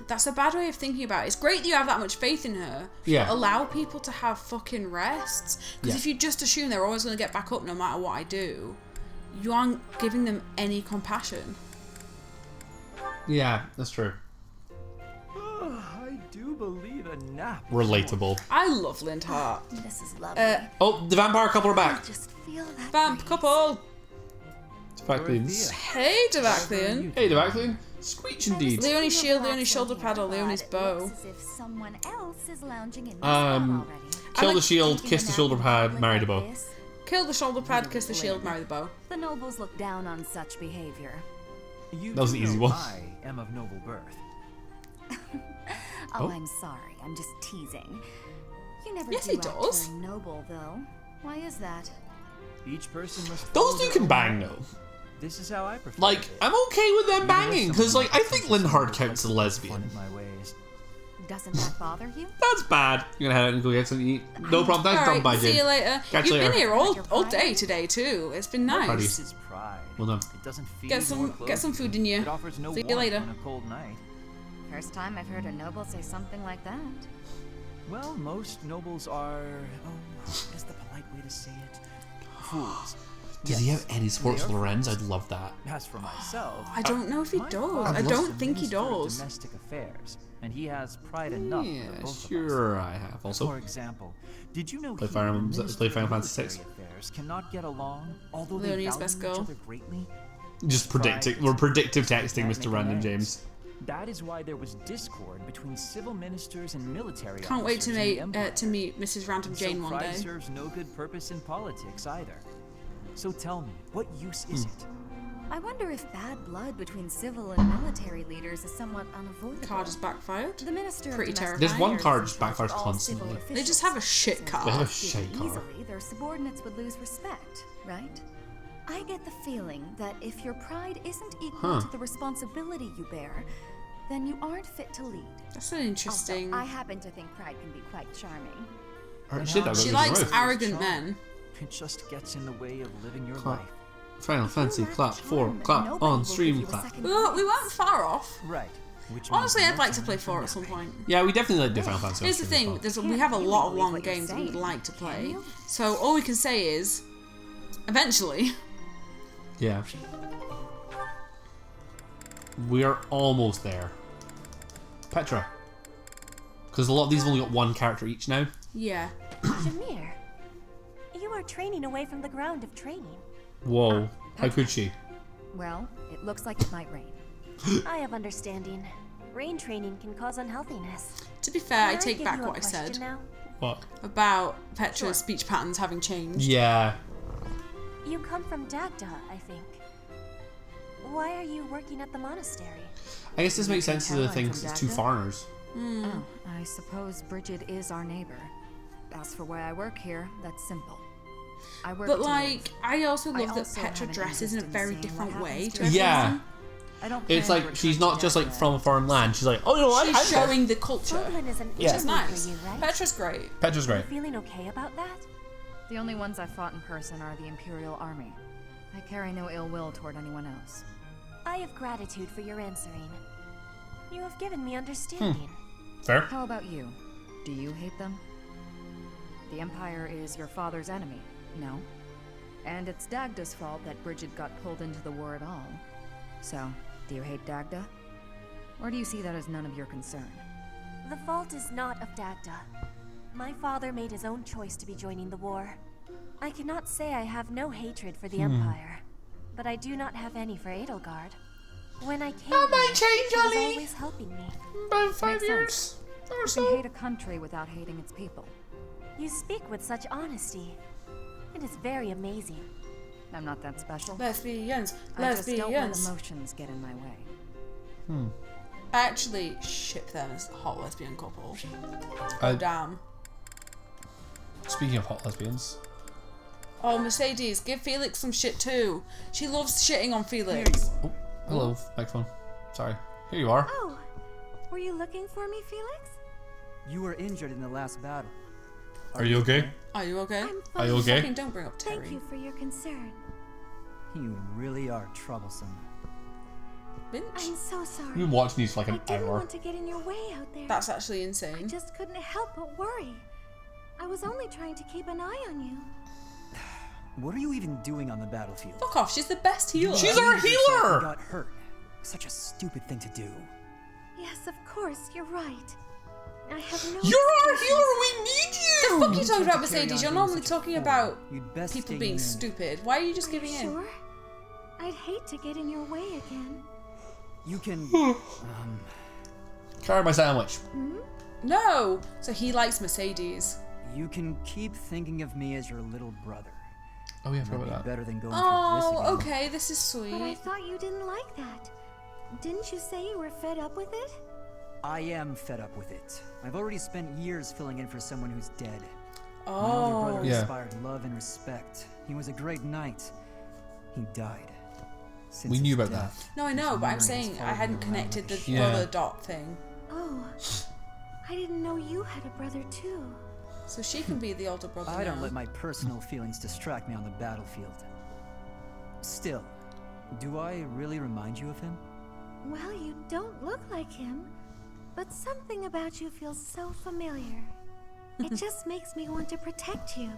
That's a bad way of thinking about it. It's great that you have that much faith in her.
Yeah.
But allow people to have fucking rests. Because
Yeah.
if you just assume they're always going to get back up no matter what I do, you aren't giving them any compassion.
Yeah, that's true.
I do believe a nap.
Relatable.
I love Lindhart.
This is lovely.
Oh, the vampire couple are back.
Just feel that
Vamp
breeze.
couple.
Devaclians.
Hey, Devaclian.
Hey, Devaclian. Screech indeed.
Leonie's shield,
Relax
Leonie's shoulder
in
paddle,
here,
Leonie's
but it
bow.
looks as if someone else is lounging in this spot already.
Kill the
like
shield,
Taking
kiss
a
the
nap
shoulder
in
pad,
public
marry the
like
bow.
this,
Kill the shoulder pad, kiss the shield, marry the bow.
The nobles look down on such behavior.
That was the easy one.
I am of noble birth.
Oh, I'm sorry. I'm just teasing. You never
Yes,
do
he
act
does.
very noble, though. Why is that?
Each person must.
Those two can bang though.
This is how I prefer.
Like, I'm okay with them banging, because, like, I think Linhard counts as a lesbian.
My ways.
Doesn't that bother you?
That's bad. You're gonna head out and go get something to eat. No problem. Thanks for dropping by, Jim.
See you later.
Catch
You've
you later.
been here all day today too. It's been nice.
This is pride.
Well done.
It doesn't feed
Get some food in you.
It offers no
See you
warmth
later.
on a cold night.
First time I've heard a noble say something like that.
Well, most nobles are. Oh, what is the polite way to say it? Fools.
Does he have any sports with Lorenz? I'd love that.
As for myself,
I don't know if he does. I don't think he does.
Domestic affairs, and he has pride enough.
Yeah,
for both of
sure
us.
I have also.
For example, did you know
Play
he
Fire
and
Emblem-
the Minister
play Final
of
Fantasy
Military
VI.
Affairs cannot get along, although they
Leonie's
value
best
each
girl.
other greatly.
Just predicting. We're predictive texting Mr. Random James.
That is why there was discord between civil ministers and military
Can't wait to
officers in the Empire.
meet Mrs. Random
And
Jane
so
one
pride
day.
serves no good purpose in politics either. So tell me, what use is it?
I wonder if bad blood between civil and military leaders is somewhat unavoidable.
Card just backfired.
The Minister
Pretty
of
terrifying.
There's one
Affairs
card
is
just
in charge
backfires
of all
constantly.
civil
They just have a
officials.
shit
Since
card.
They have a
if they
shit
did
card.
easily, their subordinates would lose respect, right? I get the feeling that if your pride isn't equal to the responsibility you bear, then you aren't fit to lead.
That's an interesting.
Also, I happen to think pride can be quite charming.
She likes arrogant men.
It just gets in the way of living your
Clap.
life.
Final Fantasy, clap 4, clap on stream, clap.
Well, we weren't far off.
Right. Which
Honestly,
means
I'd like to
nothing
play
for
4 at
nothing.
some point.
Yeah, we definitely like the Final Fantasy.
Here's the thing: we have a lot of long games that we'd like to play. So all we can say is, eventually.
Yeah. We are almost there. Petra. Because a lot of these have only got one character each now.
Yeah.
Jameer, you are training away from the ground of training.
Whoa. How could she?
Well, it looks like it might rain.
I have understanding. Rain training can cause unhealthiness.
To be fair, I
Can
take
give
back
you a
what I said
question now?
What?
about Petra's speech patterns having changed.
Yeah.
You come from Dagda, I think. Why are you working at the monastery?
I guess this makes sense to the thing because it's two foreigners.
Oh, I suppose Bridget is our neighbor. As for why I work here, that's simple. I work
But
to
like,
live.
I also love that
also
Petra
have an
dresses in a
interest in
very
seeing
different
what
way
happens
to
to
everyone.
Yeah.
I don't
It's
plan to
like she's
return
not
to
just like
Dagda.
from a foreign land. She's like, oh, you know what?
She's showing the culture,
Brooklyn is an
which is
interview
nice.
for you, right?
Petra's great.
Petra's
Are you
great.
feeling okay about that?
The only ones I've fought in person are the Imperial Army. I carry no ill will toward anyone else.
I have gratitude for your answering. You have given me understanding.
Fair.
How about you? Do you hate them? The Empire is your father's enemy, no? And it's Dagda's fault that Bridget got pulled into the war at all. So, do you hate Dagda? Or do you see that as none of your concern?
The fault is not of Dagda. My father made his own choice to be joining the war. I cannot say I have no hatred for the Empire, but I do not have any for Edelgard. When I came
That might
here,
change,
she was
Ollie.
always helping me.
About 5
Makes
years.
sense.
Or
You can
so.
hate a country without hating its people.
You speak with such honesty. It is very amazing.
I'm not that special.
Lesbians.
I just don't let
Lesbians.
emotions get in my way.
I actually ship them as a hot lesbian couple.
I-
Oh damn.
Speaking of hot lesbians.
Oh, Mercedes, give Felix some shit too. She loves shitting on Felix.
Oh, hello, microphone. Sorry. Here you are.
Oh, were you looking for me, Felix?
You were injured in the last battle.
Are you okay?
Are you okay?
I'm
Are you
fine.
okay?
Fucking don't bring up Terry.
Thank you for your concern.
You really are troublesome.
Bitch.
I'm so sorry.
We've been watching these for like
I
an
didn't
hour.
want to get in your way out there.
That's actually
I
insane.
just couldn't help but worry. I was only trying to keep an eye on you.
What are you even doing on the battlefield?
Fuck off, she's the best healer.
She's our
You yourself
healer!
got hurt. Such a stupid thing to do.
Yes, of course, you're right. I have no.
You're our
excuses.
healer! We need
The
you!
fuck are you talking about,
Carry on
Mercedes? You're
being
normally
such a
talking
fool.
about
You'd best
people
stay
being
in.
stupid. Why are you just
Are you
giving in?
sure? I'd hate to get in your way again.
You can.
Carry my sandwich.
No! So he likes Mercedes.
You can keep thinking of me as your little brother.
Oh yeah, I forgot
Might be
about that.
better than going through this again.
Okay, this is sweet.
But I thought you didn't like that. Didn't you say you were fed up with it?
I am fed up with it. I've already spent years filling in for someone who's dead. My
Oh.
older brother
Yeah.
inspired love and respect. He was a great knight. He died. Since
We knew
his
about that.
death,
No, I know,
his
but I'm
memory
saying
has
I
followed
hadn't
me around
connected
like a
the
Yeah.
brother dot thing.
Oh, I didn't know you had a brother too.
So she can be the older brother
I don't
now.
let my personal feelings distract me on the battlefield. Still, do I really remind you of him?
Well, you don't look like him, but something about you feels so familiar. It just makes me want to protect you.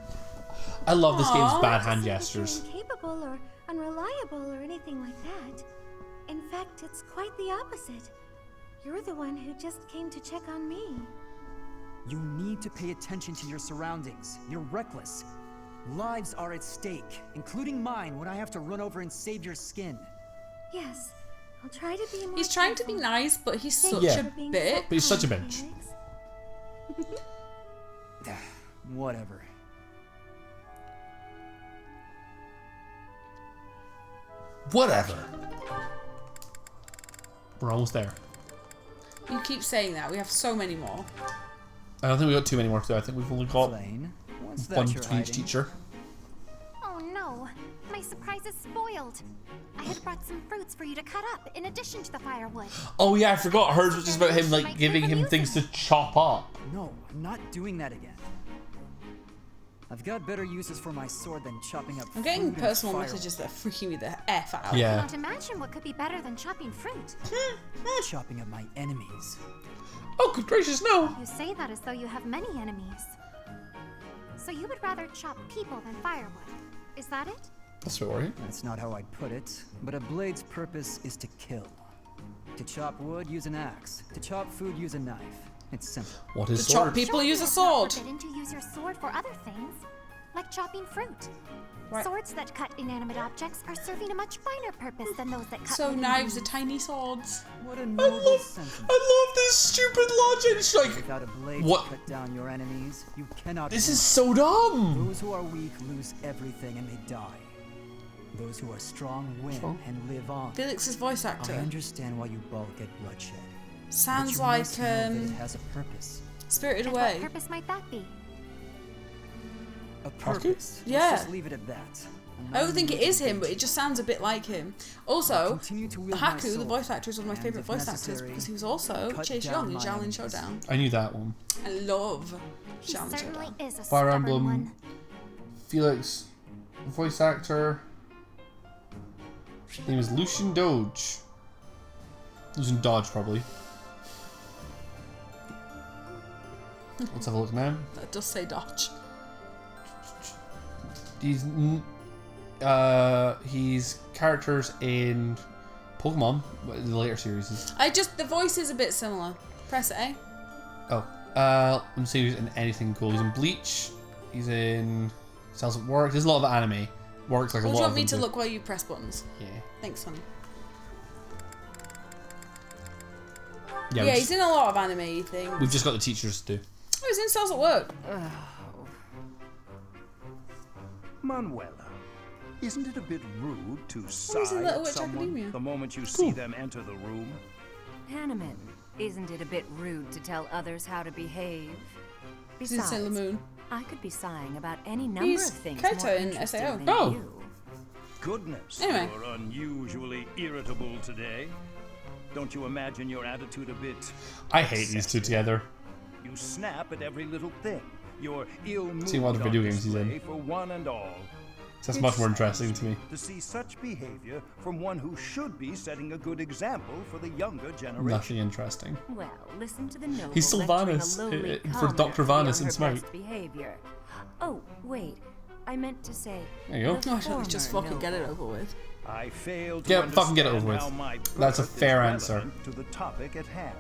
I love this game's
Aw.
bad
Not
hand
to say that
gestures.
you're incapable or unreliable or anything like that. In fact, it's quite the opposite. You're the one who just came to check on me.
You need to pay attention to your surroundings. You're reckless. Lives are at stake, including mine when I have to run over and save your skin.
Yes, I'll try to be more
He's trying to be
careful.
nice, but he's
Thank
such
you
Yeah.
a
for being
bitch.
so
But he's such a
kind,
bitch.
Felix.
Whatever.
Whatever. We're almost there.
You keep saying that. We have so many more.
I don't think we got too many more to do. I think we've only got
Flane, what's that
one
you're
between each
hiding?
teacher.
Oh no, my surprise is spoiled. I had brought some fruits for you to cut up in addition to the firewood.
Oh yeah, I forgot. Hers was just about him like giving him things to chop up.
No, I'm not doing that again. I've got better uses for my sword than chopping up
I'm getting
food and
personal
firewood.
messages that are freaking me the F out.
I
Yeah.
cannot imagine what could be better than chopping fruit.
Chopping up my enemies.
Oh, good gracious, no.
You say that as though you have many enemies. So you would rather chop people than firewood. Is that it?
That's right.
That's not how I'd put it, but a blade's purpose is to kill. To chop wood, use an axe. To chop food, use a knife. It's simple.
What is
To chop
sword?
people, use a
Surely it's not
sword.
forbidden to use your sword for other things, like chopping fruit.
Right.
Swords that cut inanimate objects are serving a much finer purpose than those that cut
So
living
knives are
beings.
tiny swords.
What a
I
noble
love,
sentence.
I love this stupid logic. It's like,
Without a blade
what?
to cut down your enemies, you cannot
This
win.
is so dumb.
Those who are weak lose everything and they die. Those who are strong win and live on.
Felix's voice
I
actor
understand why you balk at bloodshed.
sounds
but you
like
must know that it has a purpose.
Spirited
And
Away.
what purpose might that be?
A purpose.
Yeah.
Let's just leave it at that.
I don't think it is him, but it just sounds a bit like him. Also,
Continue to wield my
Haku, the
sword,
voice actor, is one of my
and
favourite
if
voice actors
necessary,
because he was also
cut
Chase
down
Young in
my
Shaolin
enemies.
Showdown.
I knew that one.
I love
He
Shaolin
certainly
Showdown.
is a
Fire
stubborn
Emblem,
one.
Felix, voice actor. His name is Lucian Doge. Lucian Dodge, probably. Let's have a look now.
That does say Dodge.
He's characters in Pokemon, the later series.
The voice is a bit similar. Press A.
Oh, let me see if he's in anything cool. He's in Bleach. He's in Cells at Work. There's a lot of anime. Works like a
Or do
lot
you
of
want me
them
to
do.
look while you press buttons?
Yeah.
Thanks, honey.
Yeah,
Yeah, he's in a lot of anime things.
we've just got the teachers to do.
Oh, he's in Cells at Work.
Manuela, isn't it a bit rude to
he's in
sigh
Little
at
Witch
someone
Academia.
the moment you see them enter the room?
Hanneman, isn't it a bit rude to tell others how to behave?
He's in Sailor Moon.
I could be sighing about any number
He's
of things
Kaito
more
in
interesting
SAO.
than
Oh.
you.
Goodness,
Anyway.
you're unusually irritable today. Don't you imagine your attitude a bit...
I hate these two together.
You snap at every little thing. You're ill-moved
See what other video games he's in.
display for one and all.
That's
It
much more
saddens
interesting to me.
To see such behavior from one who should be setting a good example for the younger generation.
Nothing interesting.
Well, listen to the noble
He's still
lecturing a
Vanus,
lowly
for
commoner
Dr.
to be on
Vanus in
her
Smite.
best behavior. Oh, wait. I meant to say.
There you go.
the
Oh, I should just
former
fucking get it
noble.
over with.
I failed to
Yeah, fucking get it
understand
over with.
how my
That's a
birth is
fair answer.
relevant to the topic at hand.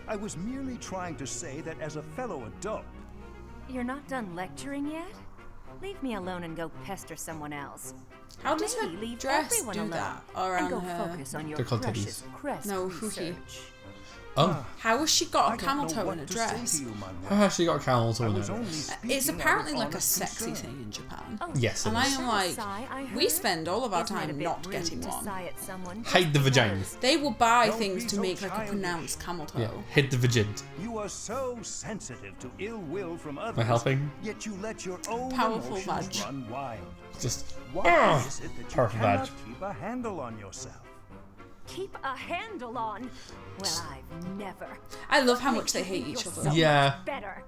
I was merely trying to say that as a fellow adult,
You're not done lecturing yet? Leave me alone and go pester someone else.
How does her
Maybe leave
dress
everyone
do
alone
that
and
around
go
her?
focus on your
They're called
precious
titties.
crest
No, Fuki.
research.
Oh.
How has she got a camel toe in a dress?
How has she got a camel toe in a dress?
It's apparently like a sexy thing in Japan.
Yes, it
and
is.
I am like, we spend all of our time not getting one.
Hide the vagina.
They will buy things to make like a pronounced camel toe.
Yeah, hid the vagina.
You are so sensitive to ill will from others.
Am I helping?
Yet you let your own
Powerful
emotions
vag.
run wild.
Just
Why is it that you
perfect vag.
cannot keep a handle on yourself?
Keep a handle on. Well, I've never.
I love how much they hate each other.
Yeah.
Better.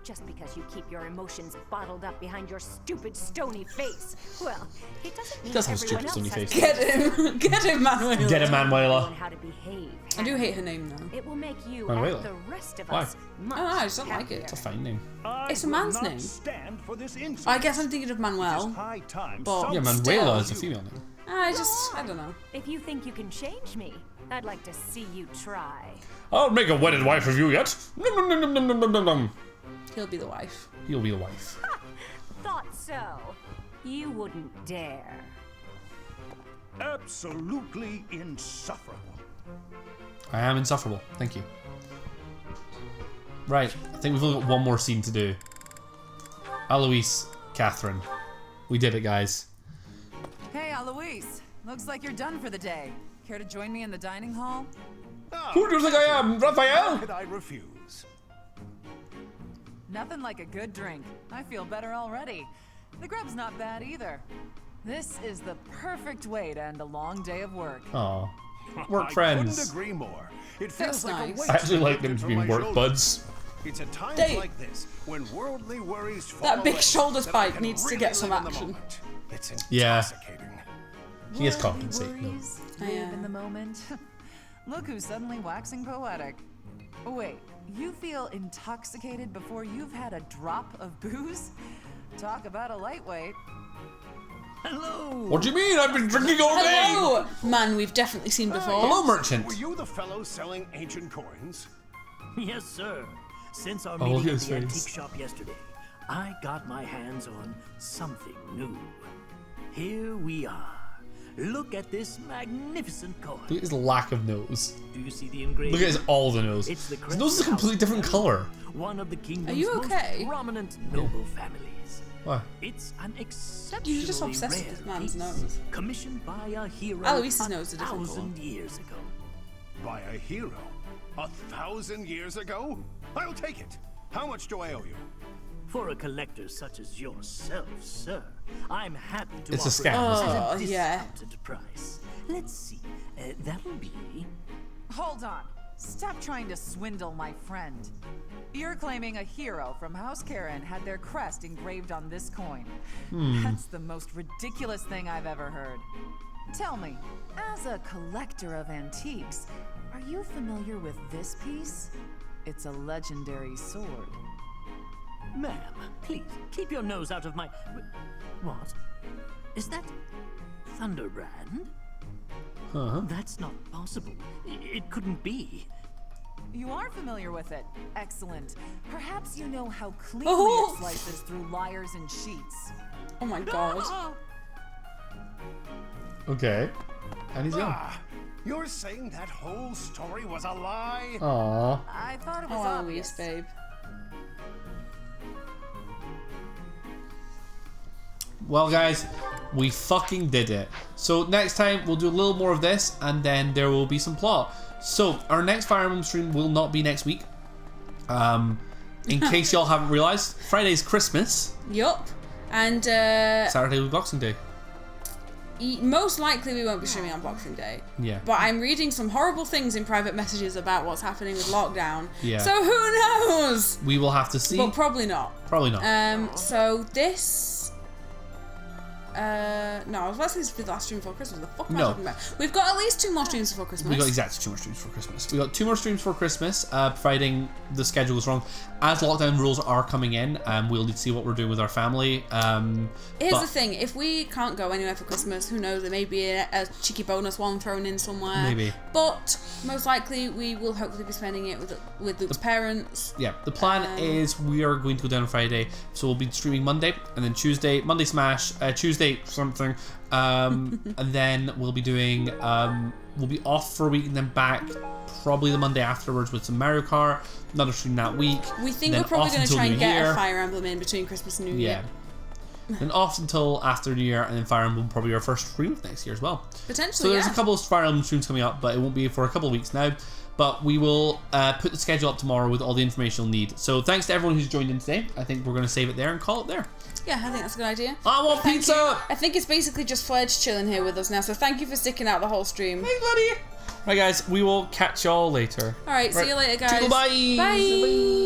Just because you keep your emotions bottled up behind your stupid stony face. Well, it doesn't mean
He does have a
everyone
stupid stony
else
face.
has
Get him, Manuela.
Get him, Manuela.
how to behave.
I do hate her name though.
It will make you
Manuela.
and the rest of
Why?
us much
Oh, I just don't like it.
It's a fine name.
It's a man's name.
Stand for this
I guess I'm thinking of Manuel. But
Yeah, Manuela is a female name.
I don't know.
If you think you can change me, I'd like to see you try.
I'll make a wedded wife of you yet. Nom, nom, nom, nom, nom, nom, nom, nom.
He'll be the wife.
He'll be the wife.
Thought so. You wouldn't dare.
Absolutely insufferable.
I am insufferable. Thank you. Right, I think we've only got one more scene to do. Alois, Catherine. We did it, guys.
Hey, Alois. Looks like you're done for the day. Care to join me in the dining hall?
Who do you think I am, Raphael?
How could I refuse?
Nothing like a good drink. I feel better already. The grub's not bad either. This is the perfect way to end a long day of work.
Aw. Work
I
friends.
couldn't agree more. It
That's
feels like
nice.
a weight
I actually like them
lifted
to
from
be
my
work
shoulders.
buds.
It's at times
They-
like this when worldly worries fall
That big
away
shoulder
that I
spike
can
needs to
really
get some
live in the
action.
moment. It's
Yeah.
intoxicating.
He is
Worldly
compensating.
worries, live in the moment. Look who's suddenly waxing poetic. Wait, you feel intoxicated before you've had a drop of booze? Talk about a lightweight.
Hello.
What do you mean? I've been drinking all day.
Hello, man. We've definitely seen before.
Hello, merchant.
Were you the fellow selling ancient coins?
Yes, sir. Since our
Oh, look
meeting
at
at
his
the
face.
antique shop yesterday, I got my hands on something new. Here we are. Look at this magnificent coin.
Look at his lack of nose.
Do you see the engraving?
Look at his all the nose.
It's the
His nose is a completely different color.
One of the kingdom's
you okay?
most prominent noble families.
Why?
It's an exceptionally
You're just obsessed with
rare
this man's
piece,
nose.
commissioned by a hero
Alois's nose is a different
1,000 years ago.
By a hero? 1,000 years ago? I'll take it. How much do I owe you?
For a collector such as yourself, sir, I'm happy to
It's a
offer
scam, isn't
it
it?
at a
Oh, yeah.
discounted price. Let's see. That'll be
Hold on. Stop trying to swindle my friend. You're claiming a hero from House Karen had their crest engraved on this coin. That's the most ridiculous thing I've ever heard. Tell me, as a collector of antiques, are you familiar with this piece? It's a legendary sword.
Ma'am, please, keep your nose out of my... What? Is that Thunderbrand?
Huh?
That's not possible. It couldn't be.
You are familiar with it. Excellent. Perhaps you know how cleanly
Oh.
it slices through liars and cheats.
Oh my god.
Okay. And he's young.
Ah, you're saying that whole story was a lie?
Aww.
I thought it was
Oh,
obvious.
Alois, babe.
Well, guys, we fucking did it. So next time we'll do a little more of this, and then there will be some plot. So our next Fire Emblem stream will not be next week. In case y'all haven't realized, Friday's Christmas.
Yup. And
Saturday was Boxing Day.
most likely we won't be streaming on Boxing Day.
Yeah.
But I'm reading some horrible things in private messages about what's happening with lockdown.
Yeah.
So who knows?
We will have to see.
But probably not.
Probably not.
So this. No, I was about to say this is the last stream before Christmas. What the fuck am I
No.
talking about? We've got at least 2 more streams before Christmas.
We got exactly 2 more streams for Christmas. We got 2 more streams for Christmas, providing the schedule is wrong. As lockdown rules are coming in, we'll need to see what we're doing with our family.
Here's the thing: if we can't go anywhere for Christmas, who knows? There may be a cheeky bonus one thrown in somewhere.
Maybe.
But most likely, we will hopefully be spending it with Luke's parents.
Yeah, the plan is we are going to go down on Friday, so we'll be streaming Monday, and then Tuesday, Monday Smash, Tuesday Tuesday something. And then we'll be doing, we'll be off for a week and then back probably the Monday afterwards with some Mario Kart. Another stream that week.
We think we're probably going to try and get a Fire Emblem in between Christmas and New Year.
Then off until after New Year, and then Fire Emblem probably our first stream of next year as well.
Potentially,
so there's a couple of Fire Emblem streams coming up, but it won't be for a couple of weeks now. But we will put the schedule up tomorrow with all the information you'll need. So thanks to everyone who's joined in today. I think we're going to save it there and call it there.
Yeah, I think that's a good idea.
I want pizza!
You. I think it's basically just Fledge chilling here with us now, so thank you for sticking out the whole stream.
Thanks, buddy! Right, guys, we will catch y'all later.
Alright, see you later, guys.
Bye!
Bye!